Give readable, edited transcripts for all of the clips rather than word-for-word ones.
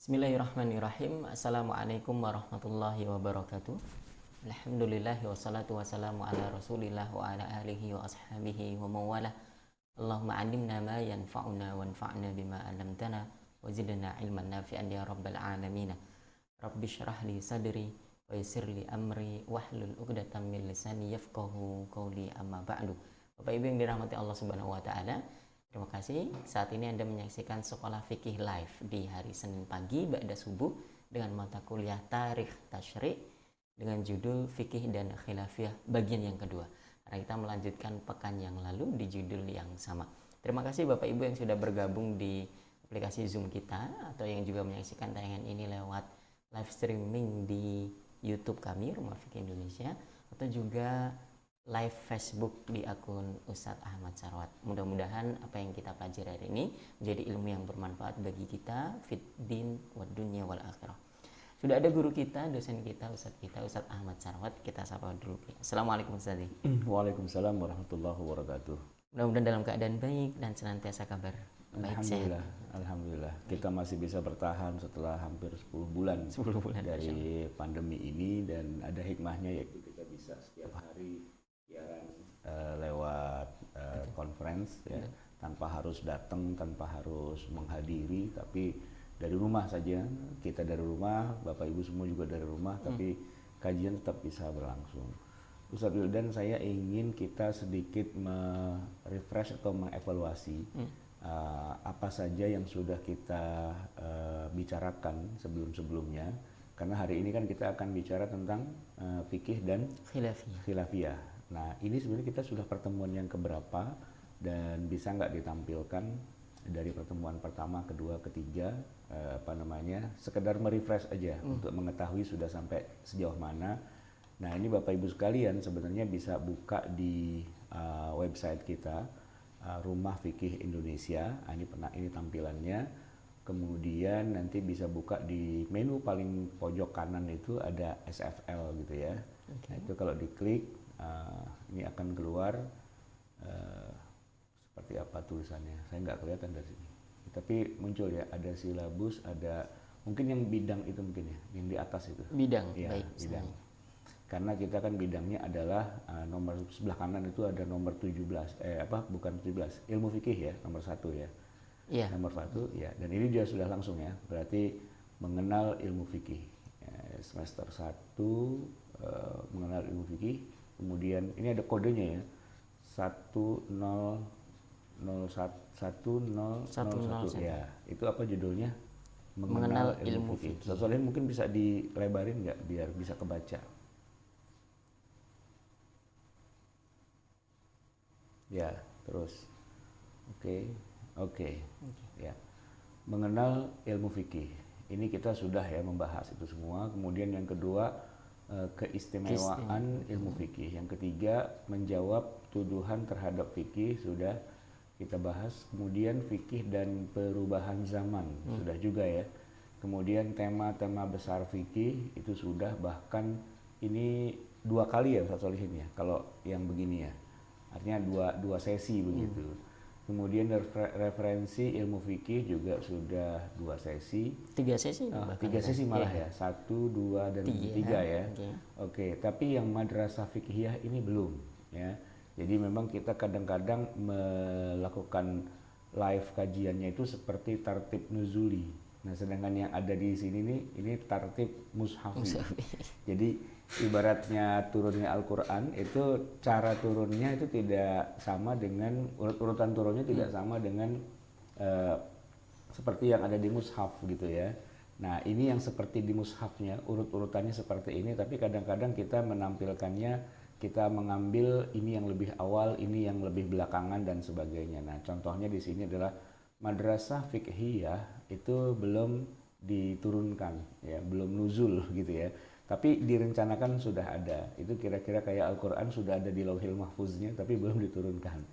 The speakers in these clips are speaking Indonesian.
Bismillahirrahmanirrahim. Assalamualaikum warahmatullahi wabarakatuh. Alhamdulillah wassalatu wassalamu ala rasulillah wa ala alihi wa ashabihi wa mawalah. Allahumma alimna ma yanfa'una wanfa'na bima alamtana wa zidna ilman nafi'an ya rabbal alamin. Rabbi syrah li sadri wa yassir li amri wahlul 'uqdatam min lisani yafqahu qawli, amma ba'du. Bapak Ibu yang dirahmati Allah Subhanahu wa taala, terima kasih. Saat ini Anda menyaksikan Sekolah Fikih Live di hari Senin pagi ba'da subuh dengan mata kuliah Tarikh Tasyri' dengan judul Fikih dan Khilafiyah bagian yang kedua. Karena kita melanjutkan pekan yang lalu di judul yang sama. Terima kasih Bapak Ibu yang sudah bergabung di aplikasi Zoom kita atau yang juga menyaksikan tayangan ini lewat live streaming di YouTube kami Rumah Fikih Indonesia atau juga live Facebook di akun Ustadz Ahmad Sarwat. Mudah-mudahan apa yang kita pelajari hari ini menjadi ilmu yang bermanfaat bagi kita fid din wad dunya wal akhirah. Sudah ada guru kita, dosen kita, Ustadz Ahmad Sarwat. Kita sapa dulu. Assalamualaikum Ustadz. Waalaikumsalam warahmatullahi wabarakatuh. Mudah-mudahan dalam keadaan baik dan senantiasa kabar baik, Alhamdulillah, sehat. alhamdulillah. Kita masih bisa bertahan setelah hampir 10 bulan 10 bulan dari pandemi ini, dan ada hikmahnya yaitu kita bisa setiap hari siaran lewat conference ya, tanpa harus datang, tanpa harus menghadiri, tapi dari rumah saja. Kita dari rumah, Bapak Ibu semua juga dari rumah, tapi kajian tetap bisa berlangsung. Ustadz Wildan, saya ingin kita sedikit merefresh atau mengevaluasi apa saja yang sudah kita bicarakan sebelum-sebelumnya, karena hari ini kan kita akan bicara tentang fikih dan khilafiyah. Nah, ini sebenarnya kita sudah pertemuan yang keberapa, dan bisa nggak ditampilkan dari pertemuan pertama, kedua, ketiga, sekedar merefresh aja untuk mengetahui sudah sampai sejauh mana. Nah, ini Bapak Ibu sekalian sebenarnya bisa buka di website kita, Rumah Fikih Indonesia. Ini tampilannya. Kemudian nanti bisa buka di menu paling pojok kanan itu ada SFL gitu ya. Nah, itu kalau diklik ini akan keluar seperti apa tulisannya. Saya nggak kelihatan dari sini, tapi muncul ya, ada silabus, ada mungkin yang bidang itu, mungkin ya yang di atas itu Bidang, ya, baik. bidang. Karena kita kan bidangnya adalah nomor sebelah kanan itu ada nomor 17, bukan 17, ilmu fikih ya, nomor 1 ya. Iya. Nomor 1 ya, dan ini dia sudah langsung ya, berarti mengenal ilmu fikih. Semester 1 mengenal ilmu fikih. Kemudian ini ada kodenya ya, 1001 ya. Itu apa judulnya? Mengenal ilmu fikih. Soalnya mungkin bisa dilebarin nggak biar bisa kebaca. Ya, terus. Oke. Ya. Mengenal ilmu fikih. Ini kita sudah ya membahas itu semua. Kemudian yang kedua, keistimewaan ilmu fikih. Yang ketiga, menjawab tuduhan terhadap fikih, sudah kita bahas. Kemudian fikih dan perubahan zaman, sudah juga ya. Kemudian tema-tema besar fikih itu sudah, bahkan ini 2 kali ya Ustaz Solihin ya, kalau yang begini ya. Artinya dua sesi begitu. Kemudian referensi ilmu fikih juga sudah 2 sesi. 3 sesi? 3 sesi malah ya. 1, 2, dan 3 ya. Oke, tapi yang madrasah fikihiyah ini belum ya. Jadi memang kita kadang-kadang melakukan live kajiannya itu seperti tartib nuzuli. Nah, sedangkan yang ada di sini nih, ini tartib mushafi. Jadi ibaratnya turunnya Al-Quran itu, cara turunnya itu tidak sama dengan urutan turunnya, tidak sama dengan seperti yang ada di mushaf gitu ya. Nah, ini yang seperti di mushafnya, urutannya seperti ini, tapi kadang-kadang kita menampilkannya, kita mengambil ini yang lebih awal, ini yang lebih belakangan dan sebagainya. Nah, contohnya di sini adalah madrasah fiqhiyah itu belum diturunkan ya, belum nuzul gitu ya. Tapi direncanakan sudah ada. Itu kira-kira kayak Al-Quran sudah ada di Lauhil Mahfuznya, tapi belum diturunkan.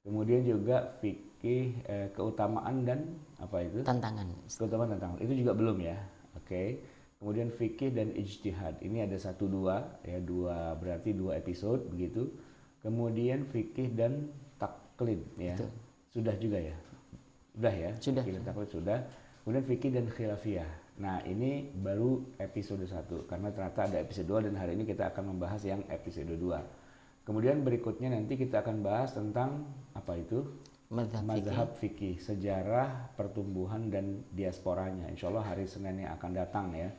Kemudian juga fikih keutamaan dan apa itu? Tantangan. Keutamaan tantangan. Itu juga belum ya. Oke. Kemudian fikih dan ijtihad. Ini ada 1-2 ya, berarti 2 episode begitu. Kemudian fikih dan taklid ya. Sudah juga ya. Sudah ya. Sudah. Fikih dan taklid sudah. Kemudian fikih dan khilafiyah. Nah, ini baru episode 1 karena ternyata ada episode 2 dan hari ini kita akan membahas yang episode 2. Kemudian berikutnya nanti kita akan bahas tentang apa itu? Mazhab fikih, sejarah pertumbuhan dan diasporanya. Insya Allah hari Senin yang akan datang ya.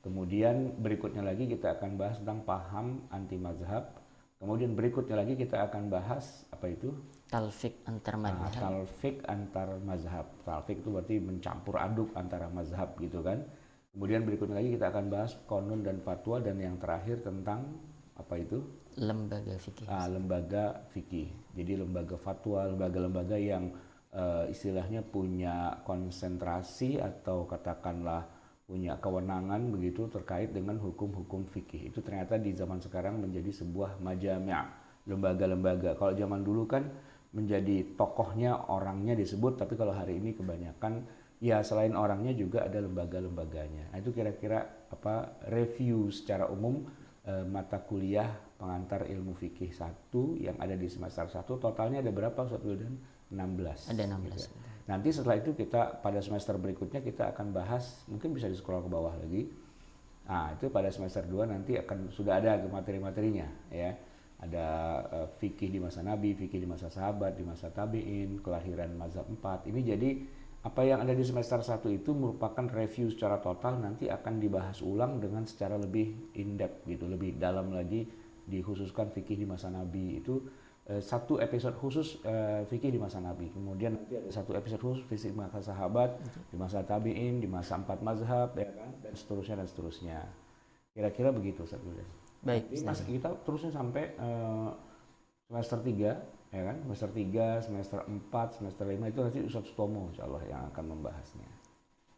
Kemudian berikutnya lagi kita akan bahas tentang paham anti mazhab. Kemudian berikutnya lagi kita akan bahas apa itu? Talfik antar mazhab. Talfik antar mazhab. Talfik itu berarti mencampur aduk antara mazhab gitu kan. Kemudian berikutnya lagi kita akan bahas konun dan fatwa, dan yang terakhir tentang apa itu? Lembaga fikih. Lembaga fikih. Jadi lembaga fatwa, lembaga-lembaga yang istilahnya punya konsentrasi atau katakanlah punya kewenangan begitu terkait dengan hukum-hukum fikih. Itu ternyata di zaman sekarang menjadi sebuah majami', lembaga-lembaga. Kalau zaman dulu kan menjadi tokohnya orangnya disebut, tapi kalau hari ini kebanyakan ya selain orangnya juga ada lembaga-lembaganya. Nah, itu kira-kira apa review secara umum mata kuliah pengantar ilmu fikih 1 yang ada di semester 1. Totalnya ada berapa Ustaz Wildan? 16. Ada 16. Gitu. Nanti setelah itu kita pada semester berikutnya kita akan bahas, mungkin bisa di scroll ke bawah lagi. Nah, itu pada semester 2 nanti akan sudah ada materi-materinya ya. Ada fikih di masa Nabi, fikih di masa sahabat, di masa tabi'in, kelahiran mazhab 4. Ini jadi apa yang ada di semester 1 itu merupakan review secara total, nanti akan dibahas ulang dengan secara lebih in-depth gitu, lebih dalam lagi, dikhususkan fikih di masa Nabi. Itu satu episode khusus fikih di masa Nabi. Kemudian nanti ada satu episode khusus fikih di masa sahabat, di masa tabi'in, di masa 4 mazhab ya kan, dan seterusnya. Kira-kira begitu Ustaz. Baik, Mas, kita terusnya sampai semester 3 ya kan, semester 3, semester 4, semester 5 itu nanti Ustaz Sutomo insyaallah yang akan membahasnya.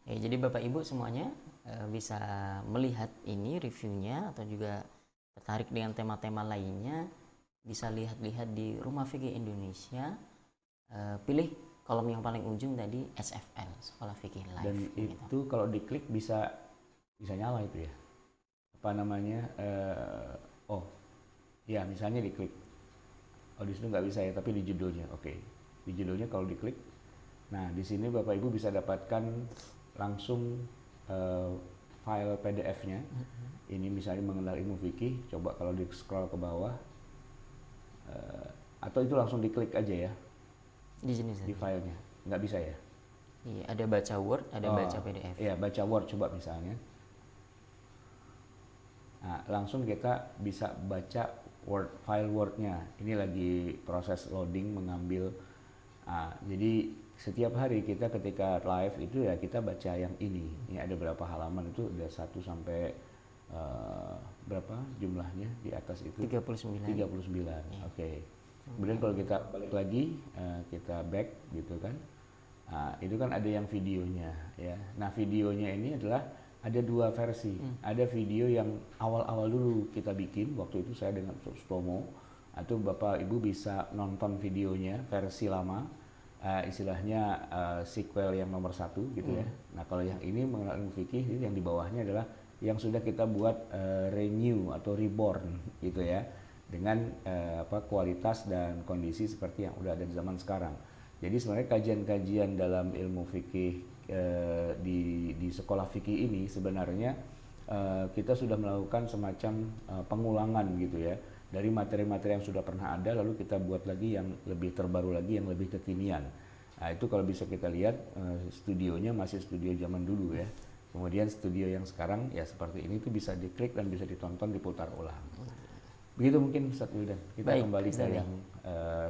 Ya, jadi Bapak Ibu semuanya bisa melihat ini reviewnya atau juga tertarik dengan tema-tema lainnya, bisa lihat-lihat di Rumah Fikih Indonesia. Pilih kolom yang paling ujung tadi SFL, Sekolah Fikih Live. Dan gitu. itu kalau diklik bisa nyala itu ya. Apa namanya? Ya misalnya diklik. Oh, di sini nggak bisa ya, tapi di judulnya. Oke. Di judulnya kalau diklik. Nah, di sini Bapak Ibu bisa dapatkan langsung file PDF-nya. Ini misalnya mengenal ilmu fikih. Coba kalau di scroll ke bawah. Atau itu langsung diklik aja ya. Di sini di filenya. Nggak bisa ya? Iya, ada baca Word, ada baca PDF. Iya, baca Word coba misalnya. Nah, langsung kita bisa baca file Word-nya. Ini lagi proses loading, mengambil. Jadi setiap hari kita ketika live itu ya kita baca yang ini. Ini ada berapa halaman itu, ada 1 sampai berapa jumlahnya di atas itu? 39. 39. Ya. Oke. Kemudian kalau kita balik lagi, kita back gitu kan. Itu kan ada yang videonya ya. Nah, videonya ini adalah ada 2 versi. Ada video yang awal-awal dulu kita bikin, waktu itu saya dengan Sutomo, atau Bapak Ibu bisa nonton videonya versi lama, istilahnya sequel yang nomor 1 gitu ya. Nah, kalau yang ini mengenal ilmu fikih, ini yang di bawahnya adalah yang sudah kita buat renew atau reborn gitu ya, dengan kualitas dan kondisi seperti yang udah ada di zaman sekarang. Jadi sebenarnya kajian-kajian dalam ilmu fikih di sekolah fikih ini sebenarnya kita sudah melakukan semacam pengulangan gitu ya, dari materi-materi yang sudah pernah ada, lalu kita buat lagi yang lebih terbaru lagi, yang lebih kekinian. Nah, itu kalau bisa kita lihat studionya masih studio zaman dulu ya. Kemudian studio yang sekarang ya seperti ini, itu bisa diklik dan bisa ditonton, diputar ulang. Begitu mungkin Ustaz Wildan. Kita kembali ke yang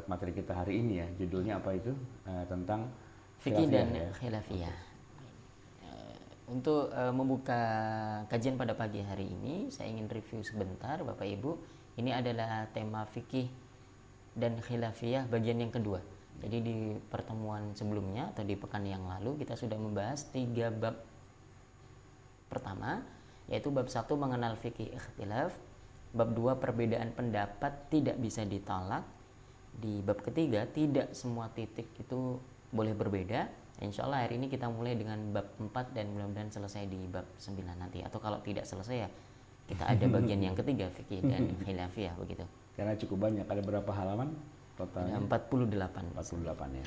materi kita hari ini ya. Judulnya apa itu? Tentang fikih dan khilafiyah. Untuk membuka kajian pada pagi hari ini, saya ingin review sebentar Bapak Ibu. Ini adalah tema fikih dan khilafiyah bagian yang kedua. Jadi di pertemuan sebelumnya atau di pekan yang lalu kita sudah membahas 3 bab pertama, yaitu bab 1 mengenal fikih ikhtilaf, bab 2 perbedaan pendapat tidak bisa ditolak, di bab ketiga tidak semua titik itu boleh berbeda. Insya Allah hari ini kita mulai dengan bab 4 dan mudah-mudahan selesai di bab 9 nanti, atau kalau tidak selesai ya kita ada bagian yang ketiga fikih dan khilafiyah begitu. Karena cukup banyak, ada berapa halaman totalnya? Ada 48. 48 ya.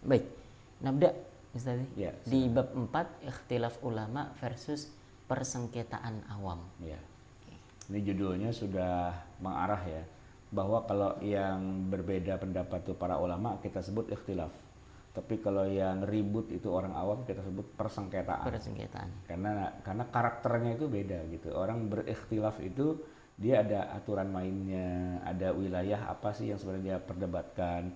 Baik, nabda Ustaz, Ya, di bab 4 ikhtilaf ulama versus persengketaan awam. ya. Ini judulnya sudah mengarah ya, bahwa kalau yang berbeda pendapat itu para ulama kita sebut ikhtilaf. Tapi kalau yang ribut itu orang awam kita sebut persengketaan. Persengketaan. Karena karakternya itu beda gitu. Orang berikhtilaf itu dia ada aturan mainnya, ada wilayah apa sih yang sebenarnya dia perdebatkan.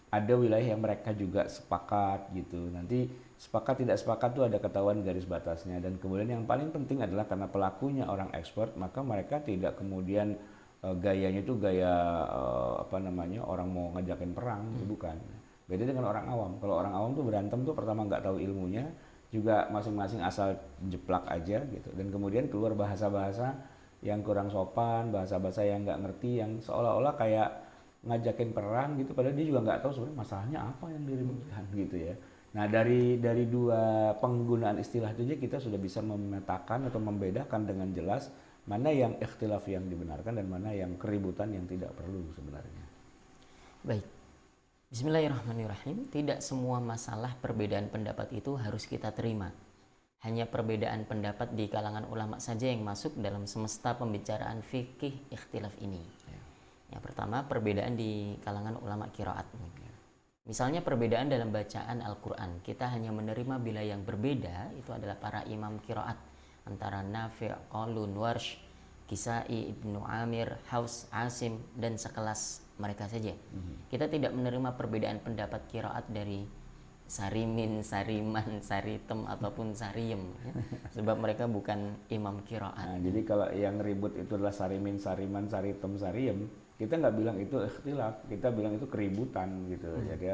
Ada wilayah yang mereka juga sepakat gitu. Nanti sepakat tidak sepakat tuh ada ketahuan garis batasnya. Dan kemudian yang paling penting adalah karena pelakunya orang expert, maka mereka tidak kemudian gayanya itu gaya orang mau ngajakin perang, bukan. Beda dengan orang awam. Kalau orang awam tuh berantem tuh pertama nggak tahu ilmunya, juga masing-masing asal jeplak aja gitu. Dan kemudian keluar bahasa-bahasa yang kurang sopan, bahasa-bahasa yang nggak ngerti, yang seolah-olah kayak ngajakin perang gitu, padahal dia juga nggak tahu sebenarnya masalahnya apa yang diributkan gitu ya. Nah dari dua penggunaan istilah itu aja kita sudah bisa memetakan atau membedakan dengan jelas mana yang ikhtilaf yang dibenarkan dan mana yang keributan yang tidak perlu sebenarnya. Baik. Bismillahirrahmanirrahim. Tidak semua masalah perbedaan pendapat itu harus kita terima. Hanya perbedaan pendapat di kalangan ulama saja yang masuk dalam semesta pembicaraan fikih ikhtilaf ini. Yang pertama, perbedaan di kalangan ulama qiraat. Misalnya perbedaan dalam bacaan Al-Quran. Kita hanya menerima bila yang berbeda itu adalah para imam qiraat antara Nafi', Qalun, Warsh, Kisai, Ibnu Amir, Haus, Asim, dan sekelas mereka saja. Kita tidak menerima perbedaan pendapat qiraat dari Sarimin, Sariman, Saritem ataupun Sariem ya. Sebab mereka bukan imam qiraat. Nah, jadi kalau yang ribut itu adalah Sarimin, Sariman, Saritem, Sariem, kita nggak bilang itu ikhtilaf, kita bilang itu keributan gitu. Jadi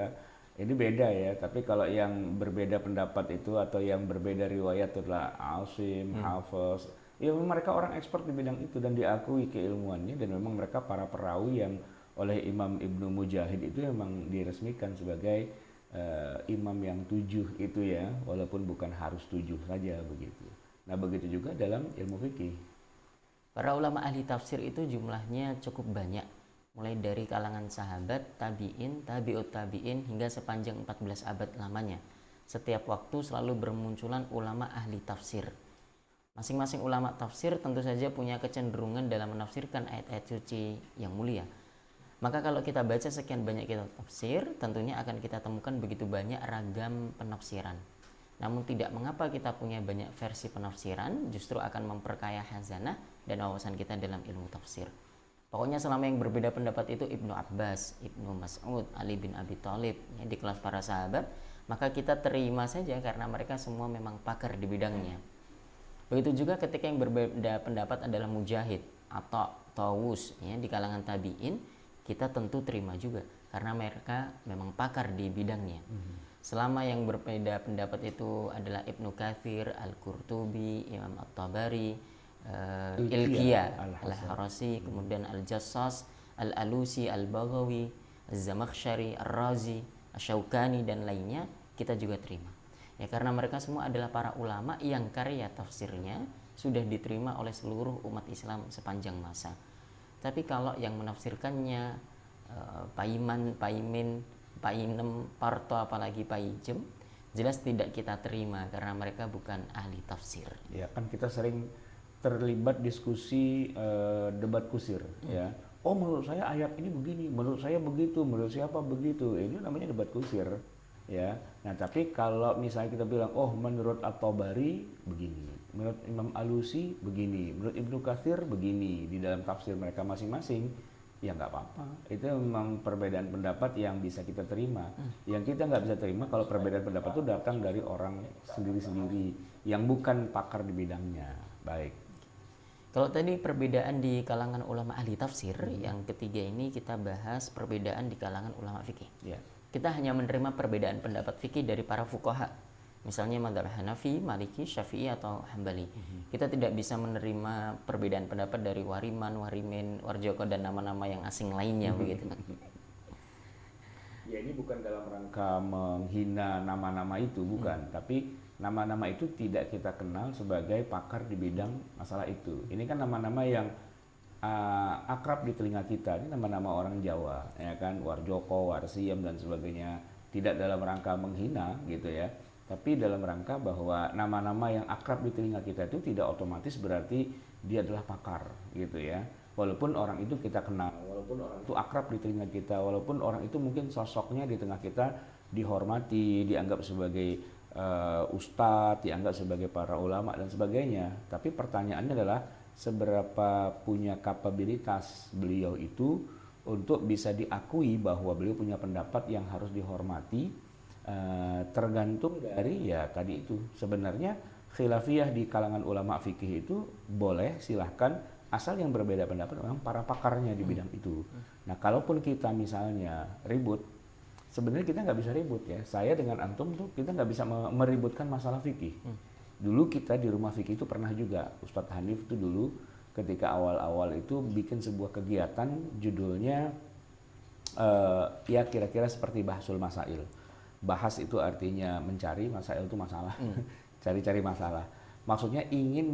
ini beda ya. Tapi kalau yang berbeda pendapat itu atau yang berbeda riwayat itu adalah Asim, Hafiz, ya mereka orang expert di bidang itu dan diakui keilmuannya, dan memang mereka para perawi yang oleh Imam Ibnu Mujahid itu memang diresmikan sebagai imam yang 7 itu ya, walaupun bukan harus 7 saja begitu. Nah begitu juga dalam ilmu fikih. Para ulama ahli tafsir itu jumlahnya cukup banyak, mulai dari kalangan sahabat, tabi'in, tabi'ut tabi'in, hingga sepanjang 14 abad lamanya. Setiap waktu selalu bermunculan ulama ahli tafsir. Masing-masing ulama tafsir tentu saja punya kecenderungan dalam menafsirkan ayat-ayat suci yang mulia. Maka kalau kita baca sekian banyak kitab tafsir, tentunya akan kita temukan begitu banyak ragam penafsiran. Namun tidak mengapa kita punya banyak versi penafsiran, justru akan memperkaya khazanah dan wawasan kita dalam ilmu tafsir. Pokoknya selama yang berbeda pendapat itu Ibnu Abbas, Ibnu Mas'ud, Ali bin Abi Thalib ya, di kelas para sahabat, maka kita terima saja karena mereka semua memang pakar di bidangnya. Begitu juga ketika yang berbeda pendapat adalah Mujahid atau Tawus ya, di kalangan tabi'in, kita tentu terima juga karena mereka memang pakar di bidangnya. Selama yang berbeda pendapat itu adalah Ibnu Katsir, Al-Qurtubi, Imam At-Tabari, Ilqiyah Al-Harasi, kemudian Al-Jassas, Al-Alusi, Al-Baghawi, Az-Zamakhsyari, Ar-Razi, Asy-Syaukani, dan lainnya kita juga terima. Ya karena mereka semua adalah para ulama yang karya tafsirnya sudah diterima oleh seluruh umat Islam sepanjang masa. Tapi kalau yang menafsirkannya Paiman, Paimin, Painem, Parto, apalagi Paijem, jelas tidak kita terima karena mereka bukan ahli tafsir. Ya kan kita sering terlibat diskusi debat kusir ya. Oh menurut saya ayat ini begini, menurut saya begitu, menurut siapa begitu. Ini namanya debat kusir ya. Nah tapi kalau misalnya kita bilang oh menurut At-Tabari begini, menurut Imam Alusi begini, menurut Ibnu Katsir begini, di dalam tafsir mereka masing-masing, ya nggak apa-apa. Itu memang perbedaan pendapat yang bisa kita terima. Yang kita nggak bisa terima kalau perbedaan pendapat itu datang dari orang sendiri-sendiri yang bukan pakar di bidangnya. Baik. Kalau tadi perbedaan di kalangan ulama ahli tafsir, yang ketiga ini kita bahas perbedaan di kalangan ulama fikih. Ya. Kita hanya menerima perbedaan pendapat fikih dari para fuqaha. Misalnya mazhab Hanafi, Maliki, Syafi'i atau Hambali. Kita tidak bisa menerima perbedaan pendapat dari Wariman, Warimin, Warjoko dan nama-nama yang asing lainnya begitu. Ya ini bukan dalam rangka menghina nama-nama itu, bukan. Tapi nama-nama itu tidak kita kenal sebagai pakar di bidang masalah itu. Ini kan nama-nama yang akrab di telinga kita. Ini nama-nama orang Jawa, ya kan, Warjoko, Warsiem dan sebagainya. Tidak dalam rangka menghina gitu ya. tapi dalam rangka bahwa nama-nama yang akrab di telinga kita itu tidak otomatis berarti dia adalah pakar gitu ya. Walaupun orang itu kita kenal, walaupun orang itu akrab di telinga kita, walaupun orang itu mungkin sosoknya di tengah kita dihormati, dianggap sebagai ustadz, dianggap sebagai para ulama dan sebagainya. Tapi pertanyaannya adalah seberapa punya kapabilitas beliau itu untuk bisa diakui bahwa beliau punya pendapat yang harus dihormati. Tergantung dari ya tadi itu sebenarnya khilafiyah di kalangan ulama fikih itu boleh, silahkan, asal yang berbeda pendapat memang para pakarnya di bidang itu. Nah kalaupun kita misalnya ribut, sebenarnya kita nggak bisa ribut ya. Saya dengan antum tuh kita nggak bisa meributkan masalah fikih. Dulu kita di rumah fikih itu pernah juga Ustadz Hanif itu dulu ketika awal-awal itu bikin sebuah kegiatan judulnya ya kira-kira seperti Bahsul Masail. Bahas itu artinya mencari, masail itu masalah, cari-cari masalah. Maksudnya ingin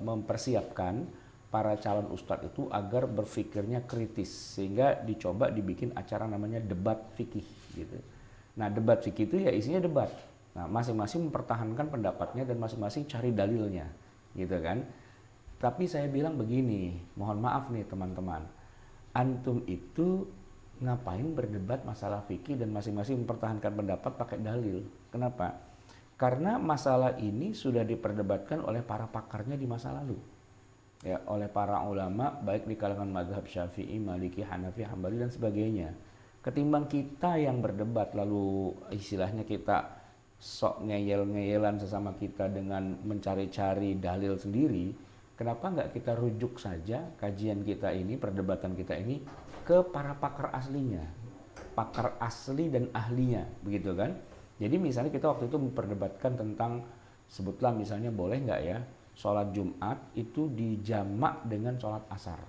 mempersiapkan para calon ustadz itu agar berpikirnya kritis, sehingga dicoba dibikin acara namanya debat fikih gitu. Nah debat fikih itu ya isinya debat. Nah masing-masing mempertahankan pendapatnya dan masing-masing cari dalilnya gitu kan. Tapi saya bilang begini, mohon maaf nih teman-teman, antum itu ngapain berdebat masalah fikih dan masing-masing mempertahankan pendapat pakai dalil? Kenapa? Karena masalah ini sudah diperdebatkan oleh para pakarnya di masa lalu. Ya, oleh para ulama baik di kalangan mazhab Syafi'i, Maliki, Hanafi, Hambali dan sebagainya. Ketimbang kita yang berdebat lalu istilahnya kita sok ngeyel-ngeyelan sesama kita dengan mencari-cari dalil sendiri, kenapa nggak kita rujuk saja kajian kita ini, perdebatan kita ini ke para pakar aslinya, pakar asli dan ahlinya, begitu kan? Jadi misalnya kita waktu itu memperdebatkan tentang, sebutlah misalnya boleh nggak ya sholat Jumat itu dijamak dengan sholat asar.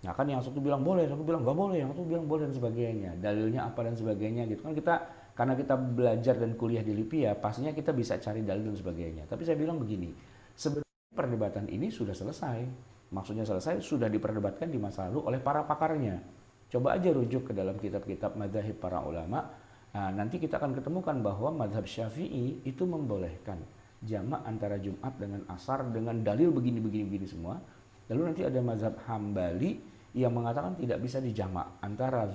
Nah kan yang satu bilang boleh, yang satu bilang nggak boleh, yang satu bilang boleh dan sebagainya. Dalilnya apa dan sebagainya gitu kan, kita karena kita belajar dan kuliah di Lipia, pastinya kita bisa cari dalil dan sebagainya. Tapi saya bilang begini, sebenarnya perdebatan ini sudah selesai. Maksudnya selesai, sudah diperdebatkan di masa lalu oleh para pakarnya. Coba aja rujuk ke dalam kitab-kitab madzhab para ulama. Nah, nanti kita akan ketemukan bahwa madzhab Syafi'i itu membolehkan jamak antara Jumat dengan Asar dengan dalil begini semua. Lalu nanti ada mazhab Hambali yang mengatakan tidak bisa dijamak antara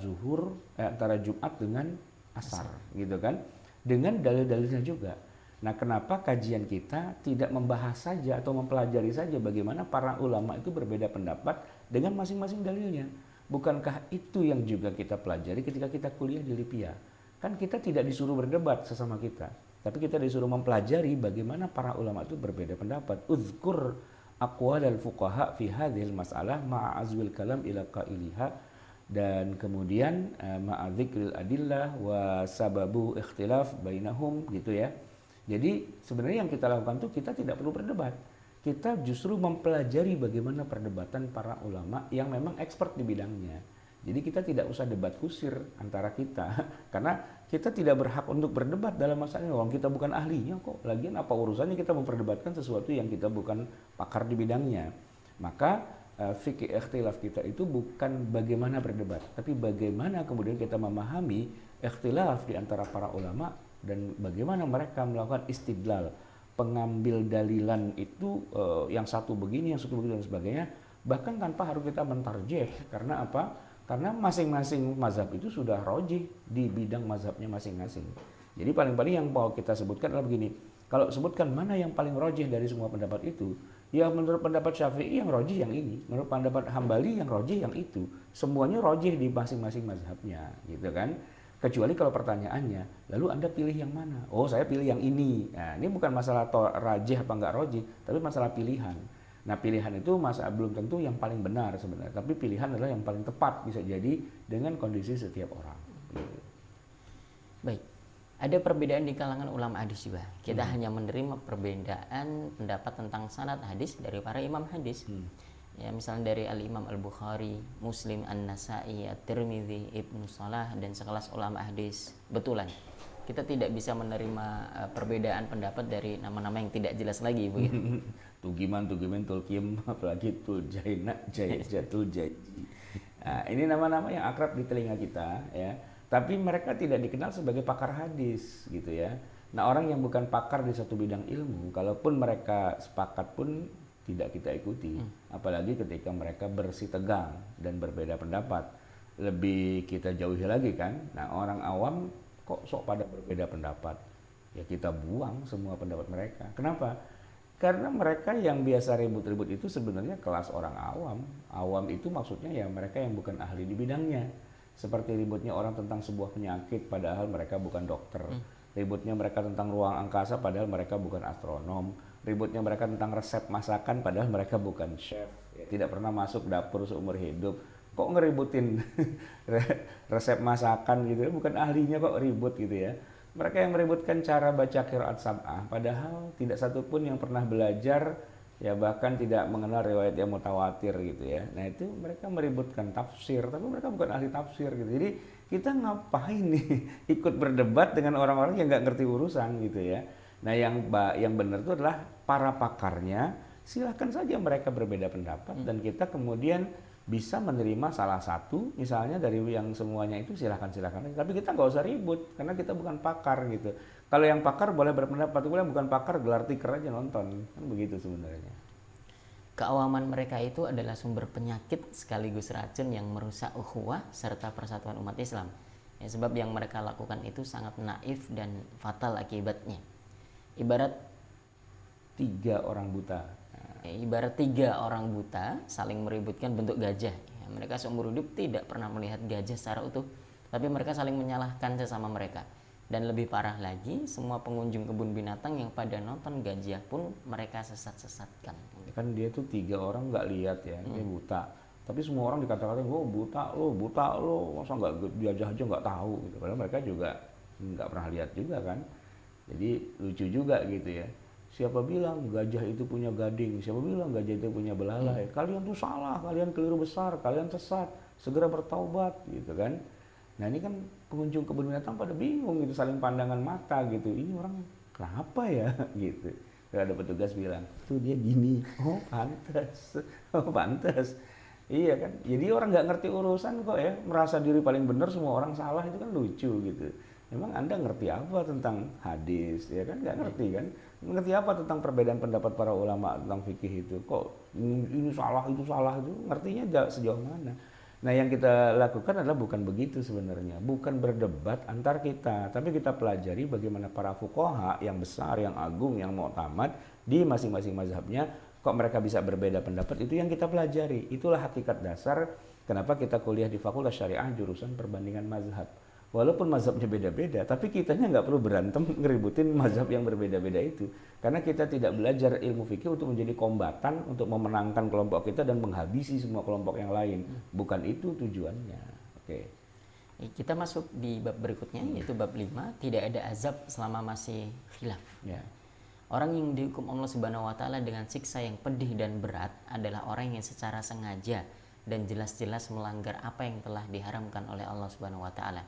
antara Jumat dengan Asar, gitu kan? Dengan dalil-dalilnya juga. Nah, kenapa kajian kita tidak membahas saja atau mempelajari saja bagaimana para ulama itu berbeda pendapat dengan masing-masing dalilnya? Bukankah itu yang juga kita pelajari ketika kita kuliah di Lipia? Kan kita tidak disuruh berdebat sesama kita, tapi kita disuruh mempelajari bagaimana para ulama itu berbeda pendapat. Uzkur aqwalal fuqaha fi hadhil mas'alah ma'azwil kalam ila qailiha, dan kemudian ma'adzikril adillah wa sababu ikhtilaf bainahum gitu ya. Jadi sebenarnya yang kita lakukan tuh kita tidak perlu berdebat. Kita justru mempelajari bagaimana perdebatan para ulama yang memang expert di bidangnya. Jadi kita tidak usah debat kusir antara kita, karena kita tidak berhak untuk berdebat dalam masalah ini. Orang kita bukan ahlinya kok. Lagian apa urusannya kita memperdebatkan sesuatu yang kita bukan pakar di bidangnya. Maka fikih ikhtilaf kita itu bukan bagaimana berdebat, tapi bagaimana kemudian kita memahami ikhtilaf di antara para ulama dan bagaimana mereka melakukan istidlal, pengambil dalilan itu yang satu begini, yang satu begini dan sebagainya, bahkan tanpa harus kita mentarjih. Karena apa? Karena masing-masing mazhab itu sudah rojih di bidang mazhabnya masing-masing. Jadi paling-paling yang mau kita sebutkan adalah begini, kalau sebutkan mana yang paling rojih dari semua pendapat itu, ya menurut pendapat Syafi'i yang rojih yang ini, menurut pendapat Hambali yang rojih yang itu. Semuanya rojih di masing-masing mazhabnya, gitu kan? Kecuali kalau pertanyaannya, lalu Anda pilih yang mana? Oh, saya pilih yang ini. Nah, ini bukan masalah rajih apa enggak rojih, tapi masalah pilihan. Nah, pilihan itu belum tentu yang paling benar sebenarnya, tapi pilihan adalah yang paling tepat bisa jadi dengan kondisi setiap orang. Gitu. Baik, ada perbedaan di kalangan ulama hadis juga. Kita hanya menerima perbedaan pendapat tentang sanad hadis dari para imam hadis. Ya, misalnya dari Al-Imam Al-Bukhari, Muslim, An-Nasai, At-Tirmidzi, Ibnu Salah dan sekelas ulama hadis. Betulan, kita tidak bisa menerima perbedaan pendapat dari nama-nama yang tidak jelas lagi begitu. Tugiman, Tulkim, apalagi Tuljaina, Jatul Jaji. Nah, ini nama-nama yang akrab di telinga kita ya. Tapi mereka tidak dikenal sebagai pakar hadis gitu ya. Nah, orang yang bukan pakar di satu bidang ilmu, kalaupun mereka sepakat pun tidak kita ikuti. Apalagi ketika mereka bersitegang dan berbeda pendapat. Lebih kita jauhi lagi kan. Nah, orang awam kok sok pada berbeda pendapat. Ya kita buang semua pendapat mereka. Kenapa? Karena mereka yang biasa ribut-ribut itu sebenarnya kelas orang awam. Awam itu maksudnya ya mereka yang bukan ahli di bidangnya. Seperti ributnya orang tentang sebuah penyakit padahal mereka bukan dokter. Ributnya mereka tentang ruang angkasa padahal mereka bukan astronom. Ributnya mereka tentang resep masakan padahal mereka bukan chef. Ya, tidak pernah masuk dapur seumur hidup. Kok ngeributin resep masakan gitu ya, bukan ahlinya kok ribut gitu ya. Mereka yang meributkan cara baca qiraat sab'ah, padahal tidak satupun yang pernah belajar, ya bahkan tidak mengenal riwayat yang mutawatir gitu ya. Nah itu mereka meributkan tafsir, tapi mereka bukan ahli tafsir gitu. Jadi kita ngapain nih ikut berdebat dengan orang-orang yang nggak ngerti urusan gitu ya. Nah yang benar itu adalah para pakarnya, silahkan saja mereka berbeda pendapat dan kita kemudian bisa menerima salah satu misalnya dari yang semuanya itu silahkan tapi kita nggak usah ribut karena kita bukan pakar gitu. Kalau yang pakar boleh berpendapat, kalau yang bukan pakar gelar tikar aja nonton, kan begitu sebenarnya. Keawaman mereka itu adalah sumber penyakit sekaligus racun yang merusak ukhuwah serta persatuan umat Islam ya, sebab yang mereka lakukan itu sangat naif dan fatal akibatnya. Ibarat tiga orang buta saling meributkan bentuk gajah ya, mereka seumur hidup tidak pernah melihat gajah secara utuh, tapi mereka saling menyalahkan sesama mereka. Dan lebih parah lagi, semua pengunjung kebun binatang yang pada nonton gajah pun mereka sesat-sesatkan. Kan dia tuh 3 orang nggak lihat ya, dia buta, tapi semua orang dikata-katain, oh buta lo, masa nggak gajah aja nggak tahu gitu. Padahal mereka juga nggak pernah lihat juga kan. Jadi lucu juga gitu ya. Siapa bilang gajah itu punya gading? Siapa bilang gajah itu punya belalai? Kalian tuh salah, kalian keliru besar, kalian sesat, segera bertaubat gitu kan. Nah ini kan pengunjung kebun binatang pada bingung gitu, saling pandangan mata gitu. Ini orang kenapa ya gitu. Lalu ada petugas bilang, tuh dia gini, oh pantas, oh pantas. Iya kan, jadi orang nggak ngerti urusan kok ya, merasa diri paling benar semua orang salah, itu kan lucu gitu. Emang Anda ngerti apa tentang hadis, ya kan? Nggak ngerti kan? Ngerti apa tentang perbedaan pendapat para ulama tentang fikih itu? Kok ini salah, itu ngertinya sejauh mana? Nah yang kita lakukan adalah bukan begitu sebenarnya, bukan berdebat antar kita, tapi kita pelajari bagaimana para fuqaha yang besar, yang agung, yang mu'tamad di masing-masing mazhabnya, kok mereka bisa berbeda pendapat, itu yang kita pelajari. Itulah hakikat dasar kenapa kita kuliah di Fakultas Syariah jurusan perbandingan mazhab. Walaupun mazhabnya beda-beda, tapi kitanya nggak perlu berantem ngeributin mazhab yang berbeda-beda itu. Karena kita tidak belajar ilmu fikih untuk menjadi kombatan, untuk memenangkan kelompok kita dan menghabisi semua kelompok yang lain. Bukan itu tujuannya. Oke. Kita masuk di bab berikutnya, yaitu bab 5, tidak ada azab selama masih khilaf. Ya. Orang yang dihukum Allah Subhanahu wa taala dengan siksa yang pedih dan berat adalah orang yang secara sengaja dan jelas-jelas melanggar apa yang telah diharamkan oleh Allah Subhanahu wa taala.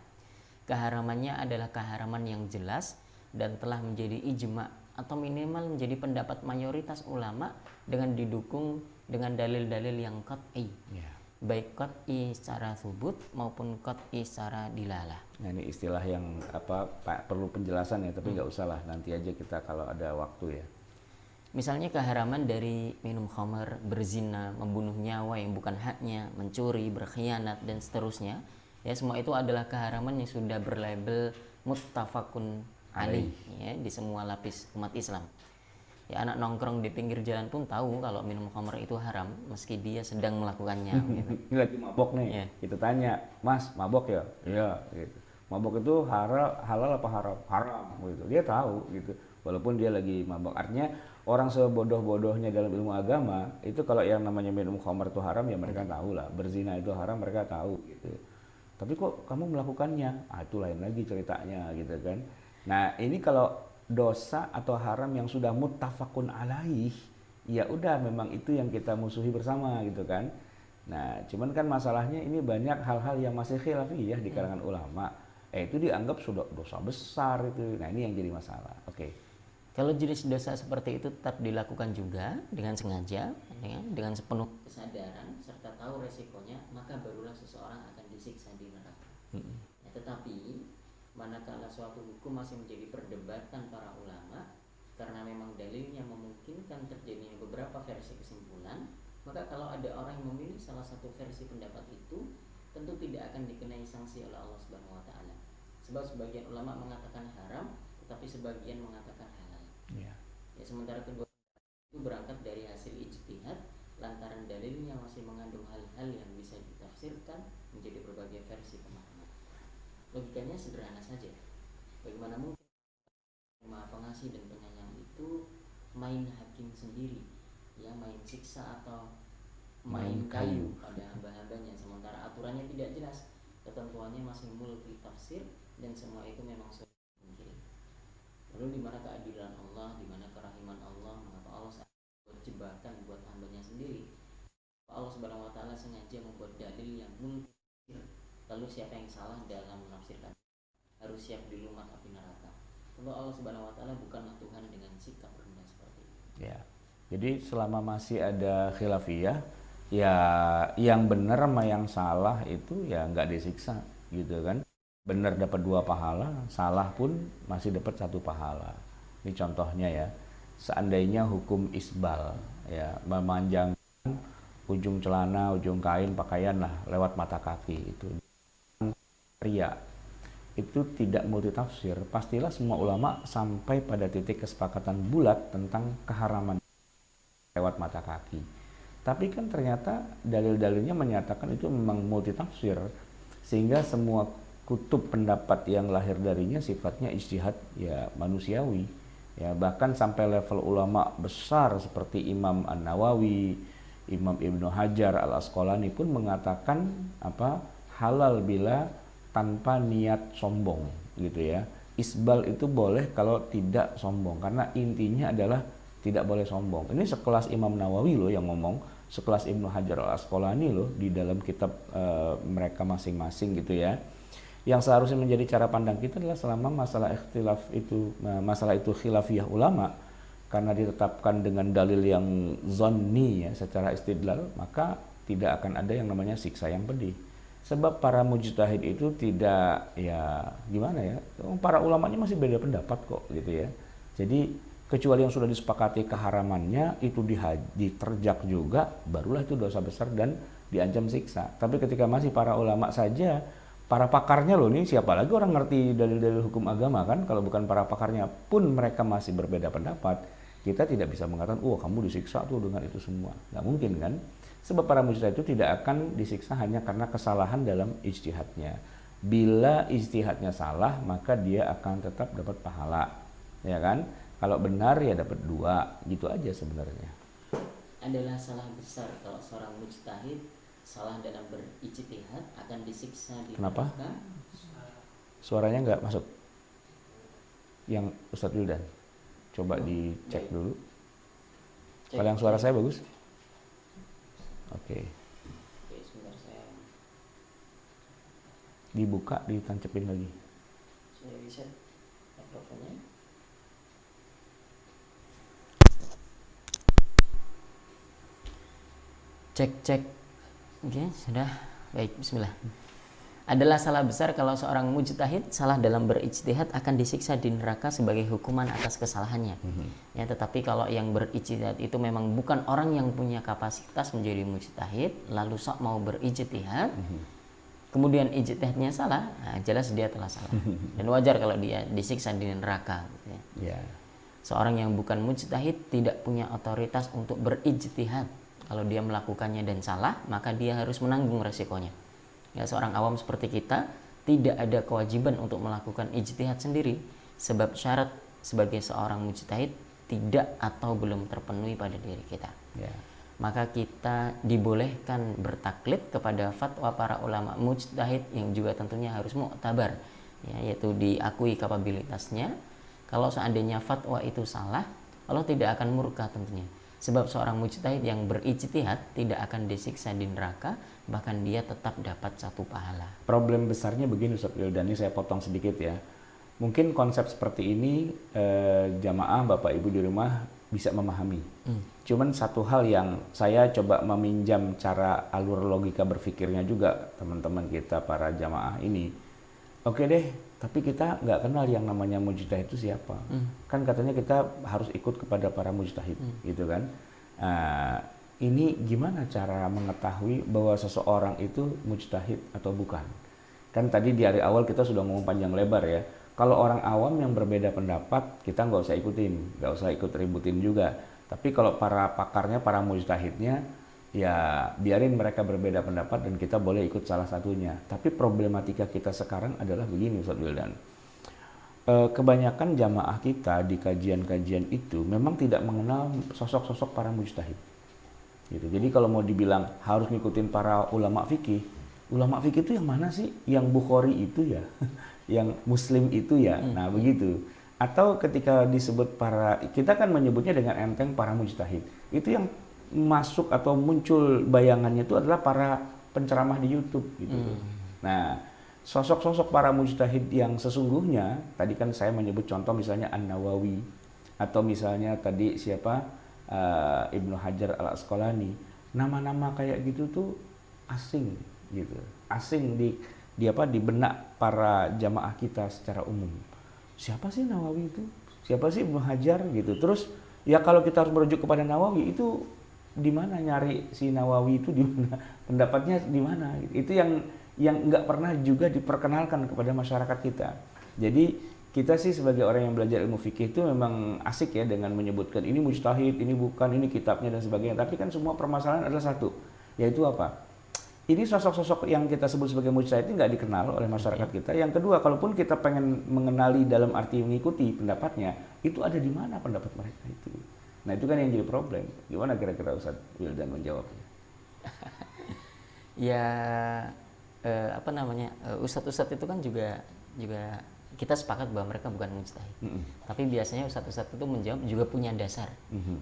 Keharamannya adalah keharaman yang jelas dan telah menjadi ijma atau minimal menjadi pendapat mayoritas ulama dengan didukung dengan dalil-dalil yang qat'i. Ya. Baik qat'i secara subut maupun qat'i secara dilalah. Nah ini istilah yang perlu penjelasan ya, tapi nggak usah lah, nanti aja kita kalau ada waktu ya. Misalnya keharaman dari minum khamar, berzina, membunuh nyawa yang bukan haknya, mencuri, berkhianat dan seterusnya. Ya, semua itu adalah keharaman yang sudah berlabel muttafaqun alaih ya, di semua lapis umat Islam. Ya, anak nongkrong di pinggir jalan pun tahu kalau minum khamr itu haram meski dia sedang melakukannya gitu. Ini lagi mabok nih, Ya. kita tanya, Mas mabok ya? Iya gitu. Mabok itu halal apa haram? Haram gitu. Dia tahu gitu. Walaupun dia lagi mabok. Artinya orang sebodoh-bodohnya dalam ilmu agama itu kalau yang namanya minum khamr itu haram ya mereka tahu lah. Berzina itu haram mereka tahu gitu. Tapi kok kamu melakukannya? Ah itu lain lagi ceritanya gitu kan. Nah ini kalau dosa atau haram yang sudah muttafaqun alaih, ya udah memang itu yang kita musuhi bersama gitu kan. Nah cuman kan masalahnya ini banyak hal-hal yang masih khilafiyah di kalangan ulama. Itu dianggap sudah dosa besar itu. Nah ini yang jadi masalah. Oke. Kalau jenis dosa seperti itu tetap dilakukan juga dengan sengaja, ya, dengan sepenuh kesadaran serta tahu resikonya, maka barulah seseorang akan disiksa di neraka. Tetapi manakala suatu hukum masih menjadi perdebatan para ulama karena memang dalilnya memungkinkan terjadinya beberapa versi kesimpulan, maka kalau ada orang yang memilih salah satu versi pendapat itu, tentu tidak akan dikenai sanksi oleh Allah Subhanahu wa taala. Sebab sebagian ulama mengatakan haram, tetapi sebagian mengatakan halal. Ya, sementara kedua itu berangkat dari hasil ijtihad lantaran dalilnya masih mengandung hal-hal yang bisa ditafsirkan menjadi berbagai versi pemahaman. Logikanya sederhana saja. Bagaimana mungkin Maha Pengasih dan Penyayang itu main hakim sendiri, ya, main siksa atau main kayu pada hamba-hambanya, sementara aturannya tidak jelas, ketentuannya masih multi tafsir, dan semua itu memang sudah mungkin. Lalu di mana keadilan Allah, di mana kerahiman Allah? Mengapa Allah buat jebakan buat hambanya sendiri? Allah Subhanahu wa taala sengaja membuat dalil yang multi tafsir. Lalu siapa yang salah dalam menafsirkan? Harus siap dilumat api neraka. Tentu Allah Subhanahu wa taala bukanlah Tuhan dengan sikap rendah seperti itu. Ya. Jadi selama masih ada khilafiyah, ya yang benar sama yang salah itu ya nggak disiksa gitu kan. Benar dapat 2 pahala, salah pun masih dapat 1 pahala. Ini contohnya ya. Seandainya hukum isbal, ya, memanjangkan ujung celana, ujung kain, pakaian lah lewat mata kaki itu. Ria itu tidak multitafsir, pastilah semua ulama sampai pada titik kesepakatan bulat tentang keharaman lewat mata kaki. Tapi kan ternyata dalil-dalilnya menyatakan itu memang multitafsir, sehingga semua kutub pendapat yang lahir darinya sifatnya ijtihad ya manusiawi. Ya, bahkan sampai level ulama besar seperti Imam An-Nawawi, Imam Ibnu Hajar Al-Asqalani pun mengatakan halal bila tanpa niat sombong gitu ya. Isbal itu boleh kalau tidak sombong, karena intinya adalah tidak boleh sombong. Ini sekelas Imam Nawawi loh yang ngomong, sekelas Ibnu Hajar Al-Asqalani loh di dalam kitab mereka masing-masing gitu ya. Yang seharusnya menjadi cara pandang kita adalah selama masalah itu khilafiyah ulama, karena ditetapkan dengan dalil yang zonni ya secara istidlal, maka tidak akan ada yang namanya siksa yang pedih. Sebab para mujtahid itu tidak, ya gimana ya, para ulamanya masih beda pendapat kok gitu ya. Jadi kecuali yang sudah disepakati keharamannya itu diterjak juga, barulah itu dosa besar dan diancam siksa. Tapi ketika masih para ulama saja, para pakarnya loh, ini siapa lagi orang ngerti dalil-dalil hukum agama kan, kalau bukan para pakarnya pun mereka masih berbeda pendapat, kita tidak bisa mengatakan, oh kamu disiksa tuh dengan itu semua. Nggak mungkin kan? Sebab para mujtahid itu tidak akan disiksa hanya karena kesalahan dalam ijtihadnya. Bila ijtihadnya salah, maka dia akan tetap dapat pahala, ya kan? Kalau benar ya dapat 2, gitu aja sebenarnya. Adalah salah besar kalau seorang mujtahid salah dalam berijtihad akan disiksa di Kenapa? neraka. Suaranya nggak masuk. Yang Ustadz Wildan, coba dicek dulu. Kalau yang suara saya bagus? Oke. Sebentar saya dibuka, ditancepin lagi. Saya bisa mikrofonnya. Cek. Oke, sudah. Baik, bismillah. Adalah salah besar kalau seorang mujtahid salah dalam berijtihad akan disiksa di neraka sebagai hukuman atas kesalahannya. Ya, tetapi kalau yang berijtihad itu memang bukan orang yang punya kapasitas menjadi mujtahid, lalu sok mau berijtihad, kemudian ijtihadnya salah, nah jelas dia telah salah. Dan wajar kalau dia disiksa di neraka. Gitu ya. Seorang yang bukan mujtahid tidak punya otoritas untuk berijtihad. Kalau dia melakukannya dan salah, maka dia harus menanggung resikonya. Ya, seorang awam seperti kita tidak ada kewajiban untuk melakukan ijtihad sendiri, sebab syarat sebagai seorang mujtahid tidak atau belum terpenuhi pada diri kita. Maka kita dibolehkan bertaklid kepada fatwa para ulama mujtahid yang juga tentunya harus mu'tabar, ya, yaitu diakui kapabilitasnya. Kalau seandainya fatwa itu salah, Allah tidak akan murka tentunya. Sebab seorang mujtahid yang berijtihad tidak akan disiksa di neraka, bahkan dia tetap dapat 1 pahala. Problem besarnya begini Ustaz Wildani, saya potong sedikit ya. Mungkin konsep seperti ini jamaah Bapak Ibu di rumah bisa memahami. Cuman satu hal yang saya coba meminjam cara alur logika berpikirnya juga teman-teman kita para jamaah ini. Oke deh, tapi kita nggak kenal yang namanya mujtahid itu siapa. Kan katanya kita harus ikut kepada para mujtahid, gitu kan. Nah, ini gimana cara mengetahui bahwa seseorang itu mujtahid atau bukan? Kan tadi di hari awal kita sudah ngomong panjang lebar ya. Kalau orang awam yang berbeda pendapat, kita nggak usah ikutin, nggak usah ikut ributin juga. Tapi kalau para pakarnya, para mujtahidnya, ya biarin mereka berbeda pendapat dan kita boleh ikut salah satunya. Tapi problematika kita sekarang adalah begini, Ustadz Wildan. Kebanyakan jamaah kita di kajian-kajian itu memang tidak mengenal sosok-sosok para mujtahid. Gitu. Jadi kalau mau dibilang harus ngikutin para ulama fikih itu yang mana sih? Yang Bukhari itu ya, yang Muslim itu ya. Nah begitu. Atau ketika disebut para, kita kan menyebutnya dengan enteng para mujtahid. Itu yang masuk atau muncul bayangannya itu adalah para penceramah di YouTube gitu. Nah, sosok-sosok para mujtahid yang sesungguhnya, tadi kan saya menyebut contoh misalnya An-Nawawi atau misalnya tadi siapa Ibnu Hajar Al-Asqalani. Nama-nama kayak gitu tuh asing gitu. Asing di apa di benak para jamaah kita secara umum. Siapa sih Nawawi itu? Siapa sih Ibnu Hajar gitu. Terus ya kalau kita harus merujuk kepada Nawawi itu di mana nyari si Nawawi itu di mana? Pendapatnya di mana? Itu yang nggak pernah juga diperkenalkan kepada masyarakat kita. Jadi kita sih sebagai orang yang belajar ilmu fikih itu memang asik ya dengan menyebutkan ini mujtahid, ini bukan, ini kitabnya dan sebagainya. Tapi kan semua permasalahan adalah satu, yaitu apa? Ini sosok-sosok yang kita sebut sebagai mujtahid ini nggak dikenal oleh masyarakat kita. Yang kedua, kalaupun kita pengen mengenali dalam arti mengikuti pendapatnya, itu ada di mana pendapat mereka itu? Nah itu kan yang jadi problem. Gimana kira-kira Ustadz Wildan menjawabnya? Ya apa namanya, ustadz-ustadz itu kan juga kita sepakat bahwa mereka bukan mujtahid. Tapi biasanya ustadz-ustadz itu menjawab juga punya dasar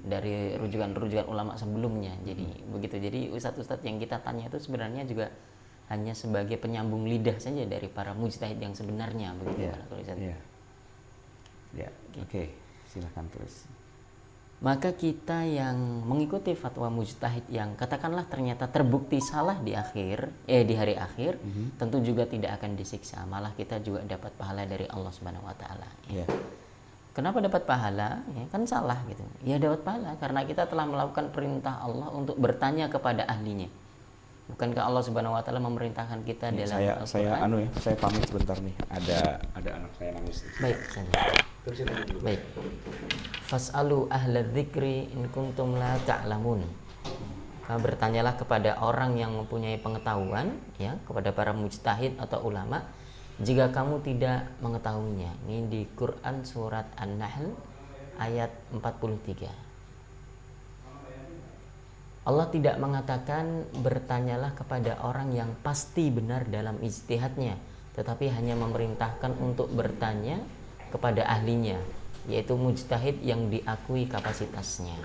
dari rujukan-rujukan ulama sebelumnya. Jadi begitu. Jadi ustadz-ustadz yang kita tanya itu sebenarnya juga hanya sebagai penyambung lidah saja dari para mujtahid yang sebenarnya begitu. Oke, silakan terus. Maka kita yang mengikuti fatwa mujtahid yang katakanlah ternyata terbukti salah di hari akhir, tentu juga tidak akan disiksa, malah kita juga dapat pahala dari Allah Subhanahu wa taala. Kenapa dapat pahala? Ya, kan salah gitu. Ya dapat pahala karena kita telah melakukan perintah Allah untuk bertanya kepada ahlinya. Bukankah Allah Subhanahu wa taala memerintahkan kita dalam Al-Qur'an? Saya pamit sebentar nih. Ada anak saya nangis. Baik, baik. Fas'alu ahla dzikri in kuntum la ta'lamun. Bertanyalah kepada orang yang mempunyai pengetahuan, ya, kepada para mujtahid atau ulama, jika kamu tidak mengetahuinya. Ini di Quran surat An-Nahl ayat 43. Allah tidak mengatakan bertanyalah kepada orang yang pasti benar dalam ijtihadnya, tetapi hanya memerintahkan untuk bertanya kepada ahlinya, yaitu mujtahid yang diakui kapasitasnya.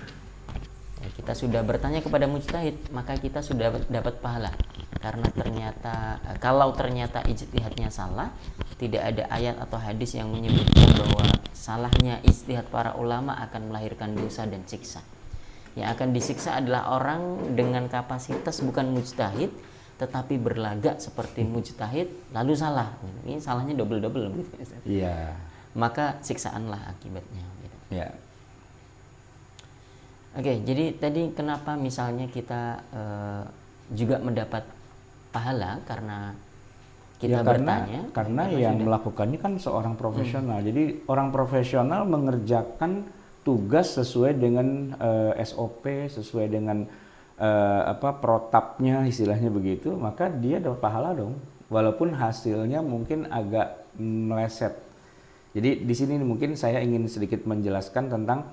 Ya, kita sudah bertanya kepada mujtahid, maka kita sudah dapat pahala. Karena kalau ternyata ijtihadnya salah, tidak ada ayat atau hadis yang menyebutkan bahwa salahnya ijtihad para ulama akan melahirkan dosa dan siksa. Yang akan disiksa adalah orang dengan kapasitas bukan mujtahid, tetapi berlagak seperti mujtahid lalu salah. Ini salahnya double gitu. Iya. Maka siksaanlah akibatnya gitu. Ya. Oke, jadi tadi kenapa misalnya kita juga mendapat pahala karena kita bertanya? Karena yang melakukannya kan seorang profesional. Jadi orang profesional mengerjakan tugas sesuai dengan SOP, sesuai dengan protapnya istilahnya begitu, maka dia dapat pahala dong. Walaupun hasilnya mungkin agak meleset. Jadi di sini mungkin saya ingin sedikit menjelaskan tentang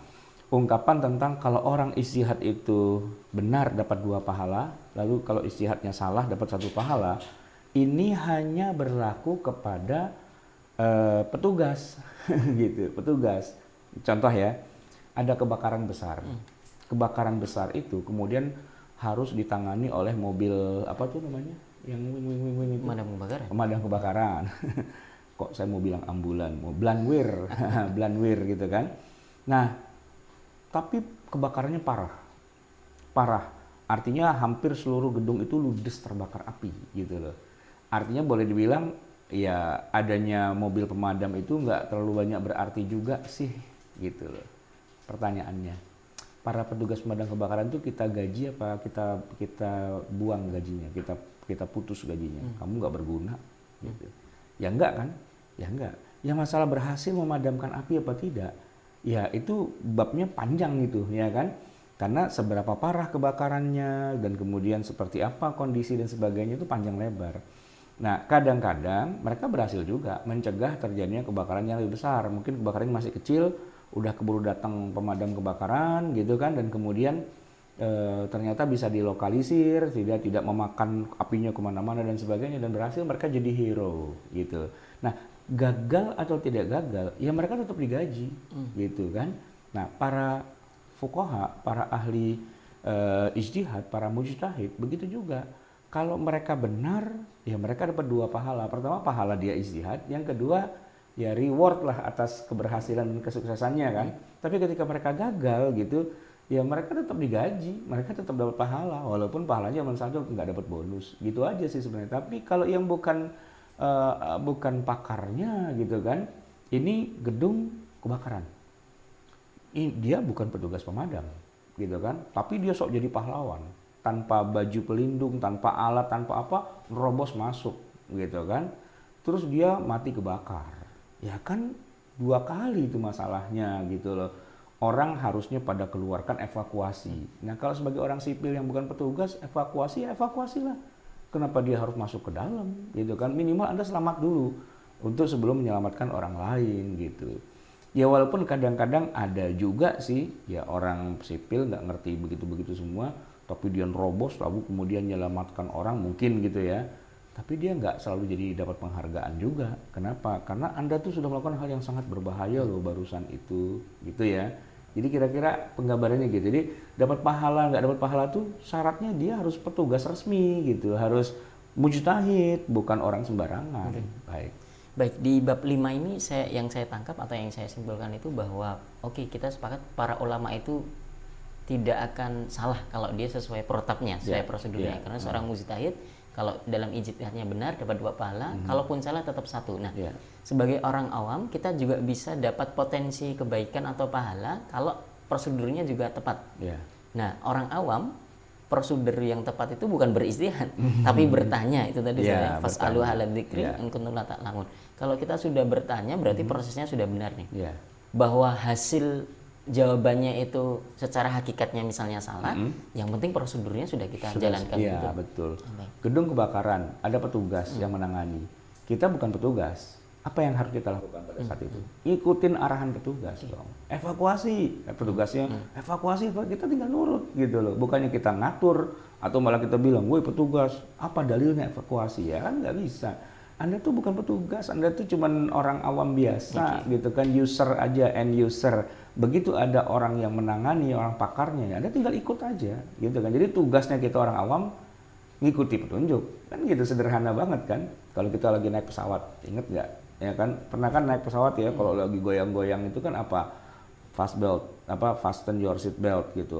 ungkapan tentang kalau orang ijtihad itu benar dapat 2 pahala, lalu kalau ijtihadnya salah dapat 1 pahala. Ini hanya berlaku kepada petugas, gitu, petugas. Contoh ya, ada kebakaran besar. Kebakaran besar itu kemudian harus ditangani oleh mobil apa tuh namanya? Yang wing itu. Pemadam kebakaran. Kok saya mau bilang ambulan, mau Blanwir, Blanwir gitu kan. Nah, tapi kebakarannya parah. Artinya hampir seluruh gedung itu ludes terbakar api gitu loh. Artinya boleh dibilang ya adanya mobil pemadam itu nggak terlalu banyak berarti juga sih, gitu loh. Pertanyaannya, para petugas pemadam kebakaran itu kita gaji apa kita buang gajinya, kita putus gajinya, kamu nggak berguna, gitu. Ya enggak kan? Ya enggak. Ya masalah berhasil memadamkan api apa tidak, ya itu babnya panjang gitu, ya kan? Karena seberapa parah kebakarannya dan kemudian seperti apa kondisi dan sebagainya itu panjang lebar. Nah, kadang-kadang mereka berhasil juga mencegah terjadinya kebakaran yang lebih besar. Mungkin kebakaran masih kecil, udah keburu datang pemadam kebakaran gitu kan, dan kemudian ternyata bisa dilokalisir, tidak memakan apinya kemana-mana dan sebagainya, dan berhasil mereka jadi hero gitu. Nah, gagal atau tidak gagal, ya mereka tetap digaji gitu kan. Nah, para fuqaha, para ahli ijtihad, para mujtahid begitu juga. Kalau mereka benar, ya mereka dapat 2 pahala. Pertama, pahala dia ijtihad, yang kedua ya reward lah atas keberhasilan dan kesuksesannya kan. Tapi ketika mereka gagal gitu, ya mereka tetap digaji, mereka tetap dapat pahala, walaupun pahalanya cuma satu, nggak dapat bonus, gitu aja sih sebenarnya. Tapi kalau yang bukan pakarnya gitu kan, ini gedung kebakaran, dia bukan petugas pemadam, gitu kan, tapi dia sok jadi pahlawan, tanpa baju pelindung, tanpa alat, tanpa apa, nerobos masuk, gitu kan, terus dia mati kebakar, ya kan 2 kali itu masalahnya gitu loh. Orang harusnya pada keluarkan evakuasi. Nah, kalau sebagai orang sipil yang bukan petugas, evakuasi ya evakuasi lah. Kenapa dia harus masuk ke dalam gitu kan? Minimal Anda selamat dulu untuk sebelum menyelamatkan orang lain gitu. Ya walaupun kadang-kadang ada juga sih ya orang sipil nggak ngerti begitu-begitu semua, tapi dia nerobos lalu kemudian menyelamatkan orang mungkin gitu ya. Tapi dia nggak selalu jadi dapat penghargaan juga. Kenapa? Karena Anda tuh sudah melakukan hal yang sangat berbahaya loh barusan itu, gitu ya. Jadi kira-kira penggambarannya gitu. Jadi dapat pahala, nggak dapat pahala tuh syaratnya dia harus petugas resmi gitu, harus mujtahid, bukan orang sembarangan. Baik. Baik, di bab 5 ini yang saya tangkap atau yang saya simpulkan itu bahwa oke, kita sepakat para ulama itu tidak akan salah kalau dia sesuai protapnya, sesuai prosedurnya. Karena seorang mujtahid kalau dalam ijtihadnya benar dapat 2 pahala, kalaupun salah tetap 1. Nah, sebagai orang awam kita juga bisa dapat potensi kebaikan atau pahala kalau prosedurnya juga tepat. Nah, orang awam prosedur yang tepat itu bukan beristihad, tapi bertanya. Itu tadi saya fasalu ahla dzikri in kuntum la ta'lamun. Kalau kita sudah bertanya berarti prosesnya sudah benar nih. Bahwa hasil jawabannya itu secara hakikatnya misalnya salah, yang penting prosedurnya sudah kita jalankan. Iya, betul. Gedung kebakaran, ada petugas yang menangani. Kita bukan petugas. Apa yang harus kita lakukan pada saat itu? Ikutin arahan petugas dong. Evakuasi, petugasnya evakuasi, kita tinggal nurut gitu loh. Bukannya kita ngatur atau malah kita bilang, "Woi petugas, apa dalilnya evakuasi?" Ya kan nggak bisa. Anda tuh bukan petugas, Anda tuh cuman orang awam biasa gitu kan, user aja, end user. Begitu ada orang yang menangani, orang pakarnya, ya Anda tinggal ikut aja gitu kan. Jadi tugasnya kita orang awam ngikuti petunjuk. Kan gitu sederhana banget kan. Kalau kita lagi naik pesawat, inget nggak? Ya kan, pernah kan naik pesawat ya, kalau lagi goyang-goyang itu kan apa? Fasten your seat belt gitu,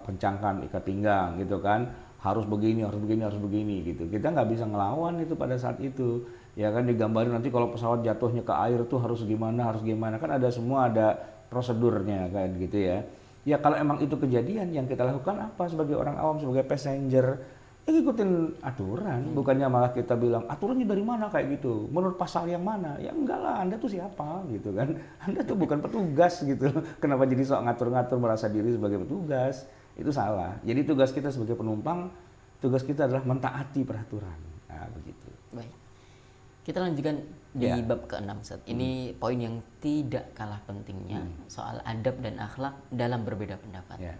kencangkan ikat pinggang gitu kan. Harus begini, harus begini, harus begini gitu. Kita nggak bisa ngelawan itu pada saat itu. Ya kan digambarin nanti kalau pesawat jatuhnya ke air tuh harus gimana kan ada semua ada prosedurnya kan gitu ya. Ya kalau emang itu kejadian yang kita lakukan apa sebagai orang awam, sebagai passenger, ya ikutin aturan, bukannya malah kita bilang aturannya dari mana kayak gitu, menurut pasal yang mana? Ya enggak lah, Anda tuh siapa gitu kan? Anda tuh bukan petugas gitu. Kenapa jadi sok ngatur-ngatur merasa diri sebagai petugas? Itu salah. Jadi tugas kita sebagai penumpang, tugas kita adalah mentaati peraturan. Nah, begitu. Baik. Kita lanjutkan di bab ke-6, Ustaz. Ini poin yang tidak kalah pentingnya, soal adab dan akhlak dalam berbeda pendapat.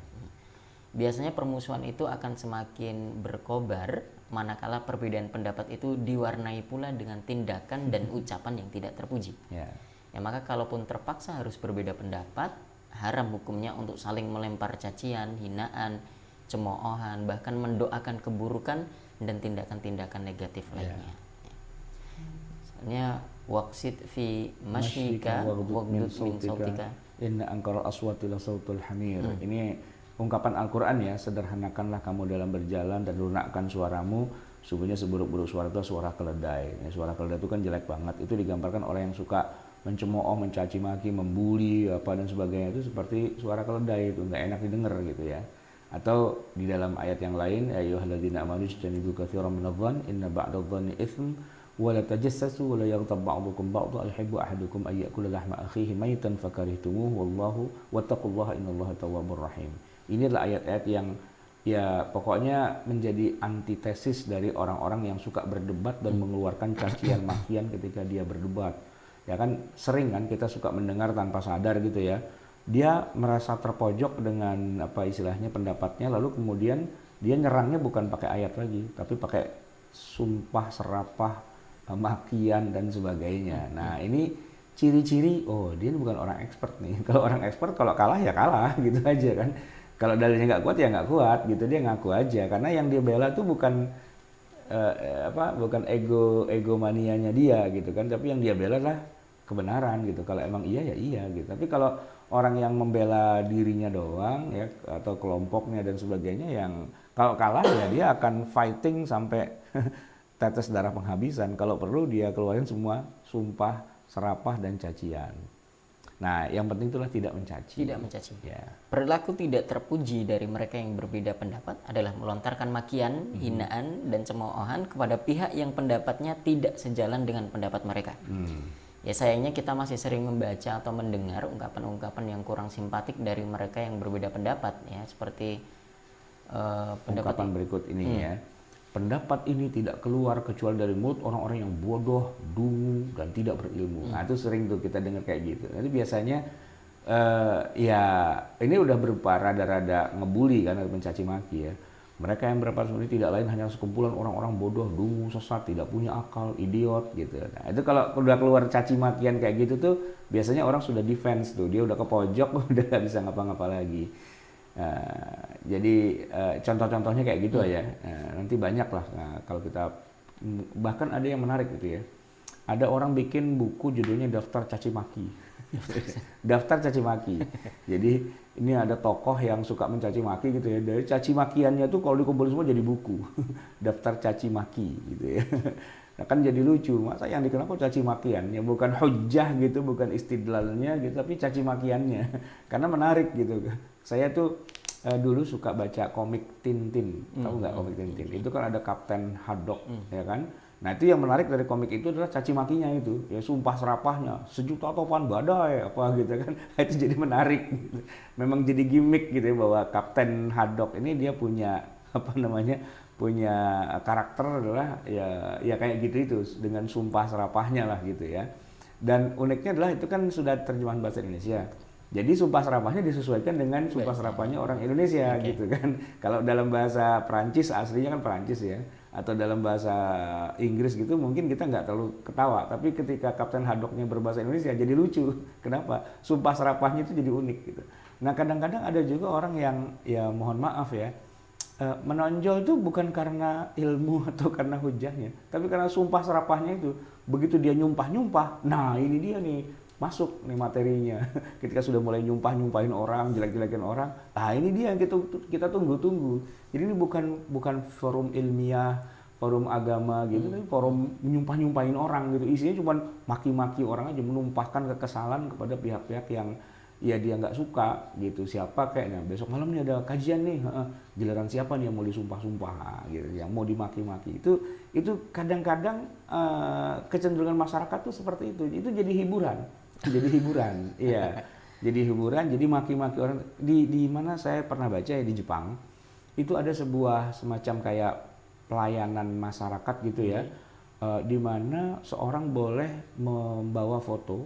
Biasanya permusuhan itu akan semakin berkobar manakala perbedaan pendapat itu diwarnai pula dengan tindakan dan ucapan yang tidak terpuji. Ya, maka kalaupun terpaksa harus berbeda pendapat, haram hukumnya untuk saling melempar cacian, hinaan, cemoohan, bahkan mendoakan keburukan dan tindakan-tindakan negatif lainnya. Misalnya waqsid fi masyika waghdud min sautika inna ankaral aswati la sautul hamir. Ini ungkapan Al-Quran ya, sederhanakanlah kamu dalam berjalan dan lunakkan suaramu, sungguhnya seburuk-buruk suara itu suara keledai. Ya, suara keledai itu kan jelek banget, itu digambarkan orang yang suka mencemooh, mencaci maki, membuli apa dan sebagainya, itu seperti suara keledai, itu nggak enak didengar gitu ya. Atau di dalam ayat yang lain, ayyuhalladzina amanu ijtanibu katsiran minadh-dhanni inna ba'dadh-dhanni itsm wa la tajassasu wa la yaghtab ba'dukum ba'dhan ayuhibbu ahadukum ay ya'kula lahma akhihi maytan fakarihtumuhu wallahu wattaqullaha innallaha tawwabur rahim. Ini adalah ayat-ayat yang ya pokoknya menjadi antitesis dari orang-orang yang suka berdebat dan mengeluarkan cacian makian ketika dia berdebat. Ya kan sering kan kita suka mendengar tanpa sadar gitu ya. Dia merasa terpojok dengan apa istilahnya pendapatnya, lalu kemudian dia nyerangnya bukan pakai ayat lagi, tapi pakai sumpah serapah, makian dan sebagainya. Nah ini ciri-ciri, oh dia bukan orang expert nih. Kalau orang expert kalau kalah ya kalah gitu aja kan. Kalau dalilnya nggak kuat ya nggak kuat gitu, dia ngaku aja. Karena yang dia bela tuh bukan bukan egomanianya dia gitu kan, tapi yang dia bela lah kebenaran gitu. Kalau emang iya ya iya gitu. Tapi kalau orang yang membela dirinya doang ya atau kelompoknya dan sebagainya, yang kalau kalah ya dia akan fighting sampai tetes darah penghabisan. Kalau perlu dia keluarin semua sumpah, serapah dan cacian. Nah, yang penting itulah tidak mencaci. Tidak mencaci. Ya. Perilaku tidak terpuji dari mereka yang berbeda pendapat adalah melontarkan makian, hinaan, dan cemoohan kepada pihak yang pendapatnya tidak sejalan dengan pendapat mereka. Ya sayangnya kita masih sering membaca atau mendengar ungkapan-ungkapan yang kurang simpatik dari mereka yang berbeda pendapat ya, seperti ungkapan berikut ini ya. Pendapat ini tidak keluar kecuali dari mulut orang-orang yang bodoh, dungu, dan tidak berilmu. Nah itu sering tuh kita dengar kayak gitu. Nanti biasanya ya ini udah berupa rada-rada ngebully kan, atau mencaci maki ya. Mereka yang berpendapat ini tidak lain hanya sekumpulan orang-orang bodoh, dungu, sesat, tidak punya akal, idiot gitu. Nah itu kalau udah keluar caci makian kayak gitu tuh biasanya orang sudah defense tuh, dia udah ke pojok, udah gak bisa ngapa-ngapa lagi. Jadi contoh-contohnya kayak gitu aja. Nanti banyak lah. Nah, kalau kita bahkan ada yang menarik gitu ya. Ada orang bikin buku judulnya Daftar Caci Maki. Daftar Caci Maki. Jadi ini ada tokoh yang suka mencaci maki gitu ya. Dari caci makiannya tuh kalau dikumpulin semua jadi buku. Daftar Caci Maki gitu ya. Nah, kan jadi lucu. Masa yang dikenal kok caci makian? Ya bukan hujjah gitu, bukan istidlalnya gitu, tapi caci makiannya. Karena menarik gitu. Saya tuh dulu suka baca komik Tintin. Tahu nggak komik Tintin? Itu kan ada Kapten Haddock ya kan? Nah itu yang menarik dari komik itu adalah caci makinya itu, ya sumpah serapahnya, sejuta topan badai apa gitu kan, itu jadi menarik. Gitu. Memang jadi gimmick gitu ya bahwa Kapten Haddock ini dia punya apa namanya, punya karakter adalah ya kayak gitu itu dengan sumpah serapahnya lah gitu ya. Dan uniknya adalah itu kan sudah terjemahan bahasa Indonesia. Jadi sumpah serapahnya disesuaikan dengan sumpah serapahnya orang Indonesia gitu kan. Kalau dalam bahasa Perancis aslinya kan Perancis ya, atau dalam bahasa Inggris gitu mungkin kita nggak terlalu ketawa, tapi ketika Kapten Haddocknya berbahasa Indonesia jadi lucu. Kenapa? Sumpah serapahnya itu jadi unik gitu. Nah kadang-kadang ada juga orang yang ya mohon maaf ya, menonjol itu bukan karena ilmu atau karena hujahnya, tapi karena sumpah serapahnya itu. Begitu dia nyumpah-nyumpah, nah ini dia nih masuk nih materinya. Ketika sudah mulai nyumpahin orang, jelek-jelekin orang, nah ini dia yang kita tunggu-tunggu. Jadi ini bukan forum ilmiah, forum agama gitu, tapi forum nyumpahin orang gitu. Isinya cuma maki-maki orang aja, menumpahkan kekesalan kepada pihak-pihak yang ya dia nggak suka gitu. Siapa kayaknya besok malam nih ada kajian nih, giliran siapa nih yang mau disumpah-sumpah gitu, yang mau dimaki-maki. Itu kadang-kadang kecenderungan masyarakat tuh seperti itu. Itu jadi hiburan. Iya. Jadi hiburan, jadi maki-maki orang. Di mana saya pernah baca ya, di Jepang itu ada sebuah semacam kayak pelayanan masyarakat gitu ya, di mana seorang boleh membawa foto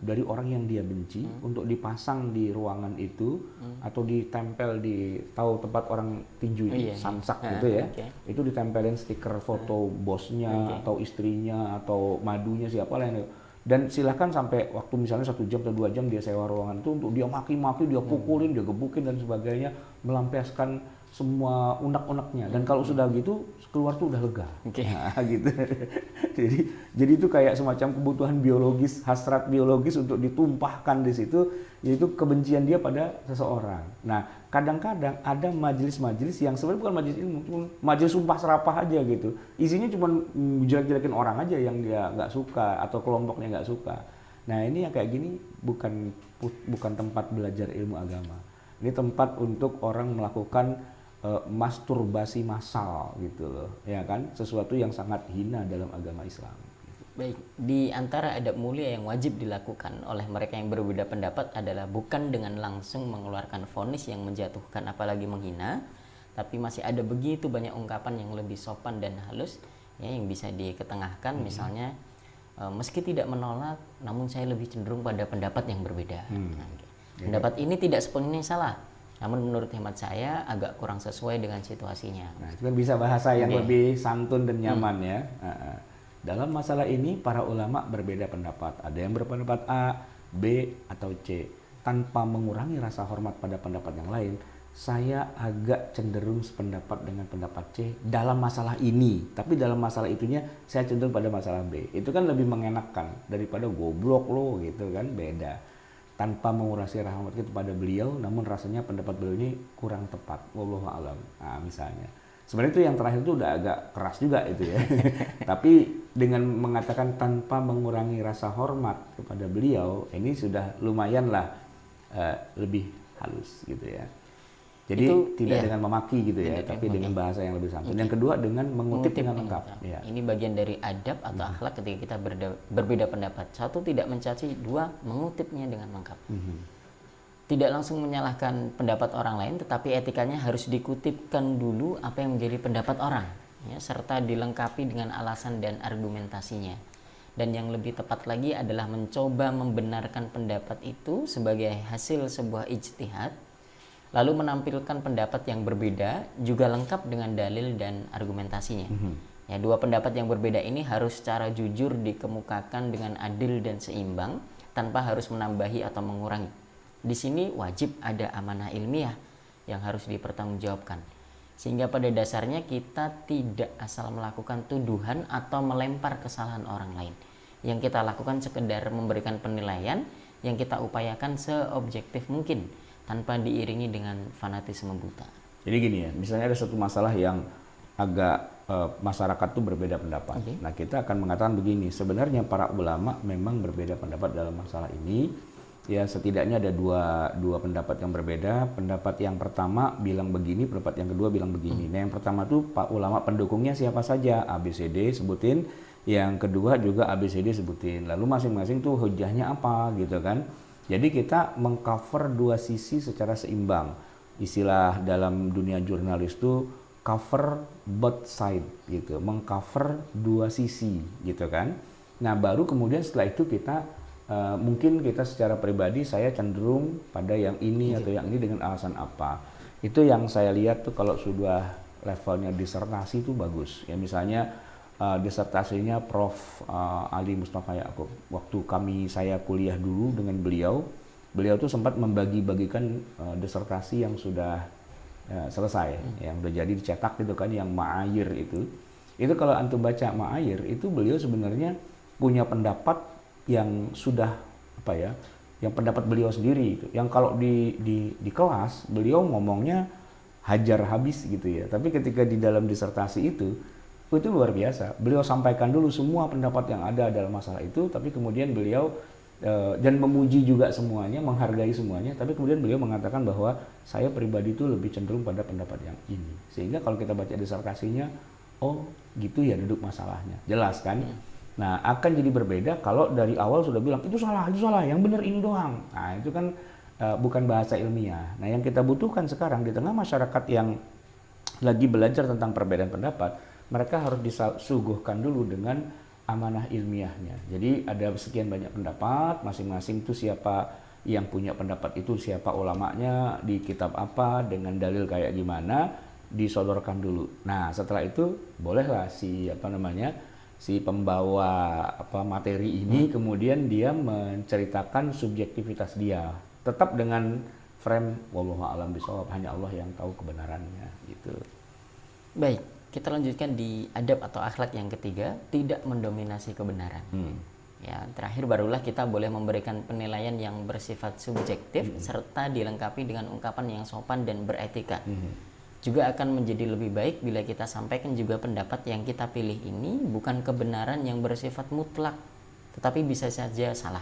dari orang yang dia benci untuk dipasang di ruangan itu atau ditempel di tempat orang tinju itu, samsak gitu ya. Itu ditempelin stiker foto bosnya atau istrinya atau madunya siapa lah yang. Dan silahkan sampai waktu misalnya 1 jam atau 2 jam dia sewa ruangan itu untuk dia maki-maki, dia pukulin, dia gebukin dan sebagainya, melampiaskan semua unek-uneknya, dan kalau sudah gitu keluar tuh udah lega. Nah, gitu. jadi itu kayak semacam kebutuhan biologis, hasrat biologis untuk ditumpahkan di situ, yaitu kebencian dia pada seseorang. Nah, kadang-kadang ada majelis-majelis yang sebenarnya bukan majelis ilmu, cuma majelis sumpah serapah aja gitu. Isinya cuma jelek-jelekin orang aja yang dia nggak suka atau kelompoknya nggak suka. Nah, ini yang kayak gini bukan tempat belajar ilmu agama. Ini tempat untuk orang melakukan masturbasi massal gitu loh, ya kan, sesuatu yang sangat hina dalam agama Islam. Baik, di antara adab mulia yang wajib dilakukan oleh mereka yang berbeda pendapat adalah bukan dengan langsung mengeluarkan vonis yang menjatuhkan apalagi menghina, tapi masih ada begitu banyak ungkapan yang lebih sopan dan halus ya yang bisa diketengahkan. Misalnya meski tidak menolak, namun saya lebih cenderung pada pendapat yang berbeda. Pendapat ini tidak sepenuhnya salah, namun menurut hemat saya agak kurang sesuai dengan situasinya. Nah, itu kan bisa bahasa yang lebih santun dan nyaman ya. Dalam masalah ini para ulama berbeda pendapat. Ada yang berpendapat A, B, atau C. Tanpa mengurangi rasa hormat pada pendapat yang lain, saya agak cenderung sependapat dengan pendapat C dalam masalah ini. Tapi dalam masalah itunya saya cenderung pada masalah B. Itu kan lebih mengenakan daripada goblok lo gitu kan, beda. Tanpa mengurangi rahmat kita pada beliau, namun rasanya pendapat beliau ini kurang tepat. Wallahu a'lam. Nah, misalnya. Sebenarnya itu yang terakhir itu udah agak keras juga itu ya. Tapi dengan mengatakan tanpa mengurangi rasa hormat kepada beliau, ini sudah lumayan lah lebih halus gitu ya. Jadi itu, tidak dengan memaki gitu ya, tapi dengan bahasa yang lebih santun. Yang kedua dengan mengutip dengan lengkap. Ya. Ini bagian dari adab atau akhlak ketika kita berbeda pendapat. Satu, tidak mencaci. Dua, mengutipnya dengan lengkap. Tidak langsung menyalahkan pendapat orang lain, tetapi etikanya harus dikutipkan dulu apa yang menjadi pendapat orang, ya, serta dilengkapi dengan alasan dan argumentasinya. Dan yang lebih tepat lagi adalah mencoba membenarkan pendapat itu sebagai hasil sebuah ijtihad, lalu menampilkan pendapat yang berbeda juga lengkap dengan dalil dan argumentasinya. Ya, dua pendapat yang berbeda ini harus secara jujur dikemukakan dengan adil dan seimbang tanpa harus menambahi atau mengurangi. Di sini wajib ada amanah ilmiah yang harus dipertanggungjawabkan. Sehingga pada dasarnya kita tidak asal melakukan tuduhan atau melempar kesalahan orang lain. Yang kita lakukan sekedar memberikan penilaian yang kita upayakan seobjektif mungkin, tanpa diiringi dengan fanatisme buta. Jadi gini ya, misalnya ada satu masalah yang agak masyarakat tuh berbeda pendapat. Nah, kita akan mengatakan begini, sebenarnya para ulama memang berbeda pendapat dalam masalah ini. Ya, setidaknya ada dua pendapat yang berbeda. Pendapat yang pertama bilang begini, pendapat yang kedua bilang begini. Nah, yang pertama tuh pak ulama pendukungnya siapa saja, ABCD sebutin. Yang kedua juga ABCD sebutin. Lalu masing-masing tuh hujahnya apa gitu kan. Jadi kita mengcover dua sisi secara seimbang. Istilah dalam dunia jurnalis itu cover both side gitu, mengcover dua sisi gitu kan. Nah, baru kemudian setelah itu kita mungkin kita secara pribadi saya cenderung pada yang ini atau yang ini dengan alasan apa. Itu yang saya lihat tuh kalau sudah levelnya disertasi itu bagus. Ya misalnya disertasinya Prof. Ali Mustafa Yaakob. Waktu saya kuliah dulu dengan beliau tuh sempat membagi-bagikan disertasi yang sudah selesai, yang udah jadi dicetak gitu kan, yang ma'ayir itu. Itu kalau antum baca ma'ayir itu beliau sebenarnya punya pendapat yang sudah yang pendapat beliau sendiri itu. Yang kalau di kelas beliau ngomongnya hajar habis gitu ya. Tapi ketika di dalam disertasi itu luar biasa. Beliau sampaikan dulu semua pendapat yang ada dalam masalah itu, tapi kemudian beliau dan memuji juga semuanya, menghargai semuanya, tapi kemudian beliau mengatakan bahwa saya pribadi itu lebih cenderung pada pendapat yang ini. Sehingga kalau kita baca disertasinya, oh gitu ya duduk masalahnya. Jelas kan? Nah, akan jadi berbeda kalau dari awal sudah bilang itu salah, yang benar ini doang. Nah, itu kan bukan bahasa ilmiah. Nah, yang kita butuhkan sekarang di tengah masyarakat yang lagi belajar tentang perbedaan pendapat, mereka harus disuguhkan dulu dengan amanah ilmiahnya. Jadi ada sekian banyak pendapat, masing-masing itu siapa yang punya pendapat itu, siapa ulamanya, di kitab apa, dengan dalil kayak gimana, disodorkan dulu. Nah, setelah itu bolehlah si pembawa materi ini kemudian dia menceritakan subjektivitas dia, tetap dengan frame wallahu a'lam bishawab, hanya Allah yang tahu kebenarannya gitu. Baik, kita lanjutkan di adab atau akhlak yang ketiga, tidak mendominasi kebenaran. Ya, terakhir barulah kita boleh memberikan penilaian yang bersifat subjektif serta dilengkapi dengan ungkapan yang sopan dan beretika. Juga akan menjadi lebih baik bila kita sampaikan juga pendapat yang kita pilih ini bukan kebenaran yang bersifat mutlak, tetapi bisa saja salah.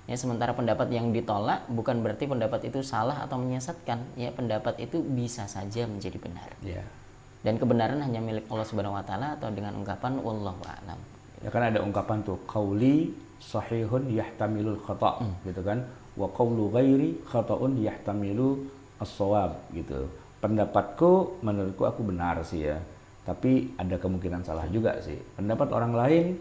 Ya, sementara pendapat yang ditolak bukan berarti pendapat itu salah atau menyesatkan. Ya, pendapat itu bisa saja menjadi benar. Dan kebenaran hanya milik Allah Subhanahu wa taala atau dengan ungkapan wallahu a'lam. Ya kan ada ungkapan tuh, qauli sahihun yahtamilul khata', gitu kan, wa qaulu ghairi khata'un yahtamilu as-shawab gitu. Pendapatku, menurutku aku benar sih ya, tapi ada kemungkinan salah juga sih. Pendapat orang lain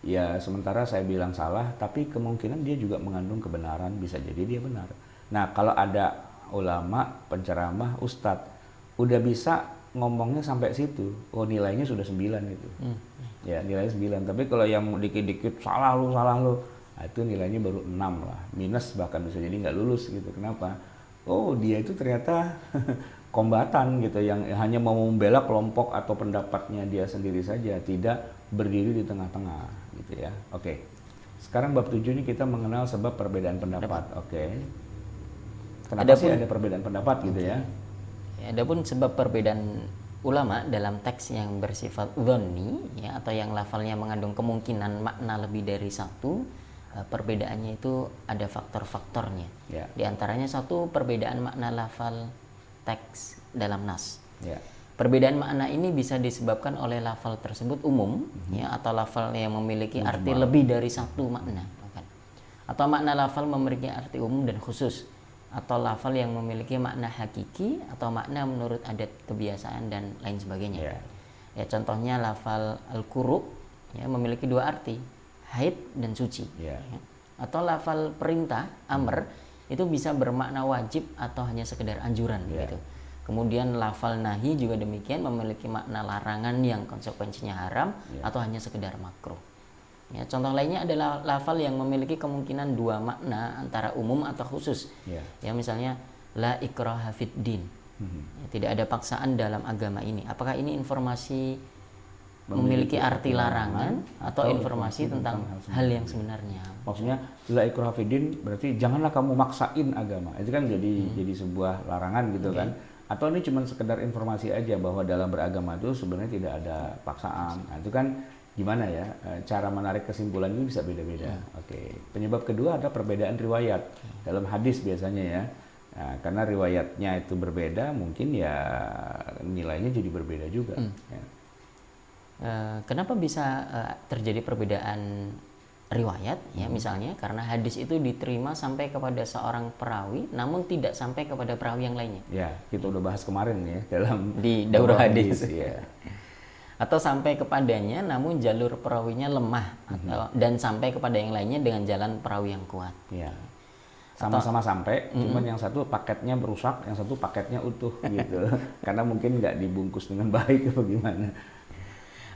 ya sementara saya bilang salah, tapi kemungkinan dia juga mengandung kebenaran, bisa jadi dia benar. Nah, kalau ada ulama, penceramah, ustadz udah bisa ngomongnya sampai situ, oh nilainya sudah 9 gitu. Ya nilainya 9, tapi kalau yang dikit-dikit salah lu, nah, itu nilainya baru 6 lah, minus bahkan bisa jadi nggak lulus gitu. Kenapa? Oh dia itu ternyata kombatan gitu, yang hanya mau membela kelompok atau pendapatnya dia sendiri saja, tidak berdiri di tengah-tengah gitu ya. Oke, sekarang bab 7 ini kita mengenal sebab perbedaan pendapat. Oke. Kenapa sih ada perbedaan pendapat gitu ya? Adapun sebab perbedaan ulama dalam teks yang bersifat dhonni ya, atau yang lafalnya mengandung kemungkinan makna lebih dari satu, perbedaannya itu ada faktor-faktornya. Di antaranya satu, perbedaan makna lafal teks dalam nas. Perbedaan makna ini bisa disebabkan oleh lafal tersebut umum ya, atau lafal yang memiliki arti lebih dari satu makna, atau makna lafal memiliki arti umum dan khusus, atau lafal yang memiliki makna hakiki atau makna menurut adat kebiasaan dan lain sebagainya. Ya, contohnya lafal al-quru ya, memiliki dua arti, haid dan suci. Ya. Atau lafal perintah amr itu bisa bermakna wajib atau hanya sekedar anjuran gitu. Kemudian lafal nahi juga demikian, memiliki makna larangan yang konsekuensinya haram atau hanya sekedar makruh. Ya, contoh lainnya adalah lafal yang memiliki kemungkinan dua makna antara umum atau khusus. Ya, misalnya la ikraha fid din. Ya, tidak ada paksaan dalam agama ini. Apakah ini informasi memiliki arti larangan atau informasi tentang hal yang sebenarnya? Maksudnya la ikraha fid din berarti janganlah kamu maksain agama. Itu kan jadi sebuah larangan gitu kan. Atau ini cuma sekedar informasi aja bahwa dalam beragama itu sebenarnya tidak ada paksaan. Nah, itu kan gimana ya, cara menarik kesimpulan ini bisa beda-beda. Oke. Penyebab kedua ada perbedaan riwayat dalam hadis biasanya ya. Nah, karena riwayatnya itu berbeda, mungkin ya nilainya jadi berbeda juga. Ya. Kenapa bisa terjadi perbedaan riwayat? Ya, misalnya karena hadis itu diterima sampai kepada seorang perawi, namun tidak sampai kepada perawi yang lainnya. Ya, kita udah bahas kemarin ya dalam di daurah hadis. Ya. Atau sampai kepadanya namun jalur perawinya lemah, dan sampai kepada yang lainnya dengan jalan perawi yang kuat. Ya. Sama-sama sampai, cuman yang satu paketnya merusak, yang satu paketnya utuh gitu. Karena mungkin nggak dibungkus dengan baik atau gimana.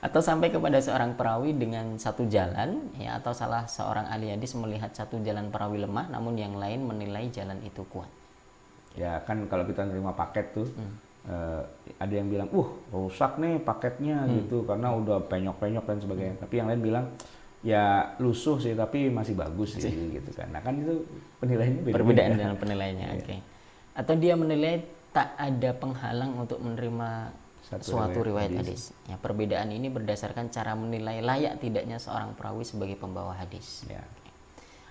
Atau sampai kepada seorang perawi dengan satu jalan ya, atau salah seorang ahli hadis melihat satu jalan perawi lemah namun yang lain menilai jalan itu kuat. Ya kan kalau kita nerima paket tuh ada yang bilang, rusak nih paketnya gitu karena udah penyok-penyok dan sebagainya. Tapi yang lain bilang, ya lusuh sih tapi masih bagus sih gitu kan. Nah kan itu penilaiannya beda. Perbedaan dalam penilaiannya. Oke. Atau dia menilai tak ada penghalang untuk menerima suatu riwayat hadis. Ya, perbedaan ini berdasarkan cara menilai layak tidaknya seorang perawi sebagai pembawa hadis. Ya.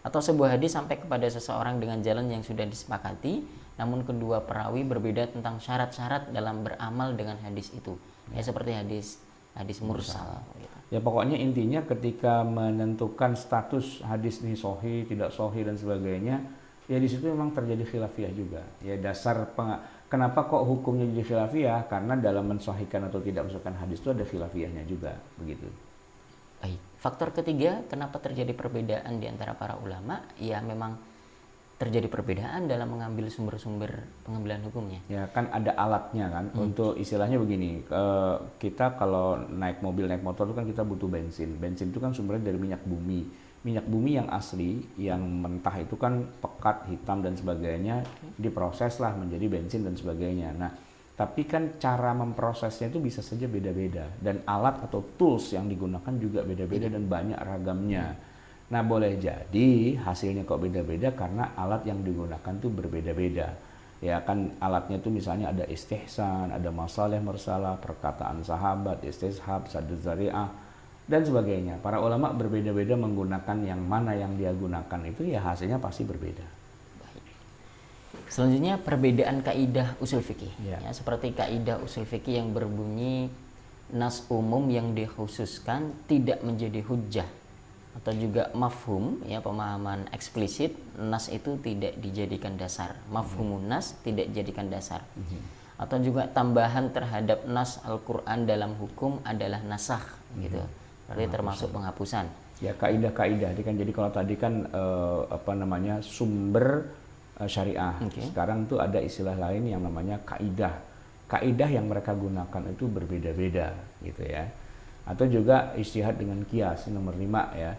Atau sebuah hadis sampai kepada seseorang dengan jalan yang sudah disepakati, namun kedua perawi berbeda tentang syarat-syarat dalam beramal dengan hadis itu. Ya, seperti hadis mursal. Gitu. Ya pokoknya intinya ketika menentukan status hadis ini sahih, tidak sahih dan sebagainya, ya di situ memang terjadi khilafiyah juga. Ya dasar kenapa kok hukumnya jadi khilafiyah? Karena dalam mensahihkan atau tidak mensahihkan hadis itu ada khilafiyahnya juga, begitu. Baik. Faktor ketiga, kenapa terjadi perbedaan di antara para ulama? Ya memang terjadi perbedaan dalam mengambil sumber-sumber pengambilan hukumnya. Ya kan ada alatnya kan, untuk istilahnya begini, kita kalau naik mobil, naik motor itu kan kita butuh bensin. Bensin itu kan sumbernya dari minyak bumi. minyak bumi yang asli, yang mentah itu kan pekat, hitam dan sebagainya, diproses lah menjadi bensin dan sebagainya. Nah, tapi kan cara memprosesnya itu bisa saja beda-beda, dan alat atau tools yang digunakan juga beda-beda dan banyak ragamnya. Nah, boleh jadi hasilnya kok beda-beda karena alat yang digunakan tuh berbeda-beda. Ya kan, alatnya tuh misalnya ada istihsan, ada masalih mursalah, perkataan sahabat, istishab, sadud zari'ah, dan sebagainya. Para ulama berbeda-beda menggunakan yang mana yang dia gunakan itu, ya hasilnya pasti berbeda. Selanjutnya perbedaan kaidah usul fikih. Ya. Ya, seperti kaidah usul fikih yang berbunyi nas umum yang dikhususkan tidak menjadi hujjah, atau juga mafhum, ya, pemahaman eksplisit nas itu tidak dijadikan dasar. Mafhumun nas tidak dijadikan dasar. Atau juga tambahan terhadap nas Al-Qur'an dalam hukum adalah nasakh, gitu. Berarti termasuk penghapusan. Ya, kaidah-kaidah. Jadi kalau tadi kan sumber syariah. Sekarang tuh ada istilah lain yang namanya kaidah. Kaidah yang mereka gunakan itu berbeda-beda, gitu ya. Atau juga ijtihad dengan kias, nomor 5 ya.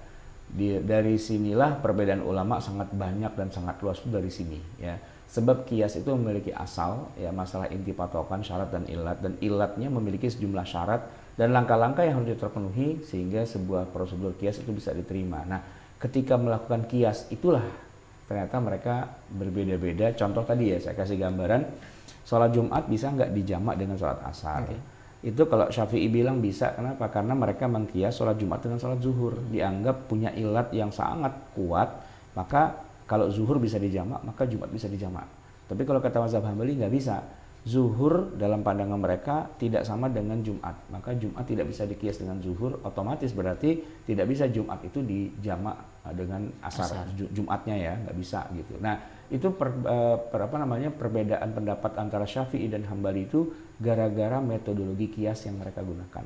Dari sinilah perbedaan ulama sangat banyak dan sangat luas itu dari sini ya. Sebab kias itu memiliki asal ya, masalah inti patokan, syarat dan ilatnya memiliki sejumlah syarat dan langkah-langkah yang harus terpenuhi sehingga sebuah prosedur kias itu bisa diterima. Nah, ketika melakukan kias itulah ternyata mereka berbeda-beda. Contoh tadi ya, saya kasih gambaran, sholat Jumat bisa nggak dijamak dengan sholat asar? Itu kalau Syafi'i bilang bisa. Kenapa? Karena mereka mengkias sholat Jumat dengan sholat zuhur. Dianggap punya ilat yang sangat kuat, maka kalau zuhur bisa dijamak, maka Jumat bisa dijamak. Tapi kalau kata mazhab Hambali nggak bisa. Zuhur dalam pandangan mereka tidak sama dengan Jumat, maka Jumat tidak bisa dikias dengan zuhur, otomatis berarti tidak bisa Jumat itu dijamak dengan asar. Jumatnya ya, nggak bisa gitu. Nah, itu perbedaan pendapat antara Syafi'i dan Hambali itu gara-gara metodologi kias yang mereka gunakan.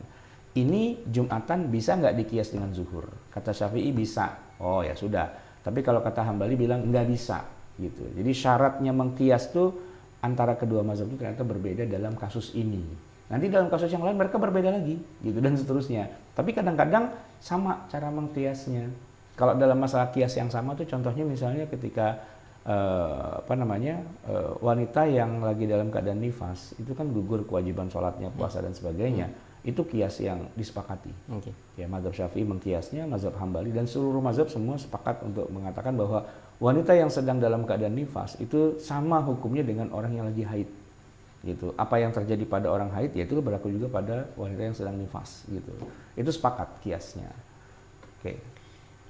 Ini Jumatan bisa nggak dikias dengan zuhur? Kata Syafi'i bisa. Oh ya sudah. Tapi kalau kata Hambali bilang nggak bisa gitu. Jadi syaratnya mengkias tuh antara kedua mazhab itu ternyata berbeda dalam kasus ini. Nanti dalam kasus yang lain mereka berbeda lagi gitu dan seterusnya. Tapi kadang-kadang sama cara mengkiasnya. Kalau dalam masalah kias yang sama tuh contohnya misalnya ketika wanita yang lagi dalam keadaan nifas itu kan gugur kewajiban sholatnya, puasa dan sebagainya. Itu kias yang disepakati. Ya, mazhab Syafi'i mengkiasnya, mazhab Hambali dan seluruh mazhab semua sepakat untuk mengatakan bahwa wanita yang sedang dalam keadaan nifas itu sama hukumnya dengan orang yang lagi haid. Gitu. Apa yang terjadi pada orang haid ya itu berlaku juga pada wanita yang sedang nifas gitu. Itu sepakat kiasnya. Oke.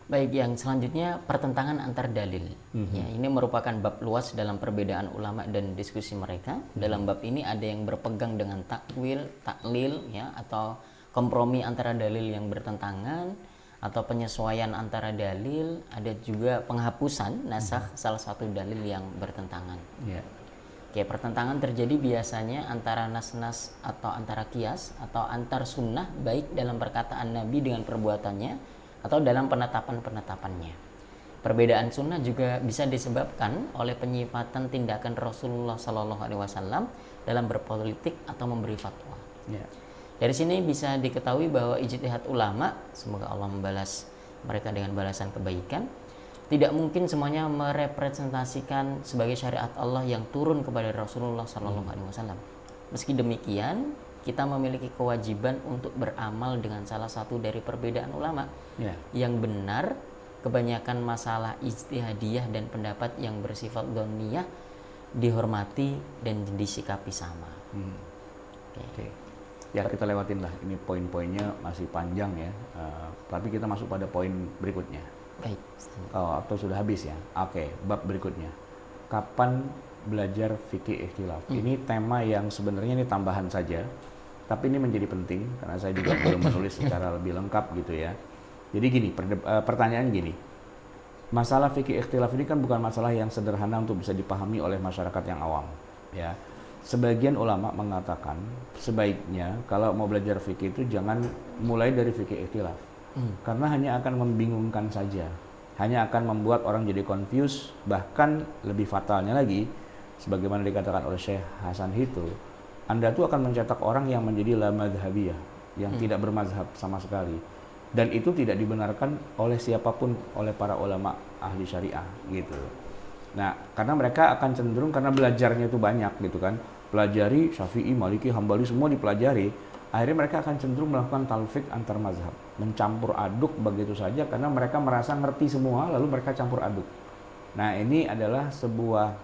Baik, yang selanjutnya pertentangan antar dalil. Ya, ini merupakan bab luas dalam perbedaan ulama dan diskusi mereka. Dalam bab ini ada yang berpegang dengan takwil, taklil, ya, atau kompromi antara dalil yang bertentangan, atau penyesuaian antara dalil. Ada juga penghapusan, nasakh salah satu dalil yang bertentangan. Oke, pertentangan terjadi biasanya antara nas-nas atau antara kias atau antar sunnah, baik dalam perkataan Nabi dengan perbuatannya atau dalam penetapan-penetapannya. Perbedaan sunnah juga bisa disebabkan oleh penyifatan tindakan Rasulullah SAW dalam berpolitik atau memberi fatwa. Dari sini bisa diketahui bahwa ijtihad ulama, semoga Allah membalas mereka dengan balasan kebaikan, tidak mungkin semuanya merepresentasikan sebagai syariat Allah yang turun kepada Rasulullah SAW. Meski demikian, kita memiliki kewajiban untuk beramal dengan salah satu dari perbedaan ulama yang benar. Kebanyakan masalah ijtihadiyah dan pendapat yang bersifat dhanniyah dihormati dan disikapi sama. Oke. Ya, kita lewatin lah. Ini poin-poinnya masih panjang ya. Tapi kita masuk pada poin berikutnya. Baik. Atau sudah habis ya? Oke, bab berikutnya. Kapan belajar fikih ikhtilaf? Ini tema yang sebenarnya ini tambahan saja. Tapi ini menjadi penting karena saya juga belum menulis secara lebih lengkap gitu ya. Jadi gini, pertanyaan gini. Masalah fikih ikhtilaf ini kan bukan masalah yang sederhana untuk bisa dipahami oleh masyarakat yang awam, ya. Sebagian ulama mengatakan sebaiknya kalau mau belajar fikih itu jangan mulai dari fikih ikhtilaf. Karena hanya akan membingungkan saja. Hanya akan membuat orang jadi confused, bahkan lebih fatalnya lagi sebagaimana dikatakan oleh Syekh Hasan Hittu, Anda tuh akan mencetak orang yang menjadi la madhabiyah, yang tidak bermazhab sama sekali. dan itu tidak dibenarkan oleh siapapun, oleh para ulama ahli syariah gitu. Nah, karena mereka akan cenderung karena belajarnya itu banyak gitu kan, pelajari Syafi'i, Maliki, Hambali semua dipelajari, akhirnya mereka akan cenderung melakukan talfik antar mazhab, mencampur aduk begitu saja karena mereka merasa ngerti semua lalu mereka campur aduk. Nah, ini adalah sebuah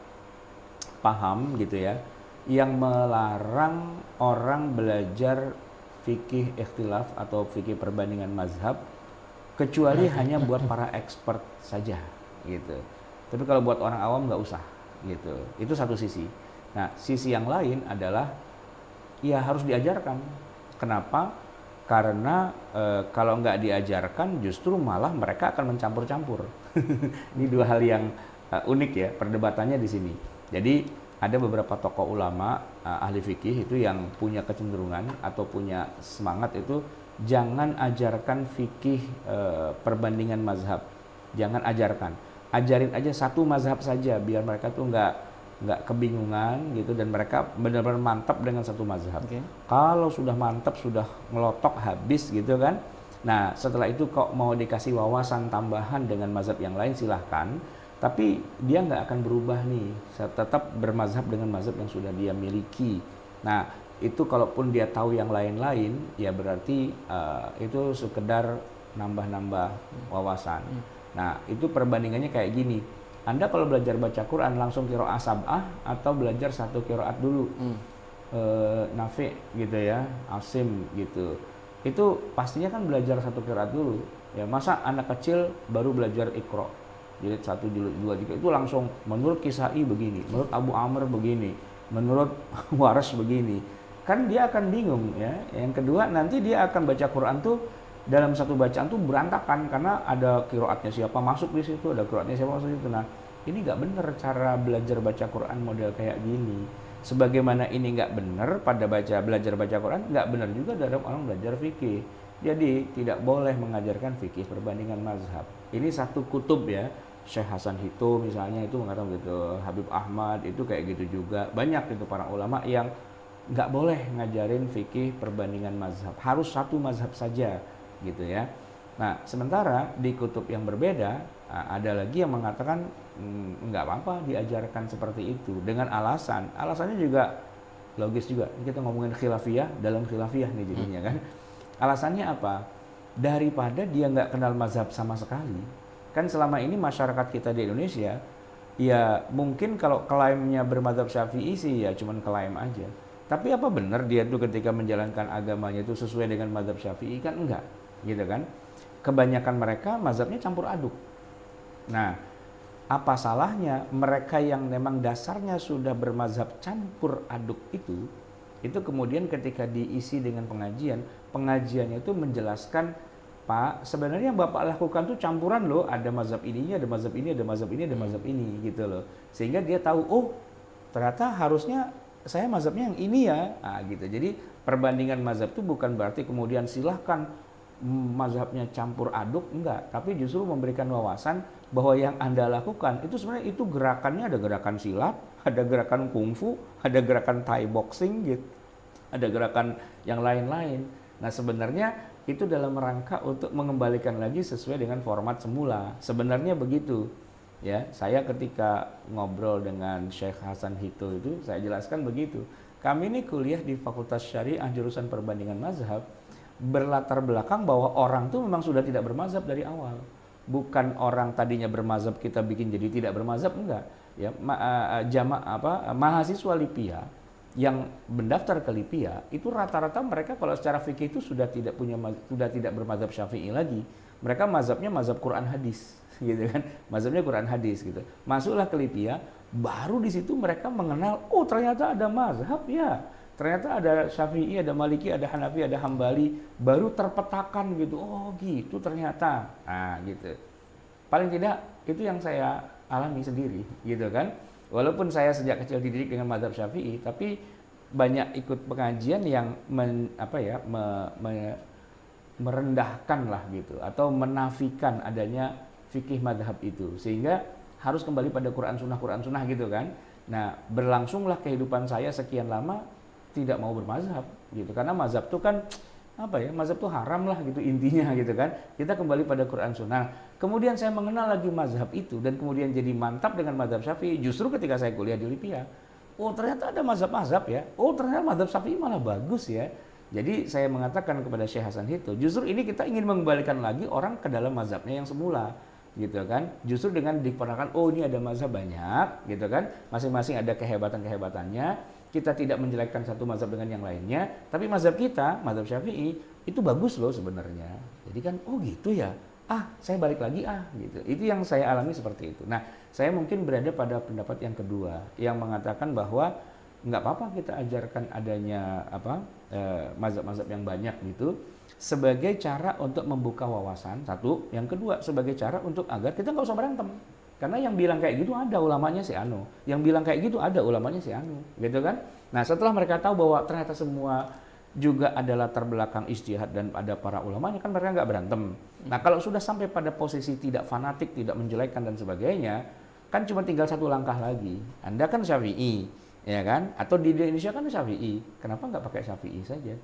paham gitu ya yang melarang orang belajar fikih ikhtilaf atau fikih perbandingan mazhab kecuali hanya buat para expert saja gitu. Tapi kalau buat orang awam nggak usah gitu. Itu satu sisi. Nah, sisi yang lain adalah ya harus diajarkan. Kenapa? Karena kalau nggak diajarkan justru malah mereka akan mencampur-campur. Ini dua hal yang unik ya perdebatannya di sini. Jadi ada beberapa tokoh ulama ahli fikih itu yang punya kecenderungan atau punya semangat itu jangan ajarkan fikih perbandingan mazhab. Jangan ajarkan. Ajarin aja satu mazhab saja biar mereka tuh nggak kebingungan gitu dan mereka benar-benar mantap dengan satu mazhab. Okay. Kalau sudah mantap, sudah ngelotok habis gitu kan. Nah, setelah itu kok mau dikasih wawasan tambahan dengan mazhab yang lain silahkan. Tapi dia nggak akan berubah nih, tetap bermazhab dengan mazhab yang sudah dia miliki. Nah, itu kalaupun dia tahu yang lain-lain, ya berarti itu sekedar nambah-nambah wawasan. Nah, itu perbandingannya kayak gini. Anda kalau belajar baca Quran langsung qiraah sab'ah atau belajar satu qiraat dulu. Nafi gitu ya, Asim gitu. Itu pastinya kan belajar satu qiraat dulu. Ya, masa anak kecil baru belajar Iqra. Jilid 1, jilid 2, jilid itu langsung menurut Kisai begini, menurut Abu Amr begini, menurut Waras begini. Kan dia akan bingung ya. Yang kedua nanti dia akan baca Quran tuh dalam satu bacaan tuh berantakan karena ada qiraatnya siapa masuk di situ, ada qiraatnya siapa masuk di situ. Nah, ini nggak benar cara belajar baca Quran model kayak gini. Sebagaimana ini nggak benar pada belajar baca Quran, nggak benar juga dalam orang belajar fikih. Jadi tidak boleh mengajarkan fikih perbandingan mazhab. Ini satu kutub ya. Syekh Hasan Hito misalnya itu mengatakan gitu, Habib Ahmad itu kayak gitu juga. Banyak itu para ulama yang nggak boleh ngajarin fikih perbandingan mazhab. Harus satu mazhab saja gitu ya. Nah, sementara di kutub yang berbeda ada lagi yang mengatakan nggak apa-apa diajarkan seperti itu dengan alasannya juga logis juga. Kita ngomongin khilafiyah dalam khilafiyah nih jadinya kan. Alasannya apa? Daripada dia nggak kenal mazhab sama sekali. Kan selama ini masyarakat kita di Indonesia ya mungkin kalau klaimnya bermadzhab Syafi'i sih ya cuman klaim aja. Tapi apa benar dia tuh ketika menjalankan agamanya itu sesuai dengan mazhab Syafi'i? Kan enggak, gitu kan? Kebanyakan mereka mazhabnya campur aduk. Nah, apa salahnya mereka yang memang dasarnya sudah bermazhab campur aduk itu kemudian ketika diisi dengan pengajiannya itu menjelaskan, Pak, sebenarnya yang Bapak lakukan tuh campuran loh, ada mazhab ininya, ada mazhab ini, ada mazhab ini, ada mazhab ini gitu loh. Sehingga dia tahu, oh ternyata harusnya saya mazhabnya yang ini ya, gitu. Jadi perbandingan mazhab itu bukan berarti kemudian silahkan mazhabnya campur aduk, enggak. Tapi justru memberikan wawasan bahwa yang Anda lakukan itu sebenarnya itu gerakannya ada gerakan silat, ada gerakan kungfu, ada gerakan Thai boxing gitu, ada gerakan yang lain-lain. Nah sebenarnya itu dalam rangka untuk mengembalikan lagi sesuai dengan format semula. Sebenarnya begitu. Ya, saya ketika ngobrol dengan Syekh Hasan Hito itu saya jelaskan begitu. Kami ini kuliah di Fakultas Syariah jurusan perbandingan mazhab berlatar belakang bahwa orang tuh memang sudah tidak bermazhab dari awal. Bukan orang tadinya bermazhab kita bikin jadi tidak bermazhab, enggak. Ya, mahasiswa LIPIA yang mendaftar ke LIPIA itu rata-rata mereka kalau secara fikih itu sudah tidak bermazhab Syafi'i lagi. Mereka mazhabnya mazhab Quran hadis gitu kan. Mazhabnya Quran hadis gitu. Masuklah ke LIPIA, baru di situ mereka mengenal, oh ternyata ada mazhab ya. Ternyata ada Syafi'i, ada Maliki, ada Hanafi, ada Hambali, baru terpetakan gitu. Oh gitu ternyata. Nah, gitu. Paling tidak itu yang saya alami sendiri gitu kan. Walaupun saya sejak kecil dididik dengan mazhab Syafi'i, tapi banyak ikut pengajian yang merendahkan lah gitu atau menafikan adanya fikih mazhab itu, sehingga harus kembali pada Quran Sunnah gitu kan. Nah, berlangsunglah kehidupan saya sekian lama tidak mau bermazhab gitu, karena mazhab itu kan apa ya, mazhab tuh haram lah gitu intinya gitu kan. Kita kembali pada Quran Sunnah. Kemudian saya mengenal lagi mazhab itu dan kemudian jadi mantap dengan mazhab Syafi'i justru ketika saya kuliah di Lipia. Oh ternyata ada mazhab-mazhab ya. Oh ternyata mazhab Syafi'i malah bagus ya. Jadi saya mengatakan kepada Syekh Hasan Hito, justru ini kita ingin mengembalikan lagi orang ke dalam mazhabnya yang semula, gitu kan? Justru dengan diperkenalkan, oh ini ada mazhab banyak, gitu kan? Masing-masing ada kehebatan-kehebatannya. Kita tidak menjelekkan satu mazhab dengan yang lainnya, tapi mazhab kita, mazhab Syafi'i, itu bagus loh sebenarnya. Jadi kan, oh gitu ya. Saya balik lagi gitu. Itu yang saya alami seperti itu. Nah, saya mungkin berada pada pendapat yang kedua, yang mengatakan bahwa nggak apa-apa kita ajarkan adanya mazhab-mazhab yang banyak gitu sebagai cara untuk membuka wawasan satu, yang kedua sebagai cara untuk agar kita nggak usah berantem karena yang bilang kayak gitu ada ulamanya si Anu, yang bilang kayak gitu ada ulamanya si Anu, gitu kan. Nah setelah mereka tahu bahwa ternyata semua juga adalah latar belakang ijtihad dan ada para ulamanya, kan mereka nggak berantem. Nah kalau sudah sampai pada posisi tidak fanatik, tidak menjelekkan dan sebagainya, kan cuma tinggal satu langkah lagi. Anda kan Syafi'i, ya kan? Atau di Indonesia kan Syafi'i, kenapa nggak pakai Syafi'i saja?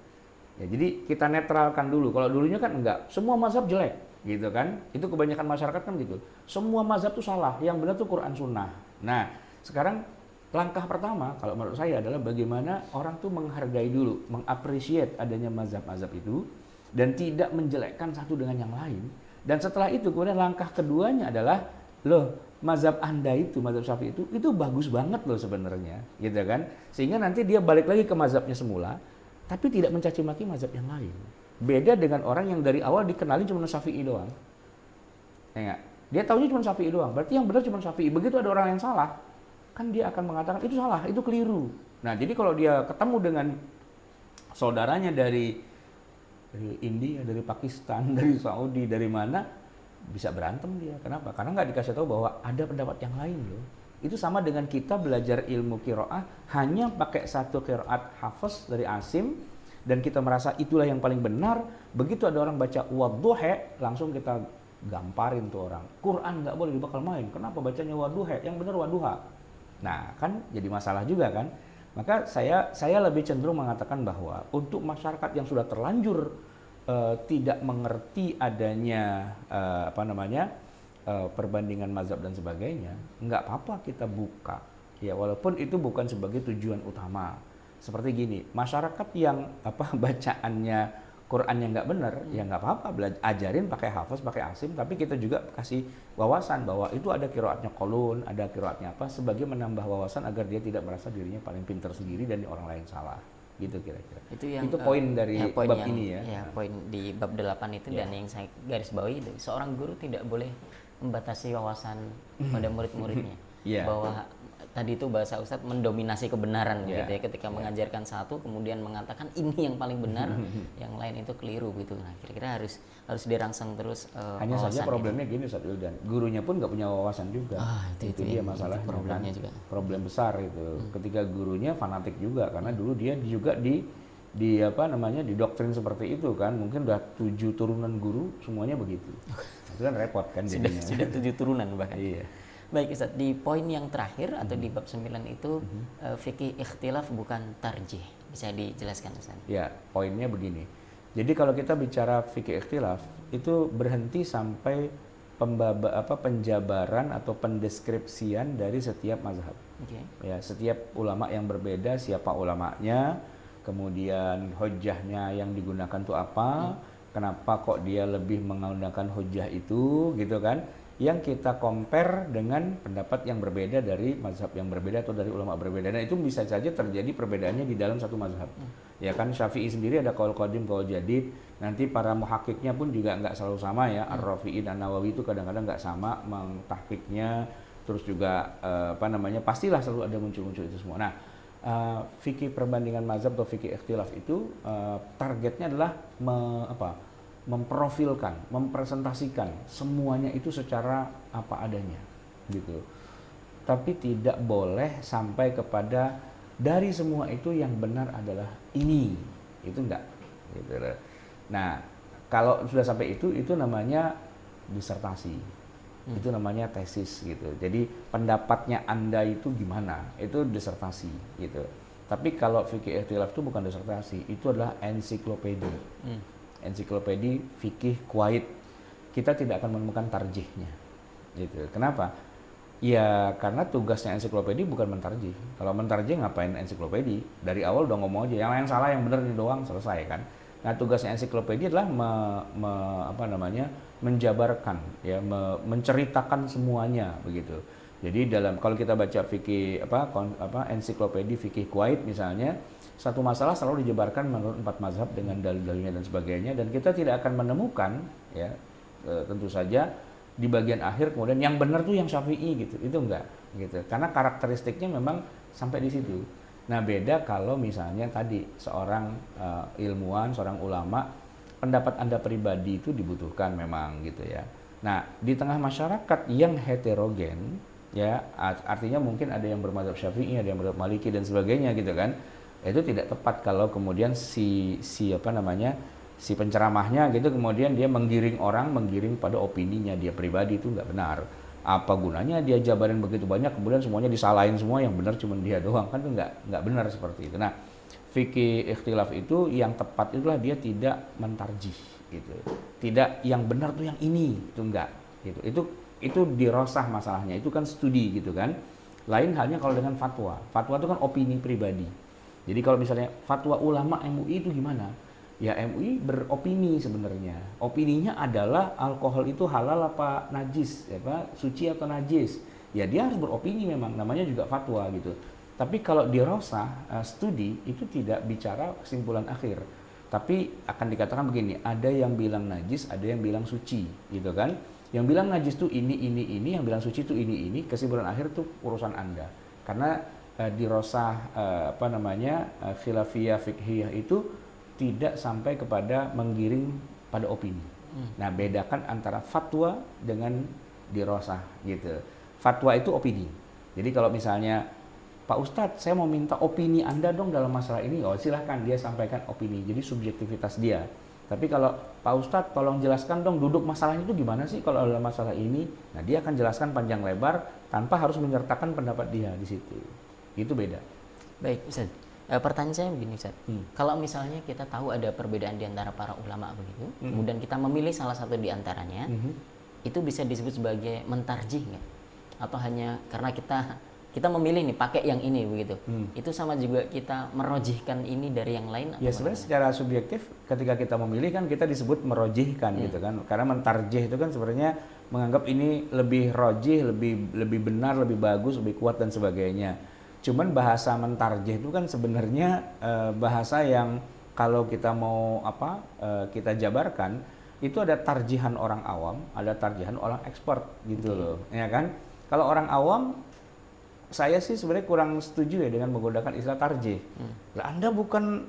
Ya, jadi kita netralkan dulu. Kalau dulunya kan enggak, semua mazhab jelek, gitu kan? Itu kebanyakan masyarakat kan gitu. Semua mazhab tuh salah, yang benar tuh Quran Sunnah. Nah, sekarang langkah pertama kalau menurut saya adalah bagaimana orang tuh menghargai dulu, mengapresiasi adanya mazhab-mazhab itu dan tidak menjelekkan satu dengan yang lain. Dan setelah itu kemudian langkah keduanya adalah mazhab Anda itu, mazhab Syafi'i itu bagus banget loh sebenarnya, gitu kan? Sehingga nanti dia balik lagi ke mazhabnya semula, tapi tidak mencaci maki mazhab yang lain. Beda dengan orang yang dari awal dikenalin cuma Syafi'i doang. Ya enggak? Dia taunya cuma Syafi'i doang, berarti yang benar cuma Syafi'i. Begitu ada orang yang salah, kan dia akan mengatakan itu salah, itu keliru. Nah, jadi kalau dia ketemu dengan saudaranya dari India, dari Pakistan, dari Saudi, dari mana, bisa berantem dia. Kenapa? Karena nggak dikasih tahu bahwa ada pendapat yang lain loh. Itu sama dengan kita belajar ilmu qiraah hanya pakai satu qiraat hafaz dari Asim dan kita merasa itulah yang paling benar. Begitu ada orang baca wadduha, langsung kita gamparin tuh orang. Quran nggak boleh dibakal main. Kenapa bacanya wadduha? Yang benar wadduha. Nah, kan jadi masalah juga kan. Maka saya lebih cenderung mengatakan bahwa untuk masyarakat yang sudah terlanjur tidak mengerti adanya perbandingan mazhab dan sebagainya, nggak apa-apa kita buka ya, walaupun itu bukan sebagai tujuan utama. Seperti gini, masyarakat yang bacaannya Qurannya nggak benar, ya nggak apa-apa, ajarin pakai hafaz, pakai asim, tapi kita juga kasih wawasan bahwa itu ada qiraatnya qalun, ada qiraatnya apa, sebagai menambah wawasan agar dia tidak merasa dirinya paling pintar sendiri dan orang lain salah. Gitu kira-kira. Itu poin dari bab ini ya. Ya, poin di bab 8 itu dan yang saya garis bawahi itu seorang guru tidak boleh membatasi wawasan pada murid-muridnya. Bahwa tadi itu bahasa Ustadz mendominasi kebenaran gitu ya, ketika mengajarkan satu kemudian mengatakan ini yang paling benar, yang lain itu keliru gitu. Nah, kira-kira harus dirangsang terus hanya saja problemnya itu. Gini Ustadz Wildan, gurunya pun nggak punya wawasan juga. Itu dia masalahnya, problemnya kan? Juga problem besar itu. Ketika gurunya fanatik juga karena dulu dia juga didoktrin seperti itu kan, mungkin udah 7 turunan guru semuanya begitu. Itu kan repot kan jadinya. Sudah 7 turunan bahkan. Iya. Baik Ustaz, di poin yang terakhir atau di bab 9 itu fikih ikhtilaf bukan tarjih. Bisa dijelaskan Ustaz? Ya, poinnya begini. Jadi kalau kita bicara fikih ikhtilaf itu berhenti sampai penjabaran atau pendeskripsian dari setiap mazhab. Ya, setiap ulama yang berbeda, siapa ulamanya, kemudian hujjahnya yang digunakan itu apa, kenapa kok dia lebih menggunakan hujjah itu, gitu kan? Yang kita compare dengan pendapat yang berbeda dari mazhab yang berbeda atau dari ulama berbeda. Dan itu bisa saja terjadi perbedaannya di dalam satu mazhab. Ya kan, Syafi'i sendiri ada qaul qadim, qaul jadid. Nanti para muhakkiknya pun juga nggak selalu sama ya. Ar-Rafi'i dan Nawawi itu kadang-kadang nggak sama mentahqiqnya. Terus juga pastilah selalu ada muncul-muncul itu semua. Nah, fikih perbandingan mazhab atau fikih ikhtilaf itu targetnya adalah memprofilkan, mempresentasikan semuanya itu secara apa adanya, gitu. Tapi tidak boleh sampai kepada dari semua itu yang benar adalah ini, itu enggak. Gitu. Nah, kalau sudah sampai itu namanya disertasi, itu namanya tesis, gitu. Jadi pendapatnya Anda itu gimana? Itu disertasi, gitu. Tapi kalau fikih ikhtilaf itu bukan disertasi, itu adalah ensiklopedi. Ensiklopedi fikih kuwait. Kita tidak akan menemukan tarjihnya. Gitu. Kenapa? Ya karena tugasnya ensiklopedi bukan mentarjih. Kalau mentarjih ngapain ensiklopedi? Dari awal udah ngomong aja, yang lain salah, yang benar ini doang, selesai kan. Nah tugasnya ensiklopedi adalah menjabarkan, ya, menceritakan semuanya begitu. Jadi kalau kita baca fikih ensiklopedi fikih kuwait misalnya, satu masalah selalu dijabarkan menurut 4 mazhab dengan dalil-dalilnya dan sebagainya, dan kita tidak akan menemukan, ya tentu saja di bagian akhir kemudian yang benar tuh yang Syafi'i gitu, itu enggak gitu, karena karakteristiknya memang sampai di situ. Nah beda kalau misalnya tadi seorang ilmuwan, seorang ulama, pendapat Anda pribadi itu dibutuhkan memang gitu ya. Nah di tengah masyarakat yang heterogen, ya artinya mungkin ada yang bermadzhab Syafi'i, ada yang bermadzhab Maliki dan sebagainya gitu kan, itu tidak tepat kalau kemudian si penceramahnya gitu kemudian dia menggiring pada opininya dia pribadi, itu nggak benar. Apa gunanya dia jabarin begitu banyak kemudian semuanya disalahin semua, yang benar cuma dia doang, kan itu nggak benar seperti itu. Nah fikih ikhtilaf itu yang tepat itulah dia tidak mentarjih gitu, tidak yang benar tuh yang ini, itu enggak gitu. Itu dirosah masalahnya, itu kan studi gitu kan. Lain halnya kalau dengan fatwa itu kan opini pribadi. Jadi kalau misalnya fatwa ulama MUI itu gimana? Ya MUI beropini sebenarnya. Opininya adalah alkohol itu halal apa najis, suci atau najis. Ya dia harus beropini, memang namanya juga fatwa gitu. Tapi kalau dirosah studi itu tidak bicara kesimpulan akhir. Tapi akan dikatakan begini, ada yang bilang najis, ada yang bilang suci, gitu kan? Yang bilang najis tuh ini, yang bilang suci tuh ini, kesimpulan akhir tuh urusan Anda. Karena dirosah khilafiyah fiqhiyah itu tidak sampai kepada menggiring pada opini. Nah, bedakan antara fatwa dengan dirosah gitu. Fatwa itu opini. Jadi kalau misalnya Pak Ustadz, saya mau minta opini Anda dong dalam masalah ini, oh silahkan dia sampaikan opini. Jadi subjektivitas dia. Tapi kalau Pak Ustadz tolong jelaskan dong duduk masalahnya itu gimana sih kalau dalam masalah ini. Nah dia akan jelaskan panjang lebar tanpa harus menyertakan pendapat dia di situ. Itu beda. Baik Ustadz, pertanyaan saya begini Ustadz. Kalau misalnya kita tahu ada perbedaan di antara para ulama begitu, kemudian kita memilih salah satu di antaranya, itu bisa disebut sebagai mentarjih nggak? Atau hanya karena kita memilih nih pakai yang ini begitu, itu sama juga kita merojihkan ini dari yang lain? Ya sebenarnya secara subjektif ketika kita memilih kan kita disebut merojihkan gitu kan, karena mentarjih itu kan sebenarnya menganggap ini lebih rojih, lebih benar, lebih bagus, lebih kuat dan sebagainya. Cuman bahasa mentarjih itu kan sebenarnya bahasa yang kalau kita mau kita jabarkan itu ada tarjihan orang awam, ada tarjihan orang expert gitu loh, ya kan? Kalau orang awam, saya sih sebenarnya kurang setuju ya dengan menggunakan istilah tarjih. Lah Anda bukan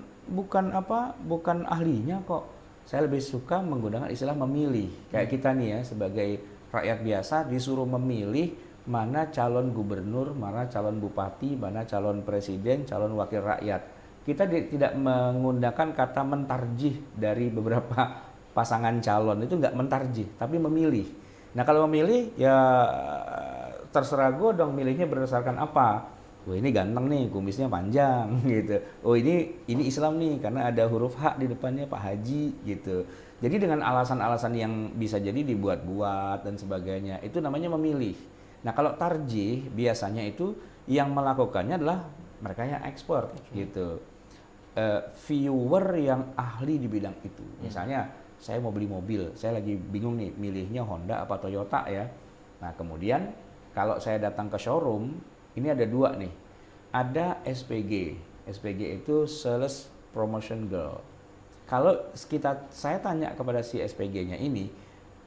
ahlinya kok. Saya lebih suka menggunakan istilah memilih. Kayak kita nih ya sebagai rakyat biasa disuruh memilih mana calon gubernur, mana calon bupati, mana calon presiden, calon wakil rakyat. Kita tidak menggunakan kata mentarjih dari beberapa pasangan calon, itu nggak mentarjih, tapi memilih. Nah kalau memilih ya terserah gue dong milihnya berdasarkan apa. Oh ini ganteng nih, kumisnya panjang gitu. Oh ini Islam nih karena ada huruf H di depannya, Pak Haji gitu. Jadi dengan alasan-alasan yang bisa jadi dibuat-buat dan sebagainya, itu namanya memilih. Nah kalau tarjih biasanya itu yang melakukannya adalah mereka yang expert gitu. Viewer yang ahli di bidang itu. Misalnya saya mau beli mobil, saya lagi bingung nih milihnya Honda apa Toyota ya. Nah kemudian kalau saya datang ke showroom, ini ada dua nih. Ada SPG. SPG itu Sales Promotion Girl. Kalau saya tanya kepada si SPG-nya ini,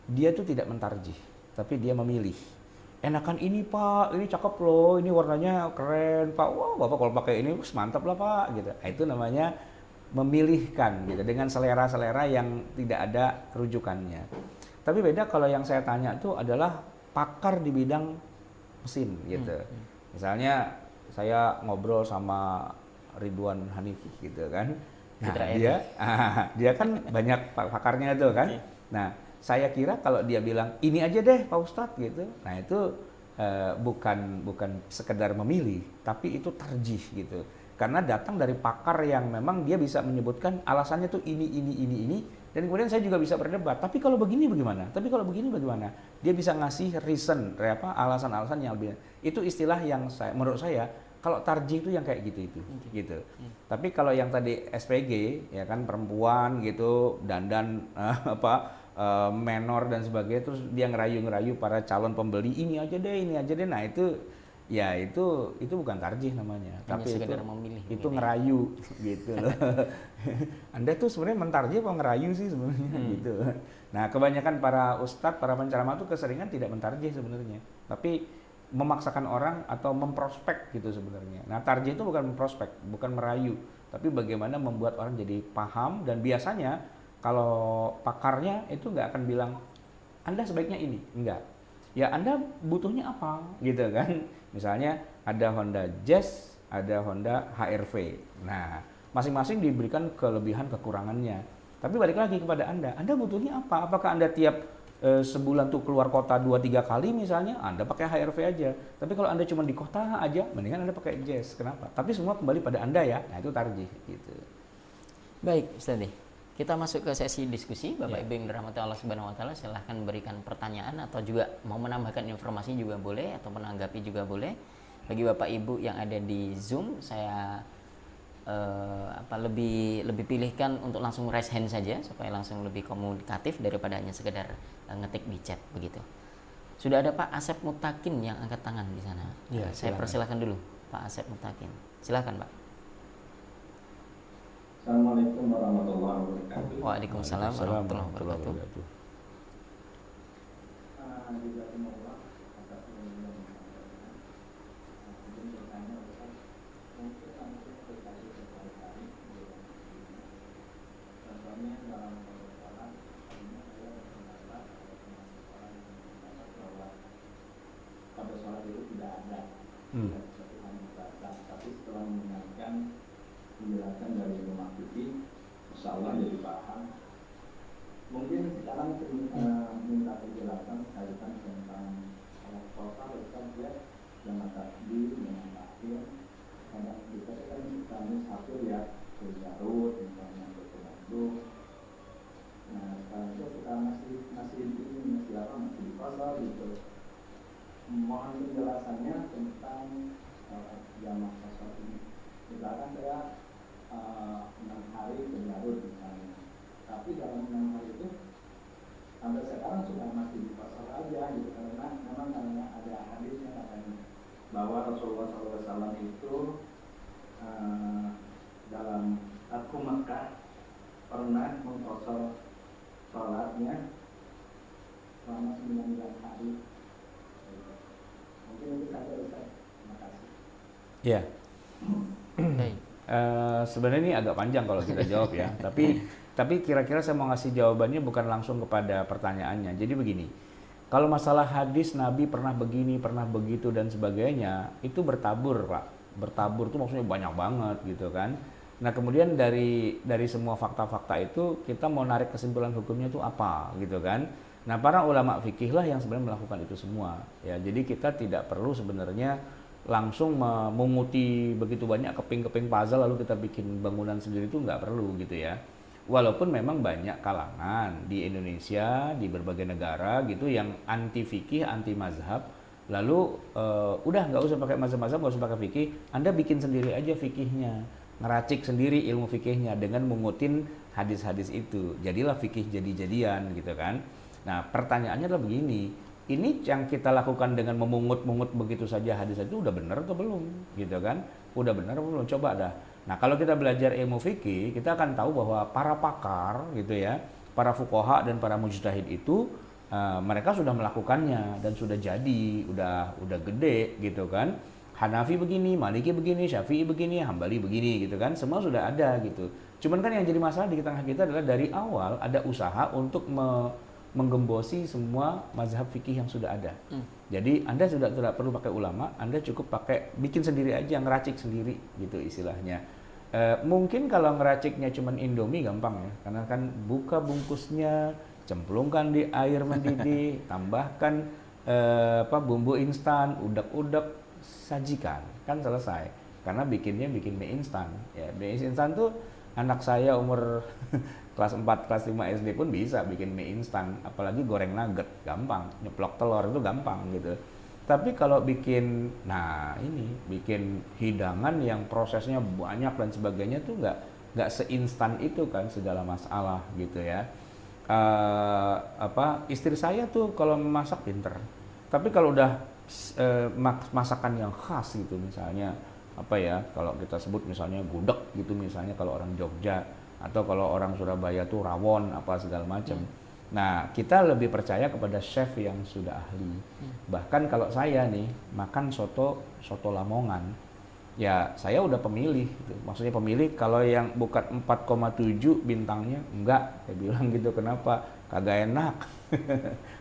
dia tuh tidak mentarjih, tapi dia memilih. Enakan ini Pak, ini cakep loh, ini warnanya keren Pak. Wah Bapak kalau pakai ini mantap lah Pak. Gitu. Nah, itu namanya memilihkan gitu dengan selera-selera yang tidak ada rujukannya. Tapi beda kalau yang saya tanya itu adalah pakar di bidang mesin gitu. Misalnya saya ngobrol sama Ridwan Hanifi gitu kan. Nah, dia kan banyak pakarnya tuh kan. Nah, saya kira kalau dia bilang ini aja deh Pak Ustadz gitu. Nah, itu bukan sekedar memilih, tapi itu tarjih gitu. karena datang dari pakar yang memang dia bisa menyebutkan alasannya tuh ini, dan kemudian saya juga bisa berdebat. Tapi kalau begini bagaimana? Tapi kalau begini bagaimana? Dia bisa ngasih reason, alasan-alasan yang lebih. Itu istilah yang menurut saya kalau tarjih itu yang kayak gitu. Tapi kalau yang tadi SPG ya kan perempuan gitu dandan menor dan sebagainya, terus dia ngerayu para calon pembeli ini aja deh. Nah itu bukan tarjih namanya. Hanya tapi sekedar memilih itu ngerayu gitu loh. Anda tuh sebenarnya mentarjih apa ngerayu sih sebenarnya gitu. Nah kebanyakan para ustadz, para penceramah tuh keseringan tidak mentarjih sebenarnya, tapi memaksakan orang atau memprospek gitu sebenarnya. Nah tarjih itu bukan memprospek, bukan merayu, tapi bagaimana membuat orang jadi paham. Dan biasanya kalau pakarnya itu nggak akan bilang Anda sebaiknya ini, enggak. Ya Anda butuhnya apa gitu kan. Misalnya ada Honda Jazz, ada Honda HR-V. Nah masing-masing diberikan kelebihan kekurangannya. Tapi balik lagi kepada Anda butuhnya apa? Apakah Anda tiap sebulan tuh keluar kota 2-3 kali misalnya, Anda pakai HR-V aja. Tapi kalau Anda cuma di kota aja, mendingan Anda pakai Jazz. Kenapa? Tapi semua kembali pada Anda ya. Nah itu tarjih gitu. Baik, Ustaz. Kita masuk ke sesi diskusi. Bapak Ibu yang dirahmati Allah Subhanahu wa taala, silahkan berikan pertanyaan atau juga mau menambahkan informasi juga boleh atau menanggapi juga boleh. Bagi Bapak Ibu yang ada di Zoom, saya lebih pilihkan untuk langsung raise hand saja supaya langsung lebih komunikatif daripada hanya sekedar ngetik di chat begitu. Sudah ada Pak Asep Mutakin yang angkat tangan di sana. Ya, saya persilahkan dulu Pak Asep Mutakin. Silakan Pak. Assalamualaikum warahmatullahi wabarakatuh. Waalaikumsalam warahmatullahi wabarakatuh. Pada sholat itu tidak ada satu hal ibadah, tapi setelah mendengarkan penjelasan dari rumah fikih, insya Allah jadi paham. Mungkin sekarang minta penjelasan kaitan tentang total Ustaz ya, dengan takbir, dengan takhir. Kadang kita kan kami satu ya berjarut, misalnya berkemandung. Nah sekarang itu kita masih di pasal gitu. Mohon penjelasannya tentang jamak sholat ini. Misalkan saya 6 hari berlarut misalnya, tapi dalam 6 hari itu sampai sekarang sudah masih di pasal aja gitu, karena ada hadisnya katanya bahwa Rasulullah SAW itu dalam Fathu Makkah pernah mengkosor sholatnya selama 9 hari. Mungkin itu saja Ustaz. Terima kasih. Ya. Sebenarnya ini agak panjang kalau kita jawab ya. Tapi kira-kira saya mau ngasih jawabannya bukan langsung kepada pertanyaannya. Jadi begini, kalau masalah hadis Nabi pernah begini, pernah begitu dan sebagainya, itu bertabur Pak. Bertabur itu maksudnya banyak banget gitu kan. Nah kemudian dari semua fakta-fakta itu kita mau narik kesimpulan hukumnya itu apa gitu kan. Nah para ulama fikih lah yang sebenarnya melakukan itu semua ya. Jadi kita tidak perlu sebenarnya langsung memunguti begitu banyak keping-keping puzzle lalu kita bikin bangunan sendiri, itu nggak perlu gitu ya. Walaupun memang banyak kalangan di Indonesia, di berbagai negara gitu yang anti fikih, anti mazhab, lalu udah nggak usah pakai mazhab-mazhab, nggak usah pakai fikih, Anda bikin sendiri aja fikihnya, ngeracik sendiri ilmu fikihnya dengan mengutin hadis-hadis itu, jadilah fikih jadi-jadian gitu kan. Nah pertanyaannya adalah begini, ini yang kita lakukan dengan memungut-mungut begitu saja hadis itu udah benar atau belum gitu kan? Udah benar atau belum? Coba dah. Nah kalau kita belajar ilmu fikih, kita akan tahu bahwa para pakar gitu ya, para fuqaha dan para mujtahid itu mereka sudah melakukannya dan sudah jadi, udah gede gitu kan. Hanafi begini, Maliki begini, Syafi'i begini, Hambali begini gitu kan, semua sudah ada gitu. Cuman kan yang jadi masalah di tengah kita adalah dari awal ada usaha untuk menggembosi semua mazhab fikih yang sudah ada. Jadi Anda sudah tidak perlu pakai ulama, Anda cukup pakai bikin sendiri aja, ngeracik sendiri gitu istilahnya. Mungkin kalau ngeraciknya cuman Indomie gampang ya, karena kan buka bungkusnya, cemplungkan di air mendidih, tambahkan bumbu instan, udak-udak, sajikan, kan selesai. karena bikin mie instan. Ya, mie instan tuh anak saya umur kelas 4, kelas 5 SD pun bisa bikin mie instan, apalagi goreng nugget, gampang, nyeplok telur itu gampang gitu. Tapi kalau bikin, bikin hidangan yang prosesnya banyak dan sebagainya tuh nggak seinstan itu kan segala masalah gitu ya. Istri saya tuh kalau memasak pinter, tapi kalau udah masakan yang khas gitu, misalnya kalau kita sebut misalnya gudeg gitu, misalnya kalau orang Jogja, atau kalau orang Surabaya tuh rawon apa segala macam. Nah, kita lebih percaya kepada chef yang sudah ahli. Bahkan kalau saya nih makan soto Lamongan, ya saya udah pemilih gitu. Maksudnya pemilih kalau yang bukan 4,7 bintangnya, enggak, saya bilang gitu. Kenapa? Kagak enak.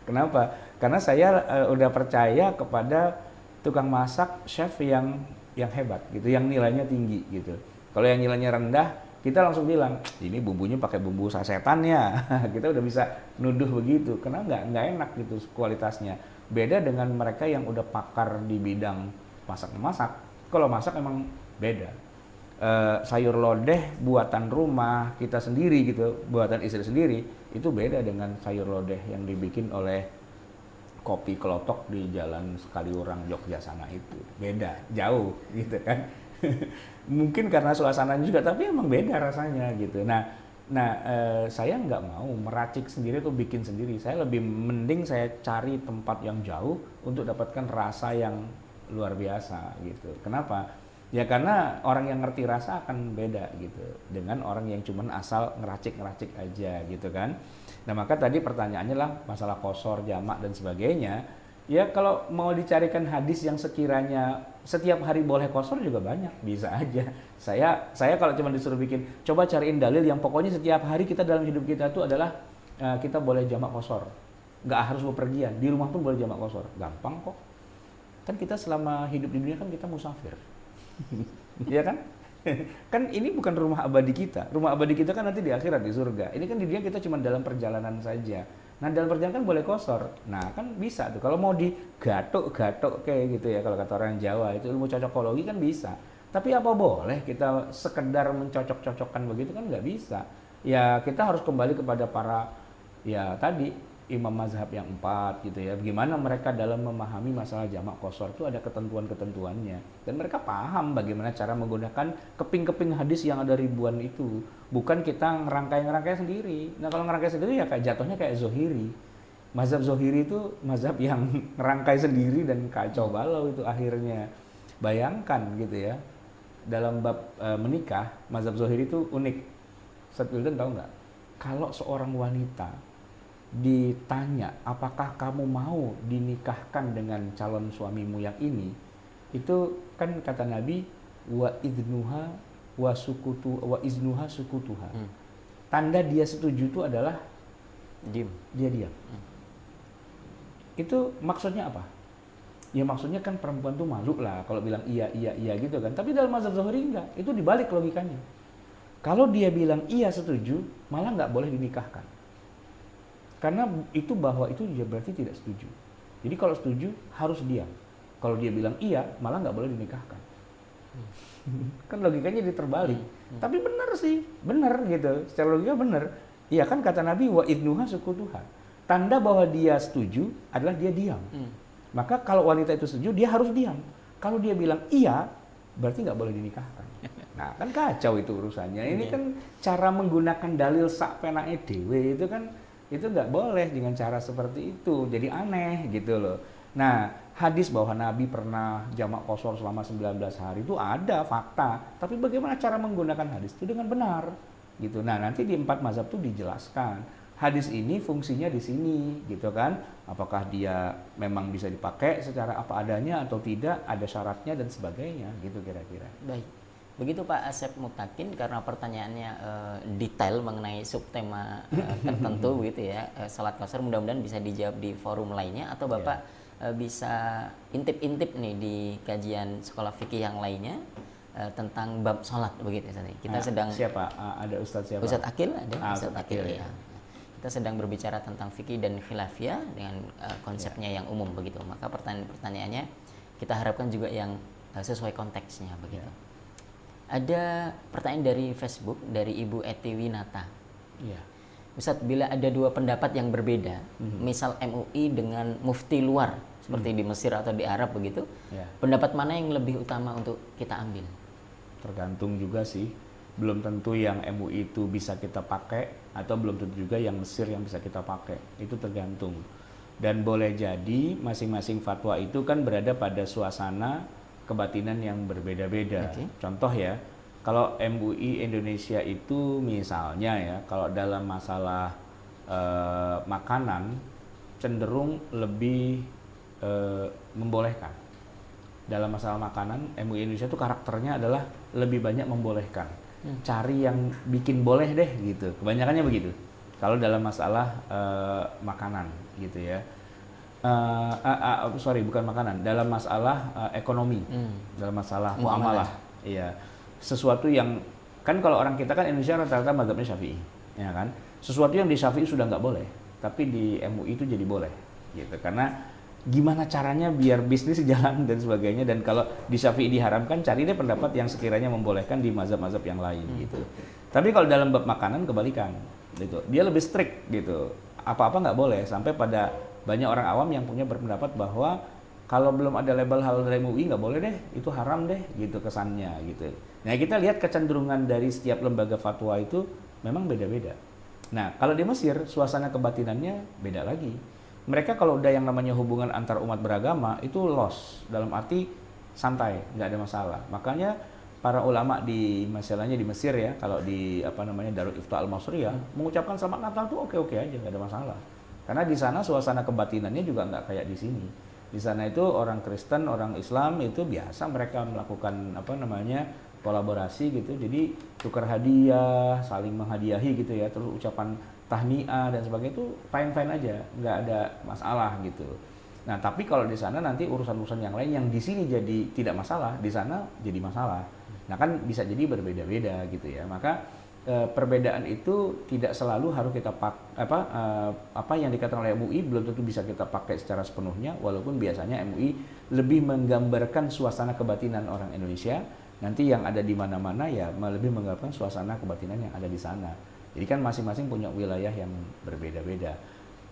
Kenapa? Karena saya udah percaya kepada tukang masak, chef yang hebat gitu, yang nilainya tinggi gitu. Kalau yang nilainya rendah, kita langsung bilang, ini bumbunya pakai bumbu sasetan ya. Kita udah bisa nuduh begitu, karena nggak enak gitu kualitasnya. Beda dengan mereka yang udah pakar di bidang masak. Kalau masak emang beda. Sayur lodeh buatan rumah kita sendiri gitu, buatan istri sendiri, itu beda dengan sayur lodeh yang dibikin oleh Kopi Kelotok di Jalan Sekaliurang Jogja sana itu. Beda, jauh gitu kan. Mungkin karena suasananya juga, tapi emang beda rasanya gitu. Nah, saya nggak mau meracik sendiri atau bikin sendiri. Saya lebih mending saya cari tempat yang jauh untuk dapatkan rasa yang luar biasa gitu. Kenapa? Ya karena orang yang ngerti rasa akan beda gitu dengan orang yang cuman asal ngeracik aja gitu kan. Nah, maka tadi pertanyaannya lah masalah qashar, jamak dan sebagainya. Ya kalau mau dicarikan hadis yang sekiranya setiap hari boleh qashar juga banyak, bisa aja. Saya kalau cuma disuruh bikin, coba cariin dalil yang pokoknya setiap hari kita dalam hidup kita itu adalah kita boleh jamak qashar. Nggak harus bepergian, di rumah pun boleh jamak qashar. Gampang kok. Kan kita selama hidup di dunia kan kita musafir. Iya kan? Kan ini bukan rumah abadi kita. Rumah abadi kita kan nanti di akhirat, di surga. Ini kan di dunia kita cuma dalam perjalanan saja. Nah, dalam perjalanan kan boleh qashar. Nah, kan bisa tuh. Kalau mau digatuk-gatuk kayak gitu ya, kalau kata orang Jawa, itu ilmu cocokologi kan bisa. Tapi apa boleh kita sekedar mencocok-cocokkan begitu kan nggak bisa. Ya, kita harus kembali kepada para, ya tadi, imam mazhab yang 4 gitu ya. Bagaimana mereka dalam memahami masalah jamak qashar itu ada ketentuan-ketentuannya. Dan mereka paham bagaimana cara menggunakan keping-keping hadis yang ada ribuan itu. Bukan kita ngerangkai sendiri. Nah, kalau ngerangkai sendiri ya kayak jatuhnya kayak Zohiri. Mazhab Zohiri itu mazhab yang ngerangkai sendiri dan kacau balau itu akhirnya. Bayangkan gitu ya. Dalam bab menikah, mazhab Zohiri itu unik. Ustaz Wildan tahu nggak? Kalau seorang wanita ditanya apakah kamu mau dinikahkan dengan calon suamimu yang ini, itu kan kata Nabi wa idnuha wa iznuha sukutuha. Tanda dia setuju itu adalah dia diam. Itu maksudnya apa? Ya maksudnya kan perempuan tuh malu lah kalau bilang iya gitu kan. Tapi dalam mazhab Zohri enggak, itu dibalik logikanya. Kalau dia bilang iya setuju, malah nggak boleh dinikahkan. Karena itu bahwa itu dia berarti tidak setuju. Jadi kalau setuju harus diam. Kalau dia bilang iya, malah nggak boleh dinikahkan. Kan logikanya diterbalik. Tapi benar sih, benar gitu. Secara logika benar. Iya kan kata Nabi wa idnuha sukutuha. Tanda bahwa dia setuju adalah dia diam. Maka kalau wanita itu setuju, dia harus diam. Kalau dia bilang iya, berarti nggak boleh dinikahkan. Nah kan kacau itu urusannya. Ini kan cara menggunakan dalil sak penae dhewe itu kan, itu nggak boleh dengan cara seperti itu, jadi aneh gitu loh. Nah, hadis bahwa Nabi pernah jamak qashar selama 19 hari itu ada fakta, tapi bagaimana cara menggunakan hadis itu dengan benar gitu. Nah, nanti di 4 mazhab itu dijelaskan hadis ini fungsinya di sini gitu kan, apakah dia memang bisa dipakai secara apa adanya atau tidak, ada syaratnya dan sebagainya gitu kira-kira. Baik. Begitu Pak Asep Mutakin, karena pertanyaannya detail mengenai subtema tertentu gitu ya, salat qashar, mudah-mudahan bisa dijawab di forum lainnya atau Bapak bisa intip-intip nih di kajian sekolah fikih yang lainnya tentang bab salat begitu. Kita sedang siapa? Ada Ustadz siapa? Ustadz Akil ada. Ustadz Akil ya. Kita sedang berbicara tentang fikih dan khilafiyah dengan konsepnya yang umum begitu. Maka pertanyaannya kita harapkan juga yang sesuai konteksnya begitu. Ada pertanyaan dari Facebook dari Ibu Eti Winata. Iya. Ustadz, bila ada dua pendapat yang berbeda, misal MUI dengan mufti luar, seperti di Mesir atau di Arab begitu, Ya. pendapat mana yang lebih utama untuk kita ambil? Tergantung juga sih. Belum tentu yang MUI itu bisa kita pakai, atau belum tentu juga yang Mesir yang bisa kita pakai. Itu tergantung. Dan boleh jadi masing-masing fatwa itu kan berada pada suasana kebatinan yang berbeda-beda. Oke. Contoh ya, kalau MUI Indonesia itu misalnya ya, kalau dalam masalah makanan cenderung lebih membolehkan. Dalam masalah makanan, MUI Indonesia itu karakternya adalah lebih banyak membolehkan. Cari yang bikin boleh deh gitu. Kebanyakannya begitu. Kalau dalam masalah makanan gitu ya. Sorry, bukan makanan. Dalam masalah ekonomi, dalam masalah muamalah. Iya. Sesuatu yang kan kalau orang kita kan Indonesia rata-rata mazhabnya Syafi'i, ya kan. Sesuatu yang di Syafi'i sudah nggak boleh, tapi di MUI itu jadi boleh, gitu. Karena gimana caranya biar bisnis jalan dan sebagainya, dan kalau di Syafi'i diharamkan, cari deh pendapat yang sekiranya membolehkan di mazhab-mazhab yang lain, gitu. Tapi kalau dalam bab makanan kebalikan, gitu. Dia lebih strict, gitu. Apa-apa nggak boleh, sampai pada banyak orang awam yang punya berpendapat bahwa kalau belum ada label halal dari MUI nggak boleh deh, itu haram deh, gitu kesannya, gitu. Nah, kita lihat kecenderungan dari setiap lembaga fatwa itu memang beda-beda. Nah, kalau di Mesir suasana kebatinannya beda lagi. Mereka kalau udah yang namanya hubungan antar umat beragama itu loss, dalam arti santai, nggak ada masalah. Makanya para ulama di masalahnya di Mesir ya, kalau di Darul Ifta Al-Masriyah mengucapkan selamat Natal tuh oke-oke aja, nggak ada masalah. Karena di sana suasana kebatinannya juga nggak kayak di sini. Di sana itu orang Kristen, orang Islam itu biasa mereka melakukan kolaborasi gitu. Jadi tukar hadiah, saling menghadiahi gitu ya, terus ucapan tahniah dan sebagainya itu fine-fine aja, nggak ada masalah gitu. Nah, tapi kalau di sana nanti urusan-urusan yang lain yang di sini jadi tidak masalah, di sana jadi masalah. Nah, kan bisa jadi berbeda-beda gitu ya. Maka perbedaan itu tidak selalu harus kita apa yang dikatakan oleh MUI belum tentu bisa kita pakai secara sepenuhnya, walaupun biasanya MUI lebih menggambarkan suasana kebatinan orang Indonesia. Nanti yang ada di mana-mana ya lebih menggambarkan suasana kebatinan yang ada di sana. Jadi kan masing-masing punya wilayah yang berbeda-beda.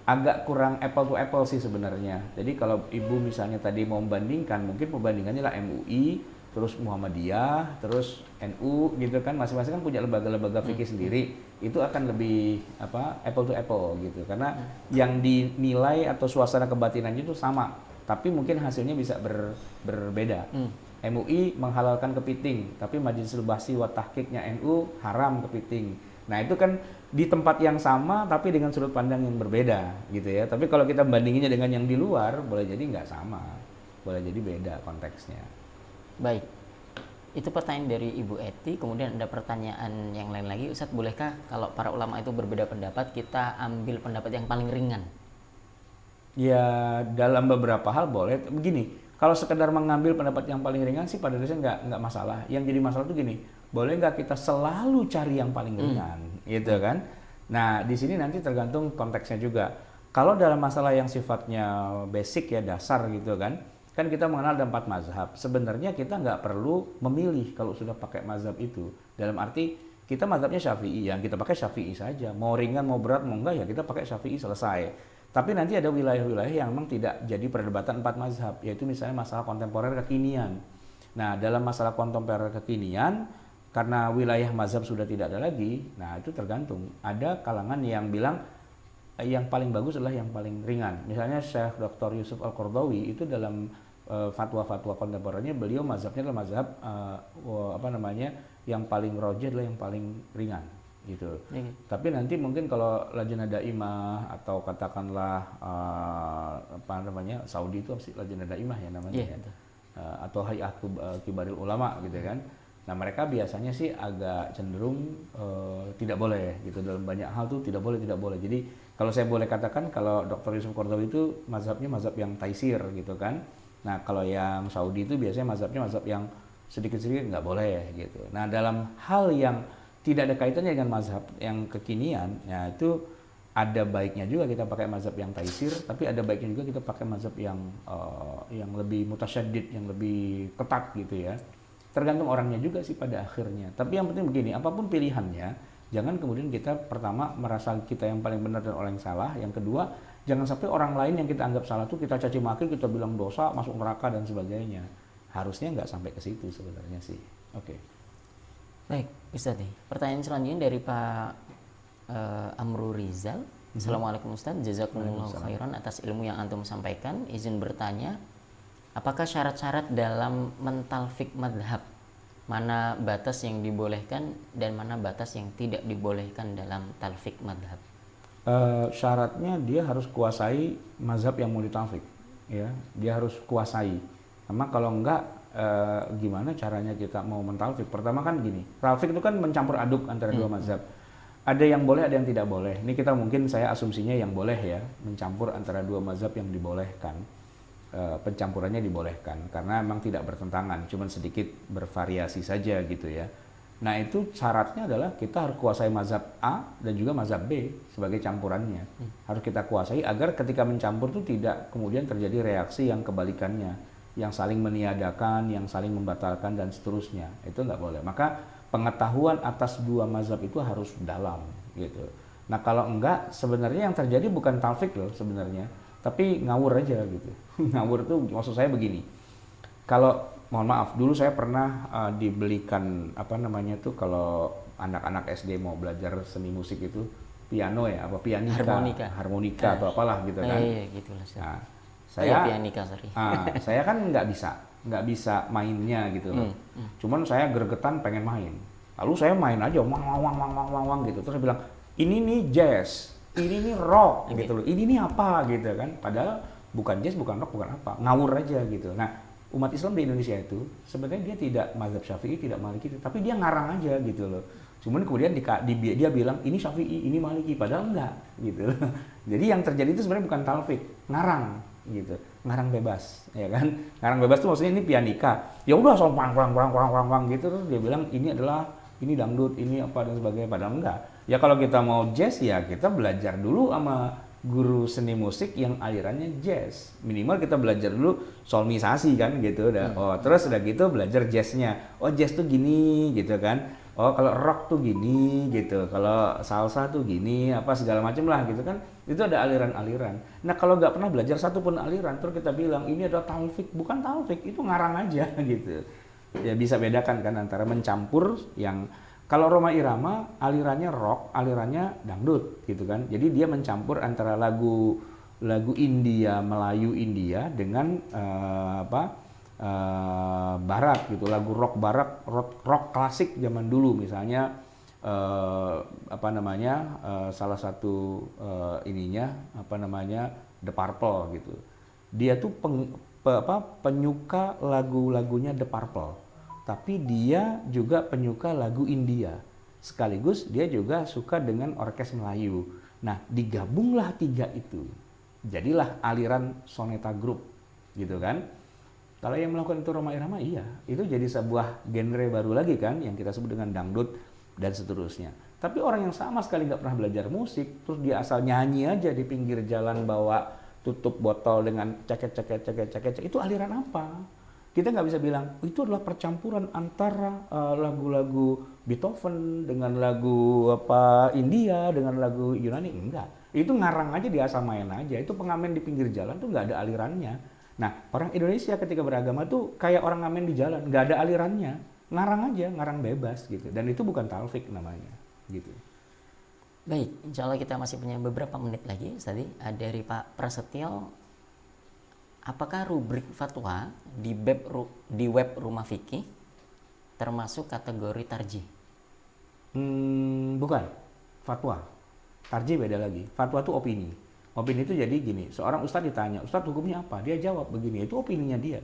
Agak kurang apple to apple sih sebenarnya. Jadi kalau ibu misalnya tadi mau membandingkan, mungkin pembandingannya lah MUI, terus Muhammadiyah, terus NU gitu kan, masing-masing kan punya lembaga-lembaga fikih sendiri. Itu akan lebih apple to apple gitu. Karena yang dinilai atau suasana kebatinannya itu sama, tapi mungkin hasilnya bisa berbeda. MUI menghalalkan kepiting, tapi Majlisul Bahsi wa Tahqiqnya NU haram kepiting. Nah, itu kan di tempat yang sama tapi dengan sudut pandang yang berbeda gitu ya. Tapi kalau kita bandinginnya dengan yang di luar, boleh jadi nggak sama, boleh jadi beda konteksnya. Baik, itu pertanyaan dari Ibu Eti. Kemudian ada pertanyaan yang lain lagi, Ustadz, bolehkah kalau para ulama itu berbeda pendapat, kita ambil pendapat yang paling ringan? Ya, dalam beberapa hal boleh. Begini, kalau sekedar mengambil pendapat yang paling ringan sih pada dasarnya nggak masalah. Yang jadi masalah itu gini, boleh nggak kita selalu cari yang paling ringan, gitu kan? Nah, di sini nanti tergantung konteksnya juga. Kalau dalam masalah yang sifatnya basic ya, dasar gitu kan kita mengenal ada 4 mazhab. Sebenarnya kita nggak perlu memilih kalau sudah pakai mazhab itu. Dalam arti kita mazhabnya Syafi'i, yang kita pakai Syafi'i saja. Mau ringan, mau berat, mau enggak ya kita pakai Syafi'i selesai. Tapi nanti ada wilayah-wilayah yang memang tidak jadi perdebatan 4 mazhab, yaitu misalnya masalah kontemporer kekinian. Nah, dalam masalah kontemporer kekinian, karena wilayah mazhab sudah tidak ada lagi, nah itu tergantung. Ada kalangan yang bilang yang paling bagus adalah yang paling ringan. Misalnya Syekh Dr. Yusuf Al-Qaradawi itu dalam fatwa-fatwa kontemporernya beliau mazhabnya adalah mazhab yang paling rajih adalah yang paling ringan gitu. Tapi nanti mungkin kalau Lajnah Daimah atau katakanlah Saudi itu Lajnah Daimah ya namanya ya. Atau Hay'ah Kibaril Ulama gitu kan. Nah, mereka biasanya sih agak cenderung tidak boleh gitu, dalam banyak hal tuh tidak boleh. Jadi kalau saya boleh katakan kalau Dr. Yusuf Qaradawi itu mazhabnya mazhab yang taisir gitu kan. Nah, kalau yang Saudi itu biasanya mazhabnya mazhab yang sedikit-sedikit nggak boleh gitu. Nah, dalam hal yang tidak ada kaitannya dengan mazhab yang kekinian, ya itu ada baiknya juga kita pakai mazhab yang taisir, tapi ada baiknya juga kita pakai mazhab yang lebih mutasyaddid, yang lebih ketat gitu ya. Tergantung orangnya juga sih pada akhirnya. Tapi yang penting begini, apapun pilihannya, jangan kemudian kita pertama merasa kita yang paling benar dan orang yang salah. Yang kedua, jangan sampai orang lain yang kita anggap salah tuh kita caci maki, kita bilang dosa, masuk neraka dan sebagainya. Harusnya nggak sampai ke situ sebenarnya sih. Oke. Baik, Ustaz. Pertanyaan selanjutnya dari Pak Amru Rizal. Assalamualaikum Ustaz, jazakumullah khairan atas ilmu yang antum sampaikan. Izin bertanya, apakah syarat-syarat dalam mentalfik madhab, mana batas yang dibolehkan dan mana batas yang tidak dibolehkan dalam talfik madhab? Syaratnya dia harus kuasai mazhab yang mau ditalfik, ya. Dia harus kuasai. Karena kalau enggak, gimana caranya kita mau mentalfik? Pertama kan gini, talfik itu kan mencampur aduk antara dua mazhab. Ada yang boleh, ada yang tidak boleh. Ini kita mungkin saya asumsinya yang boleh ya, mencampur antara dua mazhab yang dibolehkan. Pencampurannya dibolehkan karena memang tidak bertentangan, cuman sedikit bervariasi saja gitu ya. Nah itu syaratnya adalah kita harus kuasai mazhab A dan juga mazhab B sebagai campurannya. Harus kita kuasai agar ketika mencampur itu tidak kemudian terjadi reaksi yang kebalikannya, yang saling meniadakan, yang saling membatalkan dan seterusnya. Itu nggak boleh. Maka pengetahuan atas dua mazhab itu harus dalam gitu. Nah kalau enggak, sebenarnya yang terjadi bukan talfik loh sebenarnya, tapi ngawur aja gitu. Ngawur tuh maksud saya begini. Kalau mohon maaf, dulu saya pernah dibelikan apa namanya tuh kalau anak-anak SD mau belajar seni musik itu piano ya, apa harmonika atau apalah gitu kan. Iya gitu lah. Nah, saya pianika, sorry. Saya kan nggak bisa mainnya gitu loh. Cuman saya gregetan pengen main. Lalu saya main aja wang gitu. Terus saya bilang, "Ini nih jazz, ini nih rock gitu loh. Ini nih apa?" gitu kan. Padahal bukan jazz, bukan rock, bukan apa. Ngawur aja gitu. Nah, umat Islam di Indonesia itu sebenarnya dia tidak mazhab Syafi'i, tidak Maliki, tapi dia ngarang aja gitu loh. Cuman kemudian dia bilang ini Syafi'i, ini Maliki, padahal enggak gitu loh. Jadi yang terjadi itu sebenarnya bukan talfik, ngarang gitu. Ngarang bebas, ya kan? Ngarang bebas tuh maksudnya ini pianika. Ya udah soal kurang gitu, terus dia bilang ini dangdut, ini apa dan sebagainya, padahal enggak. Ya kalau kita mau jazz ya kita belajar dulu sama guru seni musik yang alirannya jazz. Minimal kita belajar dulu solmisasi kan gitu udah. Oh, terus udah gitu belajar jazznya. Oh, jazz tuh gini gitu kan. Oh, kalau rock tuh gini gitu. Kalau salsa tuh gini, apa segala macam lah gitu kan. Itu ada aliran-aliran. Nah, kalau nggak pernah belajar satu pun aliran, terus kita bilang ini adalah talfik, bukan talfik, itu ngarang aja gitu. Ya bisa bedakan kan antara mencampur yang kalau Rhoma Irama alirannya rock, alirannya dangdut gitu kan. Jadi dia mencampur antara lagu India, Melayu India dengan barat gitu, lagu rock barat, rock klasik zaman dulu misalnya salah satu The Purple gitu. Dia tuh penyuka lagu-lagunya The Purple. Tapi dia juga penyuka lagu India. Sekaligus dia juga suka dengan orkes Melayu. Nah, digabunglah tiga itu. Jadilah aliran Soneta Group, gitu kan. Kalau yang melakukan itu Rhoma Irama, iya. Itu jadi sebuah genre baru lagi kan, yang kita sebut dengan dangdut dan seterusnya. Tapi orang yang sama sekali nggak pernah belajar musik, terus dia asal nyanyi aja di pinggir jalan bawa tutup botol dengan ceket, itu aliran apa? Kita nggak bisa bilang itu adalah percampuran antara lagu-lagu Beethoven dengan lagu India dengan lagu Yunani. Enggak, itu ngarang aja, dia asal main aja. Itu pengamen di pinggir jalan tuh nggak ada alirannya. Nah, orang Indonesia ketika beragama tuh kayak orang ngamen di jalan, nggak ada alirannya, ngarang aja, ngarang bebas gitu. Dan itu bukan talfik namanya, gitu. Baik, insya Allah kita masih punya beberapa menit lagi. Tadi dari Pak Prasetyo. Apakah rubrik fatwa di web Rumah Fikih termasuk kategori tarjih? Bukan, fatwa. Tarjih beda lagi. Fatwa itu opini. Opini itu jadi gini, seorang ustadz ditanya, ustadz hukumnya apa? Dia jawab begini, itu opininya dia.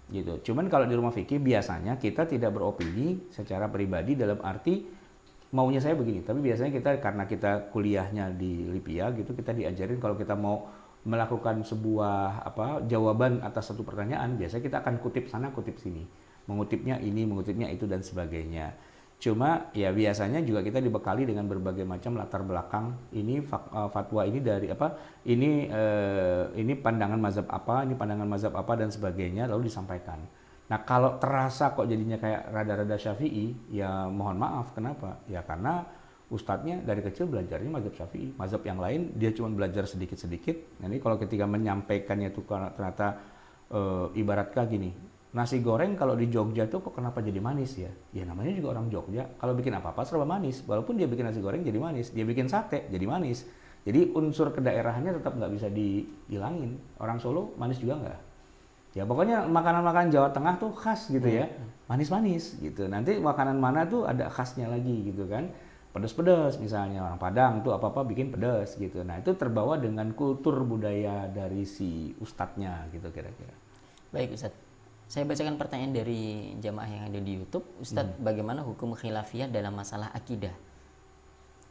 Gitu. Cuman kalau di Rumah Fikih biasanya kita tidak beropini secara pribadi dalam arti maunya saya begini. Tapi biasanya karena kita kuliahnya di Lipia gitu, kita diajarin kalau kita mau melakukan sebuah jawaban atas satu pertanyaan, biasanya kita akan kutip sana, kutip sini. Mengutipnya ini, mengutipnya itu dan sebagainya. Cuma ya biasanya juga kita dibekali dengan berbagai macam latar belakang. Ini fatwa ini dari apa? Ini pandangan mazhab apa, ini pandangan mazhab apa dan sebagainya lalu disampaikan. Nah kalau terasa kok jadinya kayak rada-rada Syafi'i, ya mohon maaf, kenapa? Ya karena ustadznya dari kecil belajarnya mazhab Syafi'i, mazhab yang lain dia cuma belajar sedikit-sedikit. Nah, ini kalau ketika menyampaikannya tuh ternyata ibaratkah gini, nasi goreng kalau di Jogja tuh kok kenapa jadi manis ya? Ya namanya juga orang Jogja, kalau bikin apa-apa serba manis. Walaupun dia bikin nasi goreng jadi manis, dia bikin sate jadi manis. Jadi unsur kedaerahannya tetap nggak bisa dihilangin. Orang Solo manis juga nggak. Ya pokoknya makanan-makanan Jawa Tengah tuh khas gitu ya, manis-manis gitu. Nanti makanan mana tuh ada khasnya lagi gitu kan. Pedas-pedas misalnya, orang Padang tuh apa-apa bikin pedas gitu. Nah itu terbawa dengan kultur budaya dari si ustadznya gitu kira-kira. Baik Ustadz, saya bacakan pertanyaan dari jamaah yang ada di YouTube. Ustadz, bagaimana hukum khilafiyah dalam masalah akidah?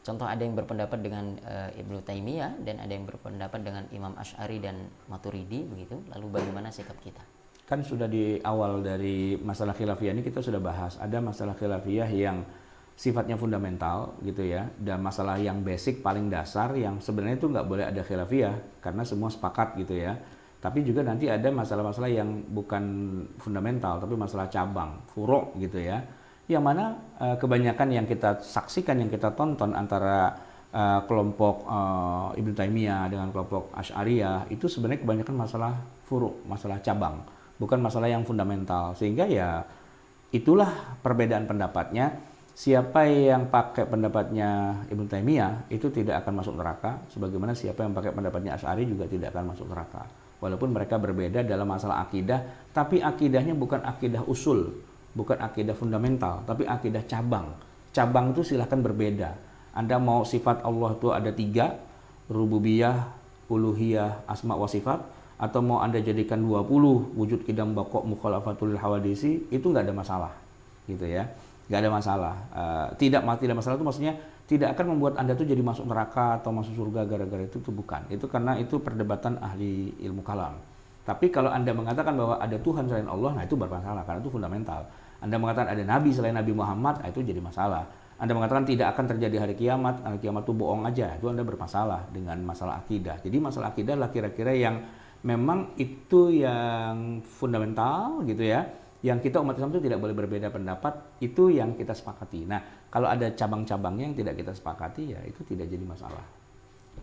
Contoh, ada yang berpendapat dengan Ibnu Taimiyah dan ada yang berpendapat dengan Imam Asy'ari dan Maturidi begitu. Lalu bagaimana sikap kita? Kan sudah di awal dari masalah khilafiyah ini kita sudah bahas. Ada masalah khilafiyah yang sifatnya fundamental gitu ya, dan masalah yang basic paling dasar yang sebenarnya itu nggak boleh ada khilafiyah karena semua sepakat gitu ya. Tapi juga nanti ada masalah-masalah yang bukan fundamental tapi masalah cabang, furu' gitu ya. Yang mana kebanyakan yang kita saksikan, yang kita tonton antara kelompok Ibnu Taimiyah dengan kelompok Asy'ariyah itu sebenarnya kebanyakan masalah furu', masalah cabang, bukan masalah yang fundamental. Sehingga ya itulah perbedaan pendapatnya. Siapa yang pakai pendapatnya Ibnu Taimiyah itu tidak akan masuk neraka, sebagaimana siapa yang pakai pendapatnya Asy'ari juga tidak akan masuk neraka. Walaupun mereka berbeda dalam masalah akidah, tapi akidahnya bukan akidah usul, bukan akidah fundamental, tapi akidah cabang. Cabang itu silahkan berbeda. Anda mau sifat Allah itu ada 3, rububiyah, uluhiyah, asma wa sifat, atau mau Anda jadikan 20, wujud qidam baqa mukhalafatul hawadisi, itu nggak ada masalah, gitu ya. Nggak ada masalah. Tidak masalah itu maksudnya tidak akan membuat Anda tuh jadi masuk neraka atau masuk surga gara-gara itu bukan. Itu karena itu perdebatan ahli ilmu kalam. Tapi kalau Anda mengatakan bahwa ada Tuhan selain Allah, nah itu bermasalah karena itu fundamental. Anda mengatakan ada Nabi selain Nabi Muhammad, nah itu jadi masalah. Anda mengatakan tidak akan terjadi hari kiamat itu bohong aja, itu Anda bermasalah dengan masalah akidah. Jadi masalah akidah lah kira-kira yang memang itu yang fundamental gitu ya. Yang kita umat Islam itu tidak boleh berbeda pendapat, itu yang kita sepakati. Nah, kalau ada cabang-cabangnya yang tidak kita sepakati, ya itu tidak jadi masalah.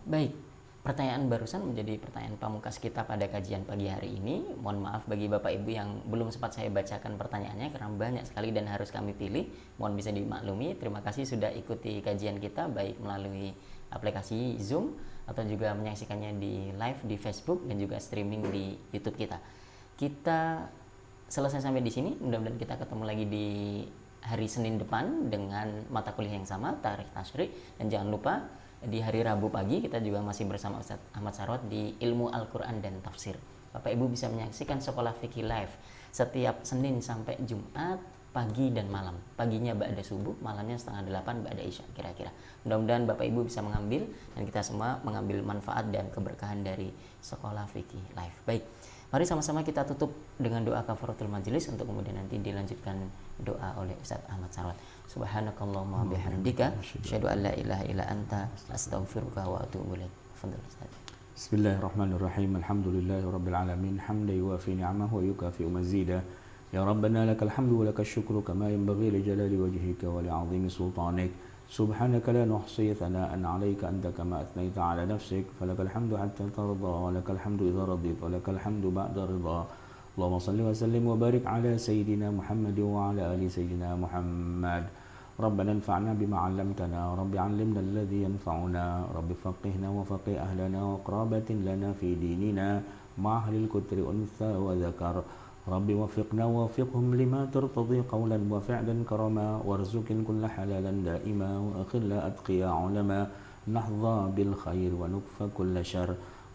Baik, pertanyaan barusan menjadi pertanyaan pamungkas kita pada kajian pagi hari ini. Mohon maaf bagi Bapak Ibu yang belum sempat saya bacakan pertanyaannya karena banyak sekali dan harus kami pilih. Mohon bisa dimaklumi. Terima kasih sudah ikuti kajian kita baik melalui aplikasi Zoom atau juga menyaksikannya di live di Facebook dan juga streaming di YouTube kita. Kita selesai sampai di sini. Mudah-mudahan kita ketemu lagi di hari Senin depan dengan mata kuliah yang sama, Tarikh Tasyri'. Dan jangan lupa di hari Rabu pagi kita juga masih bersama Ustadz Ahmad Sarwat di Ilmu Al-Quran dan Tafsir. Bapak Ibu bisa menyaksikan Sekolah Fikih Live setiap Senin sampai Jumat pagi dan malam. Paginya ba'da subuh, malamnya 7:30 ba'da isya kira-kira. Mudah-mudahan Bapak Ibu bisa mengambil dan kita semua mengambil manfaat dan keberkahan dari Sekolah Fikih Live. Baik, mari sama-sama kita tutup dengan doa kafaratul majelis untuk kemudian nanti dilanjutkan doa oleh Ustadz Ahmad Sarwat. Subhanakallahumma bihamdika asyhadu an la ilaha illa anta astaghfiruka wa atubu ilaik. Fadhil Ustaz. Bismillahirrahmanirrahim. Alhamdulillahirabbil alamin. Hamdan yuwafi ni'amahu wa yukafi'u mazidah. Ya Rabbana lakal hamdu wa lakal syukru kama yanbaghi li jalali wajhika wa li 'azimi sultanik. سبحانك لا نحصي ثناء عليك أنت كما أثنيت على نفسك فلك الحمد حتى ترضى ولك الحمد إذا رضيت ولك الحمد بعد رضا اللهم صل وسلم وبارك على سيدنا محمد وعلى آل سيدنا محمد ربنا انفعنا بما علمتنا رب علمنا الذي ينفعنا رب فقهنا وفقه أهلنا وقرابة لنا في ديننا مع أهل الكتر أنثى وذكر رب وفقنا ووفقهم لما ترتضي قولا وفعلا كرما وارزق كل حلالا دائما وأخل أتقيا علما نحظى بالخير ونكفى كل شر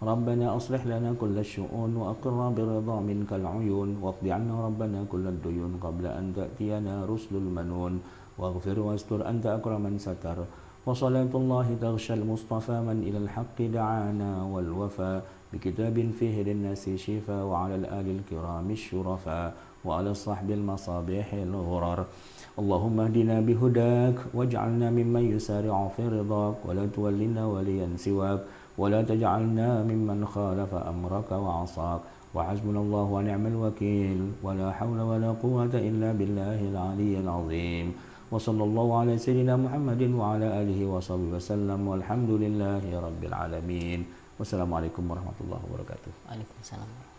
ربنا أصلح لنا كل الشؤون وأقر برضا منك العيون واقض عنا ربنا كل الديون قبل أن تأتينا رسل المنون واغفر واستر أنت أكرم من ستر وصلاة الله تغشى المصطفى من إلى الحق دعانا والوفا بكتاب فيه للناس شفاء وعلى الآل الكرام الشرفاء وعلى الصحب المصابيح الغرر اللهم اهدنا بهداك واجعلنا ممن يسارع في رضاك ولا تولنا وليا سواك ولا تجعلنا ممن خالف أمرك وعصاك وحسبنا الله ونعم الوكيل ولا حول ولا قوة إلا بالله العلي العظيم وصلى الله على سيدنا محمد وعلى آله وصحبه وسلم والحمد لله رب العالمين. Wassalamualaikum warahmatullahi wabarakatuh. Waalaikumsalam.